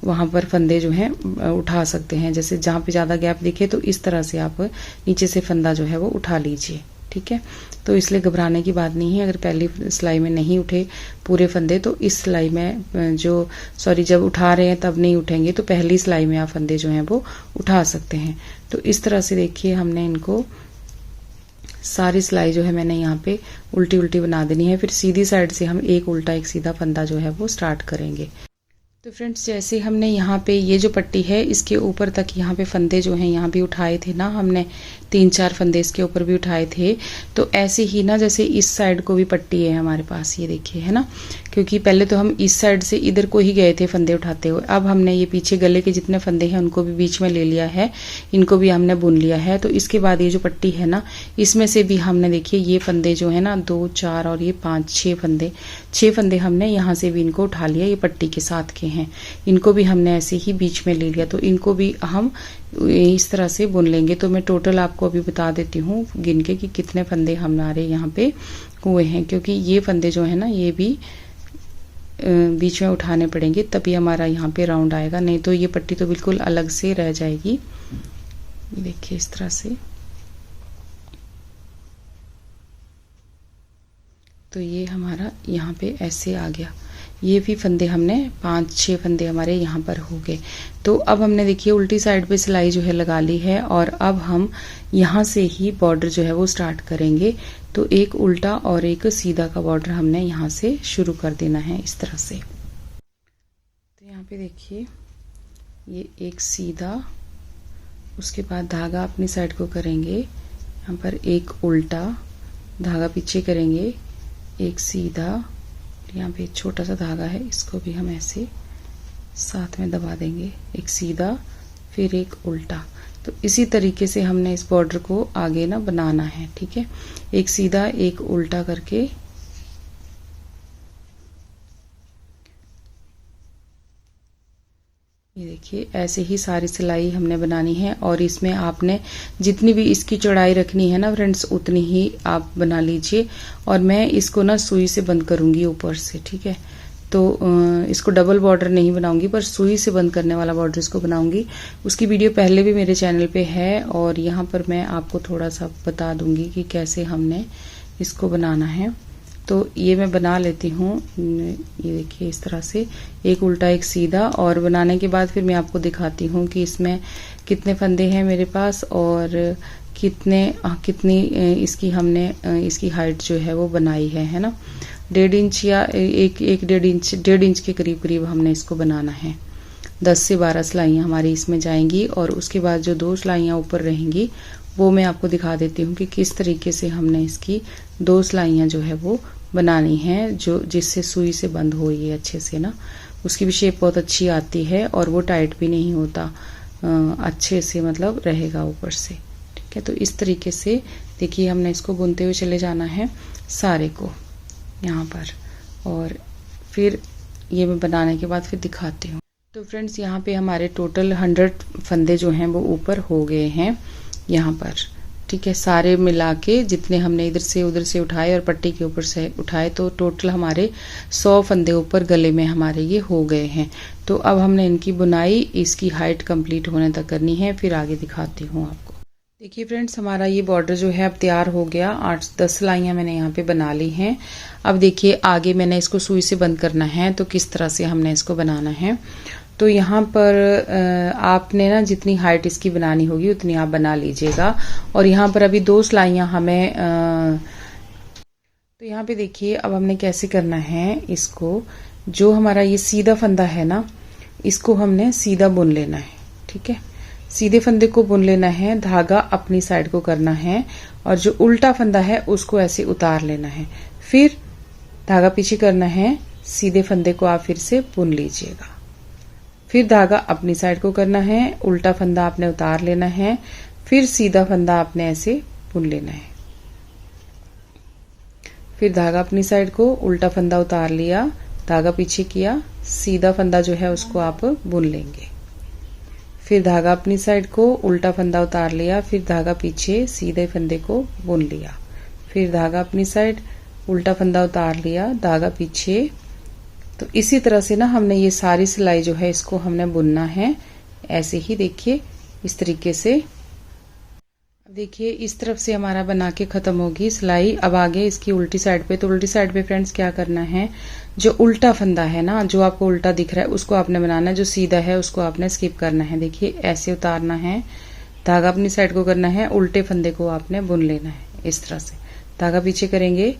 वहाँ पर फंदे जो हैं उठा सकते हैं। जैसे जहाँ पे ज़्यादा गैप दिखे तो इस तरह से आप नीचे से फंदा जो है वो उठा लीजिए, ठीक है। तो इसलिए घबराने की बात नहीं है। अगर पहली सिलाई में नहीं उठे पूरे फंदे तो इस सिलाई में जब उठा रहे हैं तब नहीं उठेंगे, तो पहली सिलाई में आप फंदे जो हैं वो उठा सकते हैं। तो इस तरह से देखिए हमने इनको सारी सिलाई जो है मैंने यहाँ पे उल्टी उल्टी बना देनी है। फिर सीधी साइड से हम एक उल्टा एक सीधा फंदा जो है वो स्टार्ट करेंगे। तो फ्रेंड्स, जैसे हमने यहाँ पे ये जो पट्टी है इसके ऊपर तक यहाँ पे फंदे जो हैं यहाँ भी उठाए थे ना, हमने 3-4 फंदे इसके ऊपर भी उठाए थे। तो ऐसे ही ना जैसे इस साइड को भी पट्टी है हमारे पास, ये देखिए है ना, क्योंकि पहले तो हम इस साइड से इधर को ही गए थे फंदे उठाते हुए। अब हमने ये पीछे गले के जितने फंदे हैं उनको भी बीच में ले लिया है, इनको भी हमने बुन लिया है। तो इसके बाद ये जो पट्टी है ना, इसमें से भी हमने देखिए ये फंदे जो है ना 2 4 और ये 5 6 फंदे हमने यहाँ से भी इनको उठा लिया। ये पट्टी के साथ के हैं, इनको भी हमने ऐसे ही बीच में ले लिया। तो इनको भी हम इस तरह से बुन लेंगे। तो मैं टोटल आपको अभी बता देती हूँ गिन के कि कितने फंदे हमारे यहाँ पे हुए हैं, क्योंकि ये फंदे जो है ना ये भी बीच में उठाने पड़ेंगे, तभी हमारा यहाँ पे राउंड आएगा, नहीं तो ये पट्टी तो बिल्कुल अलग से रह जाएगी। देखिए इस तरह से। तो ये हमारा यहाँ पे ऐसे आ गया। ये भी फंदे हमने 5-6 फंदे हमारे यहाँ पर हो गए। तो अब हमने देखिए उल्टी साइड पे सिलाई जो है लगा ली है, और अब हम यहाँ से ही बॉर्डर जो है वो स्टार्ट करेंगे। तो एक उल्टा और एक सीधा का बॉर्डर हमने यहाँ से शुरू कर देना है इस तरह से। तो यहाँ पे देखिए ये एक सीधा, उसके बाद धागा अपनी साइड को करेंगे, यहाँ पर एक उल्टा धागा पीछे करेंगे, एक सीधा, यहाँ पे एक छोटा सा धागा है इसको भी हम ऐसे साथ में दबा देंगे, एक सीधा फिर एक उल्टा। तो इसी तरीके से हमने इस बॉर्डर को आगे ना बनाना है, ठीक है। एक सीधा एक उल्टा करके ये देखिए ऐसे ही सारी सिलाई हमने बनानी है। और इसमें आपने जितनी भी इसकी चौड़ाई रखनी है ना फ्रेंड्स, उतनी ही आप बना लीजिए। और मैं इसको ना सुई से बंद करूंगी ऊपर से, ठीक है। तो इसको डबल बॉर्डर नहीं बनाऊंगी, पर सुई से बंद करने वाला बॉर्डर इसको बनाऊंगी। उसकी वीडियो पहले भी मेरे चैनल पे है और यहाँ पर मैं आपको थोड़ा सा बता दूंगी कि कैसे हमने इसको बनाना है। तो ये मैं बना लेती हूँ, ये देखिए इस तरह से, एक उल्टा एक सीधा। और बनाने के बाद फिर मैं आपको दिखाती हूँ कि इसमें कितने फंदे हैं मेरे पास और कितनी इसकी हमने इसकी हाइट जो है वो बनाई है ना। 1.5 इंच या 1.5 इंच के करीब करीब हमने इसको बनाना है। 10 से 12 सिलाइयाँ हमारी इसमें जाएंगी और उसके बाद जो 2 सिलाइयाँ ऊपर रहेंगी वो मैं आपको दिखा देती हूँ कि किस तरीके से हमने इसकी 2 सिलाइयाँ जो है वो बनानी है, जो जिससे सुई से बंद हो ये अच्छे से ना। उसकी भी शेप बहुत अच्छी आती है और वो टाइट भी नहीं होता, अच्छे से मतलब रहेगा ऊपर से। ठीक है, तो इस तरीके से देखिए हमने इसको बुनते हुए चले जाना है सारे को यहाँ पर, और फिर ये मैं बनाने के बाद फिर दिखाती हूँ। तो फ्रेंड्स यहाँ पे हमारे टोटल 100 फंदे जो हैं वो ऊपर हो गए हैं यहाँ पर। ठीक है, सारे मिला के जितने हमने इधर से उधर से उठाए और पट्टी के ऊपर से उठाए, तो टोटल हमारे 100 फंदे ऊपर गले में हमारे ये हो गए हैं। तो अब हमने इनकी बुनाई इसकी हाइट कंप्लीट होने तक करनी है, फिर आगे दिखाती हूँ आपको। देखिए फ्रेंड्स, हमारा ये बॉर्डर जो है अब तैयार हो गया। 8-10 सिलाइयाँ मैंने यहाँ पे बना ली हैं। अब देखिए आगे मैंने इसको सुई से बंद करना है, तो किस तरह से हमने इसको बनाना है। तो यहाँ पर आपने ना जितनी हाइट इसकी बनानी होगी उतनी आप बना लीजिएगा। और यहाँ पर अभी 2 सिलाइयाँ हमें तो यहाँ पे देखिए अब हमने कैसे करना है इसको। जो हमारा ये सीधा फंदा है ना, इसको हमने सीधा बुन लेना है। ठीक है, सीधे फंदे को बुन लेना है, धागा अपनी साइड को करना है और जो उल्टा फंदा है उसको ऐसे उतार लेना है। फिर धागा पीछे करना है, सीधे फंदे को आप फिर से बुन लीजिएगा। फिर धागा अपनी साइड को करना है, उल्टा फंदा आपने उतार लेना है, फिर सीधा फंदा आपने ऐसे बुन लेना है। फिर धागा अपनी साइड को, उल्टा फंदा उतार लिया, धागा पीछे किया, सीधा फंदा जो है उसको आप बुन लेंगे। फिर धागा अपनी साइड को, उल्टा फंदा उतार लिया, फिर धागा पीछे, सीधे फंदे को बुन लिया। फिर धागा अपनी साइड, उल्टा फंदा उतार लिया, धागा पीछे। तो इसी तरह से ना हमने ये सारी सिलाई जो है इसको हमने बुनना है। ऐसे ही देखिए इस तरीके से। देखिए इस तरफ से हमारा बना के खत्म होगी सिलाई। अब आगे इसकी उल्टी साइड पे, तो उल्टी साइड पे फ्रेंड्स क्या करना है, जो उल्टा फंदा है ना, जो आपको उल्टा दिख रहा है उसको आपने बनाना है, जो सीधा है उसको आपने स्किप करना है। देखिए ऐसे उतारना है, धागा अपनी साइड को करना है, उल्टे फंदे को आपने बुन लेना है इस तरह से। धागा पीछे करेंगे,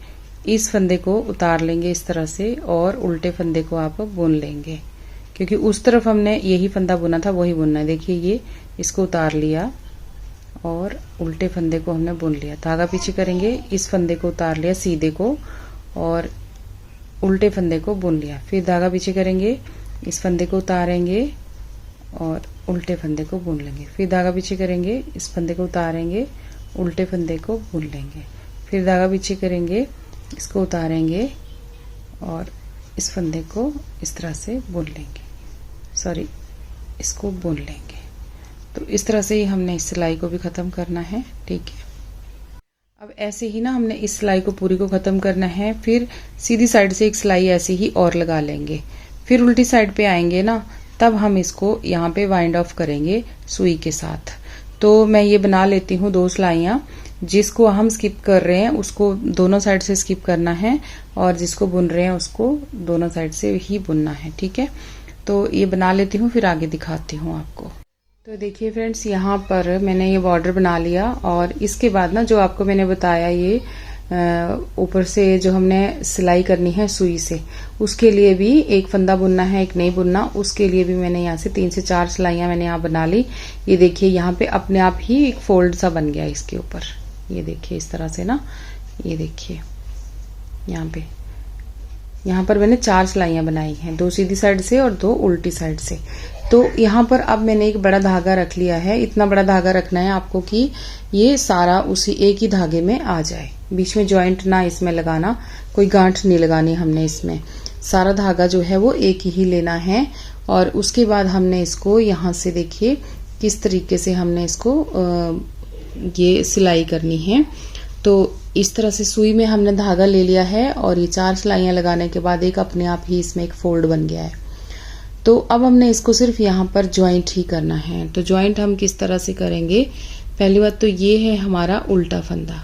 इस फंदे को उतार लेंगे इस तरह से और उल्टे फंदे को आप बुन लेंगे, क्योंकि उस तरफ हमने यही फंदा बुना था वही बुनना है। देखिए ये इसको उतार लिया और उल्टे फंदे को हमने बुन लिया। धागा पीछे करेंगे, इस फंदे को उतार लिया सीधे को और उल्टे फंदे को बुन लिया। फिर धागा पीछे करेंगे, इस फंदे को उतारेंगे और उल्टे फंदे को बुन लेंगे। फिर धागा पीछे करेंगे, इस फंदे को उतारेंगे, उल्टे फंदे को बुन लेंगे। फिर धागा पीछे करेंगे, इसको उतारेंगे और इस फंदे को इस तरह से बुन लेंगे, सॉरी इसको बुन लेंगे। तो इस तरह से ही हमने इस सिलाई को भी खत्म करना है। ठीक है, अब ऐसे ही ना हमने इस सिलाई को पूरी को खत्म करना है। फिर सीधी साइड से एक सिलाई ऐसे ही और लगा लेंगे। फिर उल्टी साइड पे आएंगे ना, तब हम इसको यहाँ पे वाइंड ऑफ करेंगे सुई के साथ। तो मैं ये बना लेती हूँ 2 सिलाइयाँ। जिसको हम स्किप कर रहे हैं उसको दोनों साइड से स्किप करना है और जिसको बुन रहे हैं उसको दोनों साइड से ही बुनना है। ठीक है, तो ये बना लेती हूँ फिर आगे दिखाती हूँ आपको। तो देखिए फ्रेंड्स, यहाँ पर मैंने ये बॉर्डर बना लिया और इसके बाद ना जो आपको मैंने बताया ये ऊपर से जो हमने सिलाई करनी है सुई से, उसके लिए भी एक फंदा बुनना है, एक नहीं बुनना। उसके लिए भी मैंने यहाँ से 3 से 4 सिलाइयाँ मैंने यहाँ बना ली। ये देखिए यहाँ पे अपने आप ही एक फोल्ड सा बन गया इसके ऊपर। ये देखिए इस तरह से ना, ये देखिए यहाँ पर मैंने 4 सिलाइयाँ बनाई हैं, 2 सीधी साइड से और 2 उल्टी साइड से। तो यहाँ पर अब मैंने एक बड़ा धागा रख लिया है। इतना बड़ा धागा रखना है आपको कि ये सारा उसी एक ही धागे में आ जाए, बीच में जॉइंट ना इसमें लगाना, कोई गांठ नहीं लगानी हमने इसमें। सारा धागा जो है वो एक ही लेना है। और उसके बाद हमने इसको यहाँ से देखिए किस तरीके से हमने इसको ये सिलाई करनी है। तो इस तरह से सुई में हमने धागा ले लिया है और ये 4 सिलाइयां लगाने के बाद एक अपने आप ही इसमें एक फोल्ड बन गया है। तो अब हमने इसको सिर्फ यहाँ पर ज्वाइंट ही करना है। तो ज्वाइंट हम किस तरह से करेंगे, पहली बात तो ये है हमारा उल्टा फंदा।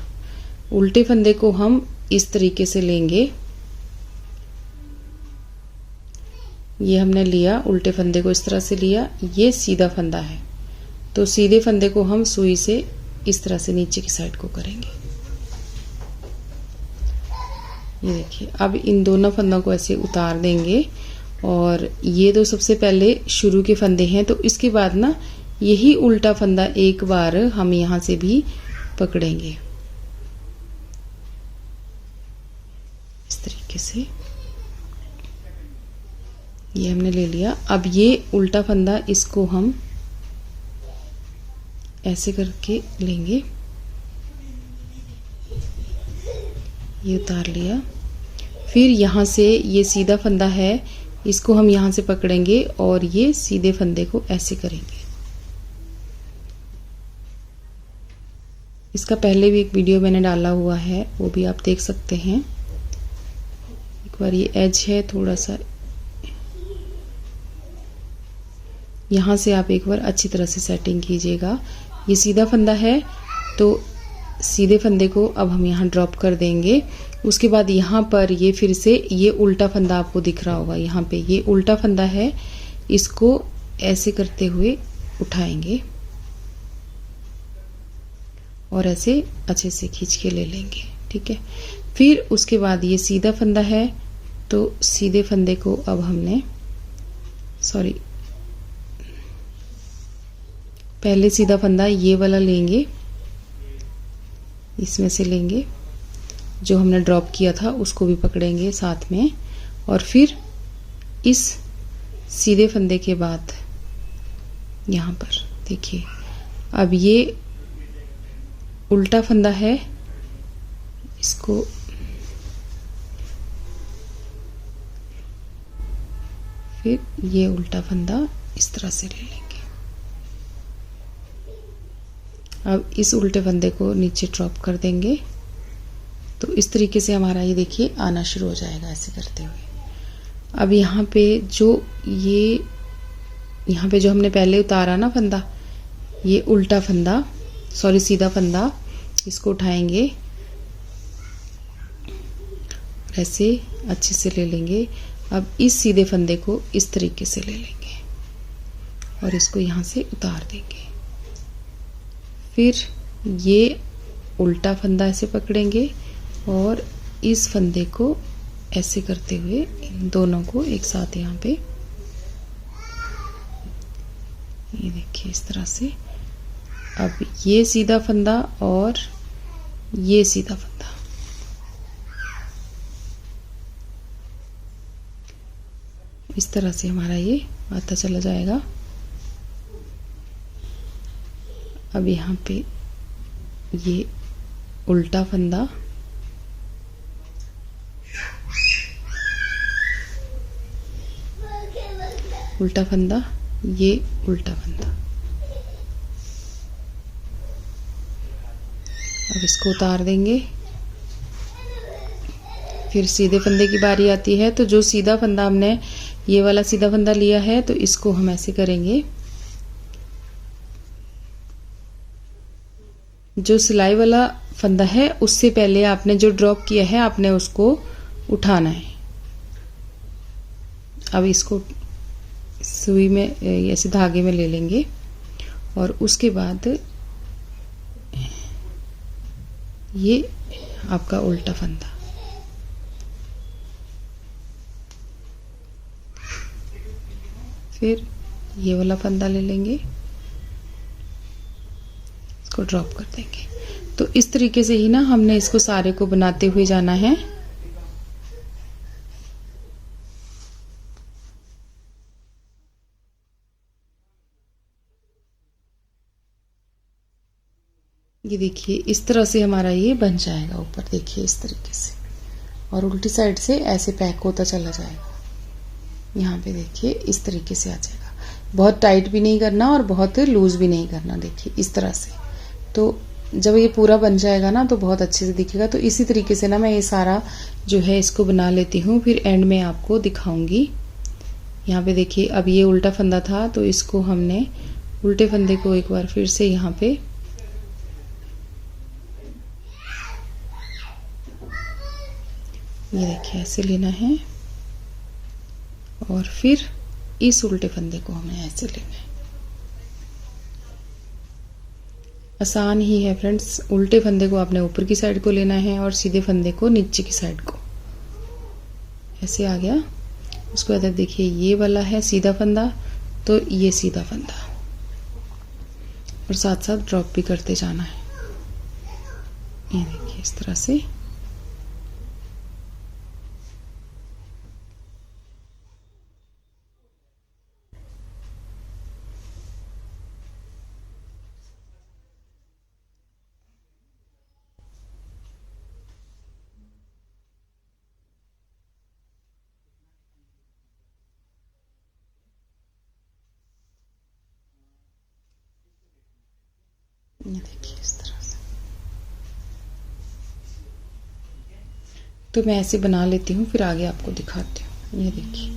उल्टे फंदे को हम इस तरीके से लेंगे, ये हमने लिया, उल्टे फंदे को इस तरह से लिया, ये सीधा फंदा है तो सीधे फंदे को हम सुई से इस तरह से नीचे की साइड को करेंगे। ये देखिए, अब इन दोनों फंदों को ऐसे उतार देंगे और ये तो सबसे पहले शुरू के फंदे हैं, तो इसके बाद ना यही उल्टा फंदा एक बार हम यहाँ से भी पकड़ेंगे इस तरीके से। ये हमने ले लिया। अब ये उल्टा फंदा इसको हम ऐसे करके लेंगे, ये उतार लिया। फिर यहाँ से ये सीधा फंदा है, इसको हम यहाँ से पकड़ेंगे और ये सीधे फंदे को ऐसे करेंगे। इसका पहले भी एक वीडियो मैंने डाला हुआ है, वो भी आप देख सकते हैं। एक बार ये एज है थोड़ा सा, यहाँ से आप एक बार अच्छी तरह से सेटिंग कीजिएगा। ये सीधा फंदा है तो सीधे फंदे को अब हम यहाँ ड्रॉप कर देंगे। उसके बाद यहाँ पर ये फिर से ये उल्टा फंदा आपको दिख रहा होगा, यहाँ पे ये उल्टा फंदा है, इसको ऐसे करते हुए उठाएंगे और ऐसे अच्छे से खींच के ले लेंगे, ठीक है। फिर उसके बाद ये सीधा फंदा है तो सीधे फंदे को अब हमने पहले सीधा फंदा ये वाला लेंगे, इसमें से लेंगे, जो हमने ड्रॉप किया था उसको भी पकड़ेंगे साथ में, और फिर इस सीधे फंदे के बाद यहाँ पर देखिए, अब ये उल्टा फंदा है, इसको फिर ये उल्टा फंदा इस तरह से ले लेंगे। अब इस उल्टे फंदे को नीचे ड्रॉप कर देंगे, तो इस तरीके से हमारा ये देखिए आना शुरू हो जाएगा ऐसे करते हुए। अब यहाँ पे जो हमने पहले उतारा ना फंदा, ये उल्टा फंदा सीधा फंदा, इसको उठाएंगे ऐसे अच्छे से ले लेंगे। अब इस सीधे फंदे को इस तरीके से ले लेंगे और इसको यहाँ से उतार देंगे। फिर ये उल्टा फंदा ऐसे पकड़ेंगे और इस फंदे को ऐसे करते हुए इन दोनों को एक साथ यहाँ पे, ये देखिए इस तरह से। अब ये सीधा फंदा और ये सीधा फंदा, इस तरह से हमारा ये आता चला जाएगा। अब यहाँ पे ये उल्टा फंदा, उल्टा फंदा, ये उल्टा फंदा। अब इसको उतार देंगे। फिर सीधे फंदे की बारी आती है, तो जो सीधा फंदा हमने ये वाला सीधा फंदा लिया है तो इसको हम ऐसे करेंगे। जो सिलाई वाला फंदा है उससे पहले आपने जो ड्रॉप किया है आपने उसको उठाना है। अब इसको सुई में ऐसे धागे में ले लेंगे और उसके बाद ये आपका उल्टा फंदा, फिर ये वाला फंदा ले लेंगे, इसको ड्रॉप कर देंगे। तो इस तरीके से ही ना हमने इसको सारे को बनाते हुए जाना है। ये देखिए इस तरह से हमारा ये बन जाएगा ऊपर, देखिए इस तरीके से, और उल्टी साइड से ऐसे पैक होता चला जाएगा। यहाँ पे देखिए इस तरीके से आ जाएगा। बहुत टाइट भी नहीं करना और बहुत लूज भी नहीं करना, देखिए इस तरह से। तो जब ये पूरा बन जाएगा ना तो बहुत अच्छे से दिखेगा। तो इसी तरीके से ना मैं ये सारा जो है इसको बना लेती हूँ, फिर एंड में आपको दिखाऊंगी। यहाँ पे देखिए अब ये उल्टा फंदा था तो इसको हमने उल्टे फंदे को एक बार फिर से यहाँ पे ये देखिए ऐसे लेना है और फिर इस उल्टे फंदे को हमें ऐसे लेना है। आसान ही है फ्रेंड्स। उल्टे फंदे को आपने ऊपर की साइड को लेना है और सीधे फंदे को नीचे की साइड को। ऐसे आ गया। उसको बाद देखिए ये वाला है सीधा फंदा, तो ये सीधा फंदा और साथ साथ ड्रॉप भी करते जाना है। ये देखिए इस तरह से। ये देखिए इस तरह से। तो मैं ऐसे बना लेती हूँ, फिर आगे आपको दिखाती हूँ। ये देखिए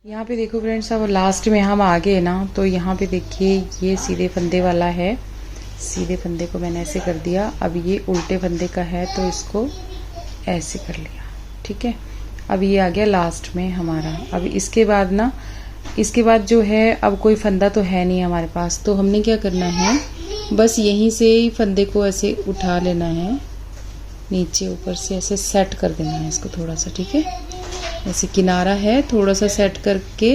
यहाँ पे देखो फ्रेंड्स, अब लास्ट में हम आ गए ना, तो यहाँ पे देखिए ये सीधे फंदे वाला है। सीधे फंदे को मैंने ऐसे कर दिया। अब ये उल्टे फंदे का है तो इसको ऐसे कर लिया, ठीक है। अब ये आ गया लास्ट में हमारा। अब इसके बाद ना, इसके बाद जो है अब कोई फंदा तो है नहीं हमारे पास, तो हमने क्या करना है, बस यहीं से ही फंदे को ऐसे उठा लेना है, नीचे ऊपर से ऐसे सेट कर देना है इसको थोड़ा सा, ठीक है। ऐसे किनारा है, थोड़ा सा सेट करके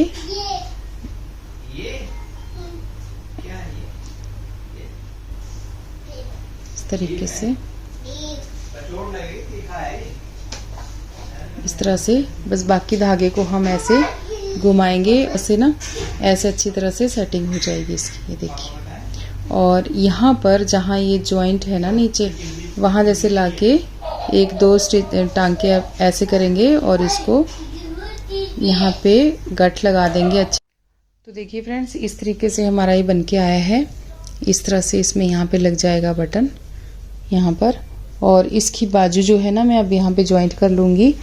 इस तरीके से, इस तरह से बस बाकी धागे को हम ऐसे घुमाएंगे, ऐसे ना, ऐसे अच्छी तरह से सेटिंग हो जाएगी इसकी। ये देखिए। और यहाँ पर जहाँ ये जॉइंट है ना नीचे, वहाँ जैसे लाके एक दो स्टिच टांके ऐसे करेंगे और इसको यहाँ पे गठ लगा देंगे अच्छे। तो देखिए फ्रेंड्स, इस तरीके से हमारा ये बन के आया है। इस तरह से इसमें यहाँ पे लग जाएगा बटन यहाँ पर। और इसकी बाजू जो है ना, मैं अब यहाँ पे जॉइंट कर लूँगी।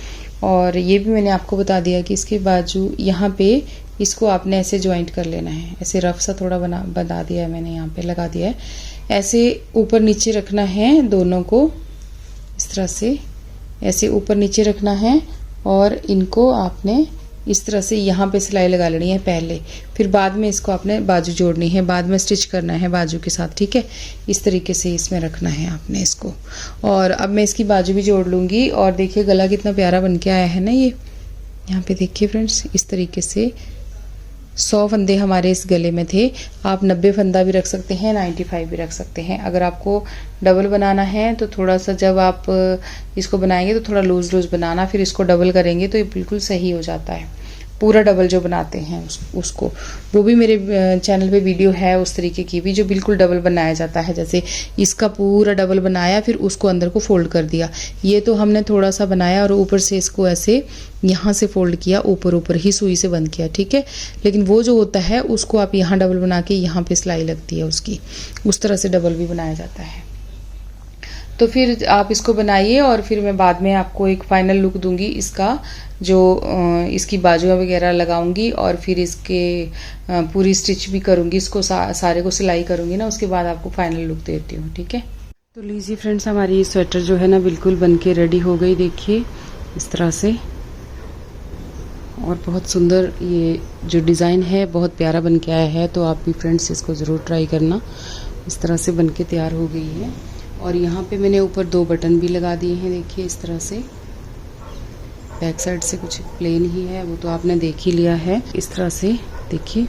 और ये भी मैंने आपको बता दिया कि इसके बाजू यहाँ पे इसको आपने ऐसे जॉइंट कर लेना है। ऐसे रफ सा थोड़ा बना दिया है मैंने, यहाँ पे लगा दिया है। ऐसे ऊपर नीचे रखना है दोनों को, इस तरह से ऐसे ऊपर नीचे रखना है। और इनको आपने इस तरह से यहाँ पे सिलाई लगा लेनी है पहले, फिर बाद में इसको आपने बाजू जोड़नी है, बाद में स्टिच करना है बाजू के साथ, ठीक है। इस तरीके से इसमें रखना है आपने इसको। और अब मैं इसकी बाजू भी जोड़ लूँगी। और देखिए गला कितना प्यारा बन के आया है ना ये। यहाँ पे देखिए फ्रेंड्स, इस तरीके से 100 फंदे हमारे इस गले में थे। आप 90 फंदा भी रख सकते हैं, 95 भी रख सकते हैं। अगर आपको डबल बनाना है तो थोड़ा सा, जब आप इसको बनाएंगे तो थोड़ा लूज लूज बनाना, फिर इसको डबल करेंगे तो ये बिल्कुल सही हो जाता है। पूरा डबल जो बनाते हैं उसको, वो भी मेरे चैनल पे वीडियो है उस तरीके की भी, जो बिल्कुल डबल बनाया जाता है। जैसे इसका पूरा डबल बनाया, फिर उसको अंदर को फोल्ड कर दिया। ये तो हमने थोड़ा सा बनाया और ऊपर से इसको ऐसे यहाँ से फोल्ड किया, ऊपर ऊपर ही सुई से बंद किया, ठीक है। लेकिन वो जो होता है उसको आप यहाँ डबल बना के यहाँ पे सिलाई लगती है उसकी, उस तरह से डबल भी बनाया जाता है। तो फिर आप इसको बनाइए और फिर मैं बाद में आपको एक फाइनल लुक दूंगी इसका, जो इसकी बाजुएं वगैरह लगाऊंगी और फिर इसके पूरी स्टिच भी करूंगी, इसको सारे को सिलाई करूंगी ना, उसके बाद आपको फाइनल लुक देती हूँ, ठीक है। तो लीजिए फ्रेंड्स, हमारी ये स्वेटर जो है ना बिल्कुल बन के रेडी हो गई, देखिए इस तरह से। और बहुत सुंदर ये जो डिज़ाइन है बहुत प्यारा बन के आया है। तो आप भी फ्रेंड्स इसको ज़रूर ट्राई करना। इस तरह से बन के तैयार हो गई है। और यहाँ पे मैंने ऊपर 2 बटन भी लगा दिए हैं, देखिए इस तरह से। बैक साइड से कुछ प्लेन ही है, वो तो आपने देख ही लिया है। इस तरह से देखिए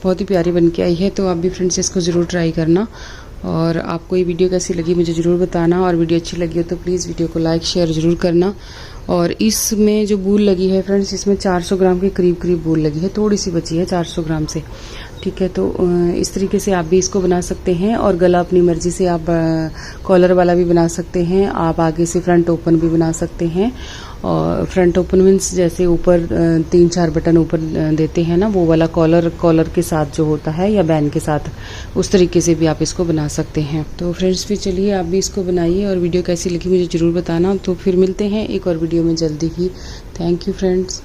बहुत ही प्यारी बन के आई है। तो आप भी फ्रेंड्स इसको ज़रूर ट्राई करना। और आपको ये वीडियो कैसी लगी मुझे ज़रूर बताना। और वीडियो अच्छी लगी हो तो प्लीज़ वीडियो को लाइक शेयर ज़रूर करना। और इसमें जो बूल लगी है फ्रेंड्स, इसमें 400 ग्राम के करीब बूल लगी है, थोड़ी सी बची है 400 ग्राम से, ठीक है, तो इस तरीके से आप भी इसको बना सकते हैं। और गला अपनी मर्जी से आप कॉलर वाला भी बना सकते हैं, आप आगे से फ्रंट ओपन भी बना सकते हैं। और फ्रंट ओपन मीन्स जैसे ऊपर 3-4 बटन ऊपर देते हैं ना, वो वाला कॉलर के साथ जो होता है या बैन के साथ, उस तरीके से भी आप इसको बना सकते हैं। तो फ्रेंड्स फिर चलिए आप भी इसको बनाइए और वीडियो कैसी लगी मुझे ज़रूर बताना। तो फिर मिलते हैं एक और वीडियो में जल्दी ही। Thank you friends.